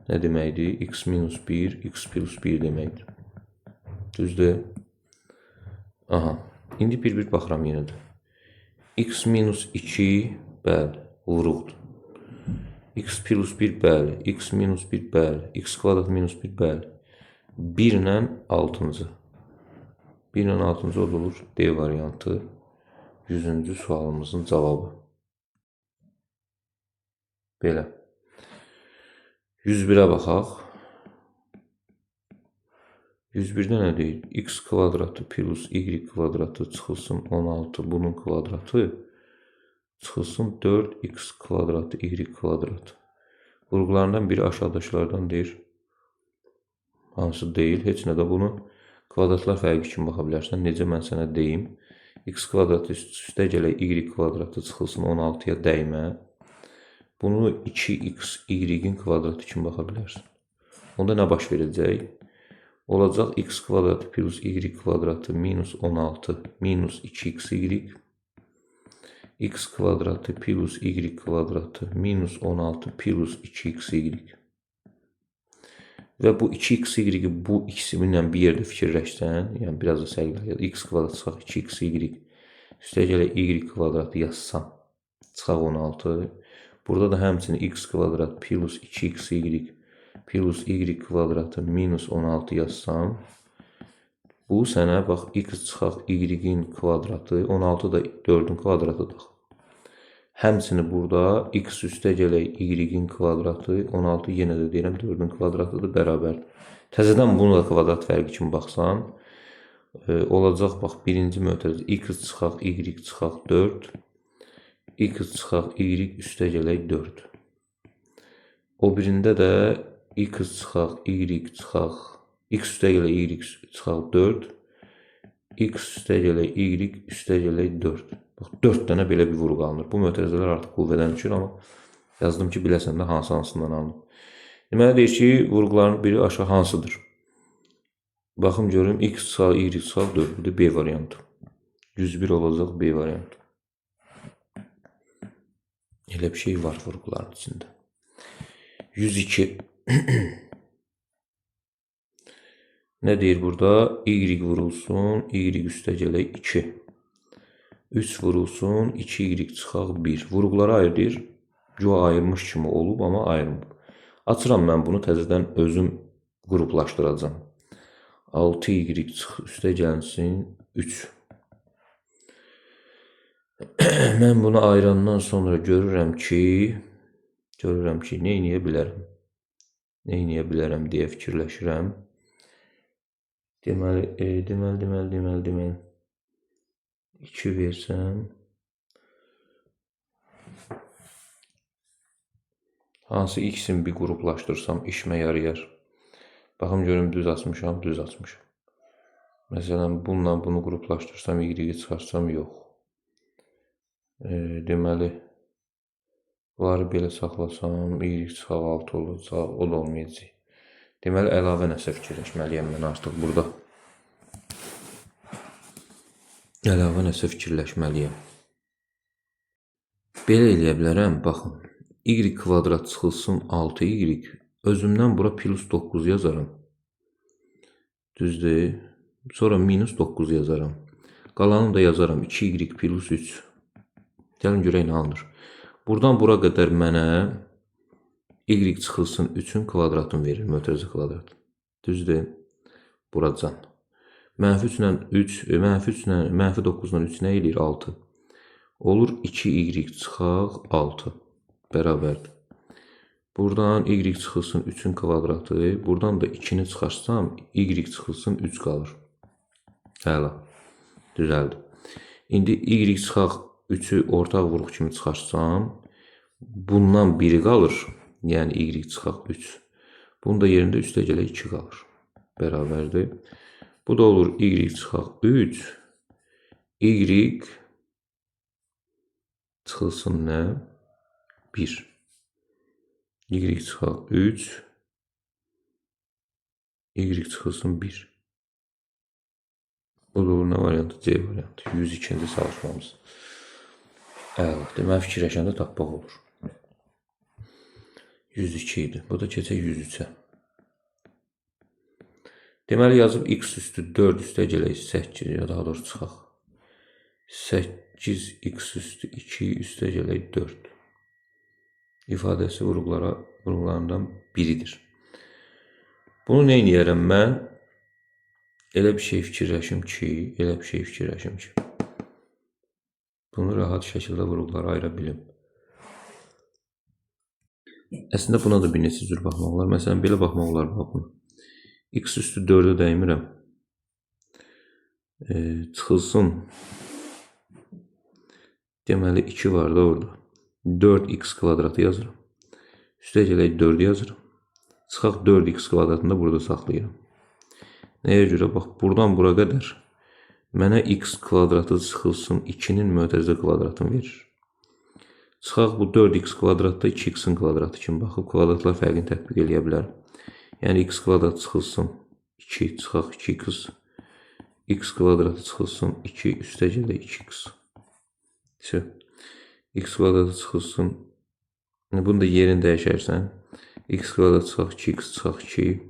nə deməkdir? X minus 1, x plus 1 deməkdir. Düzdür? Aha. İndi bir baxıram yenə də. X minus 2, bəli, vuruqdur. X plus 1, bəli. X minus 1, bəli. X kvadrat minus 1, bəli. 1 ilə 6-cı. 1 ilə 6-cı o da olur. D variantı 100-cü sualımızın cavabı. Belə. 101'ə baxaq. 101'də nə deyir? X kvadratı plus y kvadratı çıxılsın 16, bunun kvadratı çıxılsın 4x kvadratı y kvadratı. Vurğularından biri aşağıdakilerden deyir. Hansı deyil? Heç nə də bunu kvadratlar fərqi kimi baxa bilərsən. Necə mən sənə deyim? X kvadratı üstə gələk y kvadratı çıxılsın 16'ya dəymə. Bunu 2x y-in kvadratı kimi baxa bilərsən. Onda nə baş verəcək? Olacaq x kvadratı plus y kvadratı minus 16 minus 2xy. X kvadratı plus y kvadratı minus 16 plus 2xy. Və bu 2xy bu ikisi ilə bir yerdə fikirləşsən, yəni biraz da sərgilə, x kvadrat çıxaq 2xy, üstə gələ y kvadratı yazsam, çıxaq 16. Burada da həmçinin x kvadrat plus 2xy plus y kvadratı minus 16 yazsam, bu sənə bax x çıxaq y-in kvadratı, 16 da 4'ün kvadratıdır. Həmçinin burada x üstə gələk y-in kvadratı, 16 yenə də deyirəm 4'ün kvadratıdır, bərabər. Təzədən bunu da kvadrat fərqi kimi baxsan, olacaq bax birinci mötərizə x çıxaq y çıxaq 4, x çıxaq y üstə gələk 4. O birində də x çıxaq y çıxaq, x üstə gələk y çıxaq 4, x üstə gələk y üstə gələk 4. Bax, 4 dənə belə bir vurğu alınır. Bu mötərizələr artıq qüvvədən düşür, amma yazdım ki, biləsən də hansından alınır. Deməli deyir ki, vurğuların biri aşağı hansıdır? Baxım görüm, x çıxaq, y çıxaq 4. Bu da B variantı. 101 olacaq B variantı. Elə bir şey var vurğuların içində. 102. Nə deyir burada? Y vurulsun, Y üstə gələk 2. 3 vurulsun, 2y çıxaq 1. Vuruqları ayırır. Güya ayırmış kimi olub, amma ayırmıb. Açıram mən bunu, təzədən özüm qruplaşdıracağam. 6y üstə gəlsin 3. Mən bunu ayırandan sonra görürəm ki, nə eləyə bilərəm? Nə eləyə bilərəm deyə fikirləşirəm. Deməli. 2 versəm. Hansı x-in bir qruplaşdırsam işmə yarayar. Baxım görüm düz açmışam, düz açmışam. Məsələn, bununla bunu qruplaşdırsam, y-i çıxarsam, yox. Deməli, bunları belə saxlasam, y çıxaq 6 olacaq, o da olmayacaq. Deməli, əlavə nəsə fikirləşməliyəm mən artıq burada. Əlavə nəsə fikirləşməliyəm. Belə eləyə bilərəm, baxın. Y kvadrat çıxılsın 6y, özümdən bura plus 9 yazaram. Düzdür. Sonra minus 9 yazaram. Qalanını da yazaram 2y plus 3. Gəlin görək nə alınır. Buradan bura qədər mənə y çıxılsın 3-ün kvadratını verir, mötərizə kvadratı. Düzdür. Buracan. Mənfi 9-dan 3 nə eləyir? 6. Olur 2y çıxaq 6. Bərabərdir. Buradan y çıxılsın 3-ün kvadratı. Buradan da 2-ni çıxarsam, y çıxılsın 3 qalır. Hələ. Düzəldi. İndi y çıxaq 3-ü ortaq vuruq kimi çıxarsam, bundan biri qalır. Yəni y çıxaq 3. Bunun da yerində üstə gələk 2 qalır. Bərabərdir. Bu da olur y çıxaq 3. Y çıxılsın nə? 1. Y çıxaq 3. Y çıxılsın 1. Bu da olur nə variantı? C variantı. 102-ci çalışmamız. Əla. Deməli, fikirləşəndə tapmaq olur. 102 idi. Bu da keçək 103-ə. Deməli, yazıb x üstü 4 üstə gələk 8, ya daha doğrusu çıxaq. 8x üstü 2 üstə gələk 4. İfadəsi vuruqlarından biridir. Bunu nə eləyərəm mən? Elə bir şey fikirləşim ki, bunu rahat şəkildə vuruqlara ayıra bilim. Əslində buna da bir neçə cür baxmaq olar. Məsələn, belə baxmaq olar buna. X üstü 4-ə dəymirəm. Çıxılsın. Deməli, 2 var da orada. 4x kvadratı yazıram. Üstə gələk 4 yazıram. Çıxaq 4x kvadratını da burada saxlayıram. Nəyə görə? Bax, buradan bura qədər mənə x kvadratı çıxılsın 2-nin mötərizə kvadratını verir. Çıxaq bu 4x kvadratda 2x-in kvadratı kimi baxıb kvadratlar fərqini tətbiq eləyə bilərəm. Yəni x kvadrat çıxılsın 2, çıxaq 2x. X kvadratı çıxılsın 2, üstə gələk 2x. X kvadratı çıxılsın, bunu da yerini dəyişərsən. X kvadrat çıxaq 2x çıxaq 2.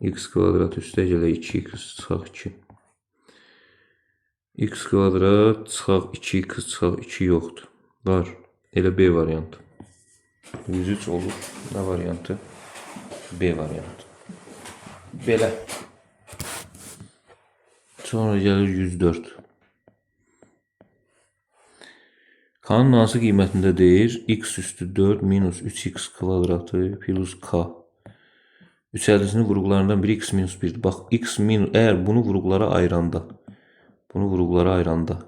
X kvadrat üstə gələk 2x çıxaq 2. X kvadrat çıxaq 2x çıxaq 2 yoxdur. Var. Elə B variantı. 103 olur. Nə variantı? B variantı. Belə. Sonra gəlir 104. K-nın hansı qiymətində deyir? X üstü 4 minus 3x kvadratı plus K. Üçəlisinin vuruqlarından biri x minus 1'dir. Bax, əgər bunu vuruqlara ayıranda,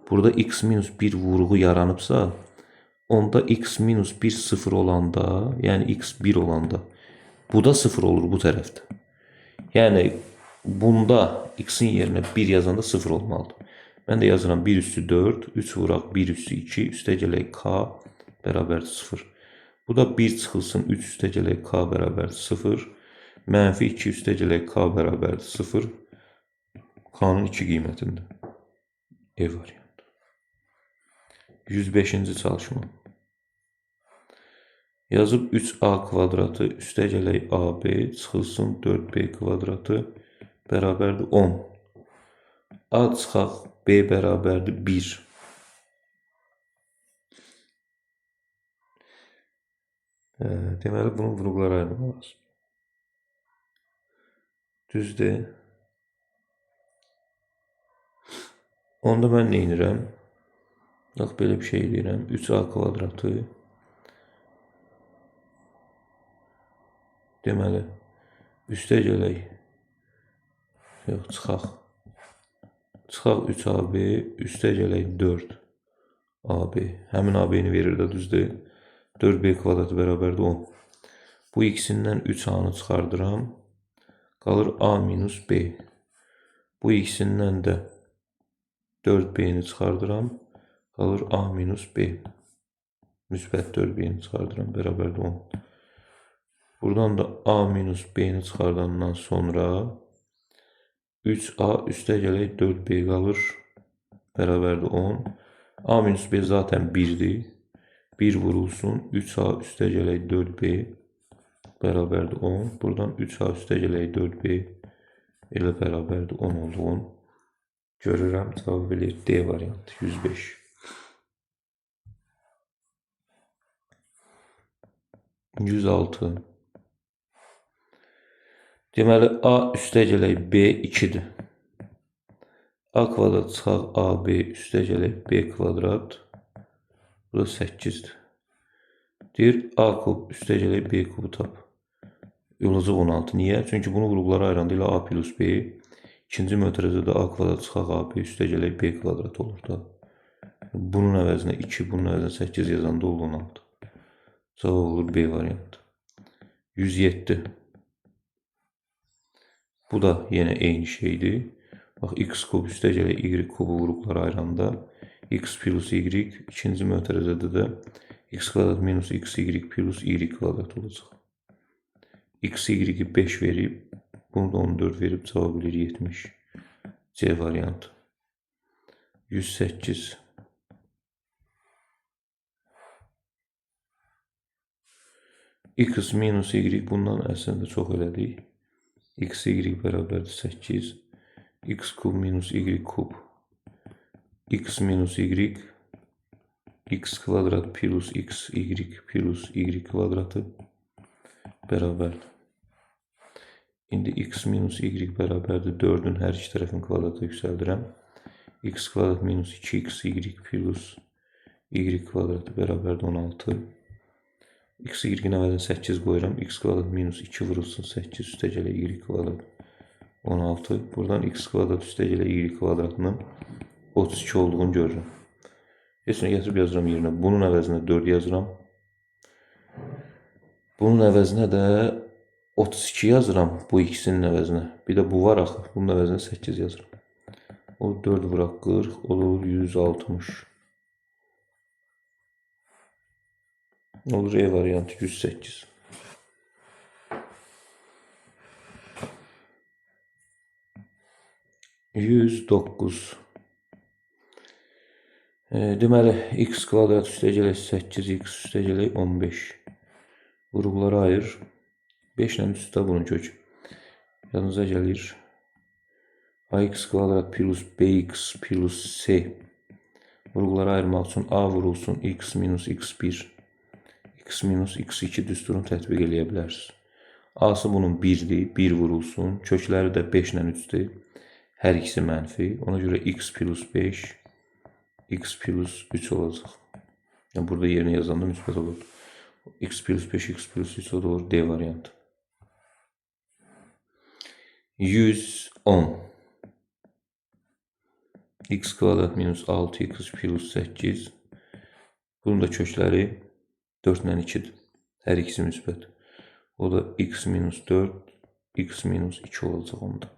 burada x minus 1 vuruğu yaranıbsa, onda x minus 1 0 olanda, yəni x 1 olanda, bu da 0 olur bu tərəfdə. Yəni, bunda x-in yerinə 1 yazanda 0 olmalıdır. Mən də yazıram 1 üstü 4, 3 vuraq 1 üstü 2, üstə gələk k bərabər 0. Bu da 1 çıxılsın 3 üstə gələk k bərabər 0. Mənfi 2 üstə gələk k bərabər 0. K-nın 2 qiymətində. E variantı. 105-ci çalışma. Yazıb 3a kvadratı üstə gələk ab çıxılsın 4b kvadratı bərabərdir 10. A çıxaq B bərabərdir 1. Deməli, bunu vurğulara ayırmaq lazım. Düzdür. Onda mən nə edirəm? Bax, belə bir şey edirəm. 3A kvadratı. Deməli, üstə gələk. Yox, çıxaq. Çıxaq 3AB, üstə gələk 4AB. Həmin AB-ni verir də, düzdür. 4B kvadratı bərabərdir 10. Bu ikisindən 3A-nı çıxardıram. Qalır A minus B. Bu ikisindən də 4B-ni çıxardıram. Qalır A minus B. Müsbət 4B-ni çıxardıram. Bərabərdir 10. Buradan da A minus B-ni çıxardandan sonra 3A üstə gələk 4B qalır. Bərabərdir 10. A minus B zaten 1'dir. 1 vurulsun. 3A üstə gələk 4B bərabərdir 10. Buradan 3A üstə gələk 4B ilə bərabərdir 10 olduğunu görürəm. Cavab eləyir D variantı 105. 106. Deməli, A üstə gələk B 2'dir. A kvadrat çıxaq AB üstə gələk B kvadrat. Bu da 8'dir. Deyir, A kub üstə gələk B kubu tap. Olacaq 16. Niyə? Çünki bunu qruplara ayıranda ilə A plus B. İkinci mötərizədə A kvadrat çıxaq AB üstə gələk B kvadrat olur da. Bunun əvəzinə 2, bunun əvəzinə 8 yazanda olur 16. Cavab olur B variantı. 107. Bu da yenə eyni şeydir. Bax, x kub üstə gələk y kubu qruplara ayıranda x plus y, ikinci mötərizədə də x kvadrat minus x y plus y kvadrat olacaq. X y 5 verib, bunu da 14 verib, cavab edir 70. C variantı. 108. X minus y bundan əslində çox elədik. X y bərabərdir 8. X kub minus y kub. X minus y. X kvadrat plus x y plus y kvadratı bərabərdir. İndi x minus y bərabərdir 4'ün hər iki tərəfin kvadratı yüksəldirəm. X kvadrat minus 2xy plus y kvadratı bərabərdir 16. X y-in əvəzinə 8 qoyuram. X kvadrat minus 2 vurulsun 8 üstə gələk y kvadrat 16. Buradan x kvadrat üstə gələk y kvadratının 32 olduğunu görürəm. Heç nə gətirib yazıram yerinə. Bunun əvəzinə 4 yazıram. Bunun əvəzinə də 32 yazıram bu ikisinin əvəzinə. Bir də bu var axı. Bunun əvəzinə 8 yazıram. O 4 vuraq 40. Olur 160. Olur E variantı 108. Deməli, x kvadrat üstə gələk 8, x üstə gələk 15. Vurğulara ayır. 5 ilə üstə bunun kökü. Yanınıza gəlir. Ax kvadrat plus bx plus c. Vurğulara ayırmaq üçün a vurulsun x minus x1. X minus x2 düsturunu tətbiq eləyə bilərsiniz. A-sı bunun 1'dir. 1 vurulsun. Kökləri də 5 ilə 3'dür. Hər ikisi mənfi. Ona görə x plus 5, x plus 3 olacaq. Yəni, burada yerini yazanda müsbət olur. X plus 5, x plus 3 olur. D variantı. 110. X kvadrat minus 6x plus 8. Bunun da kökləri 4 ilə 2'dir. Hər ikisi müsbət. O da x minus 4, x minus 2 olacaq onda.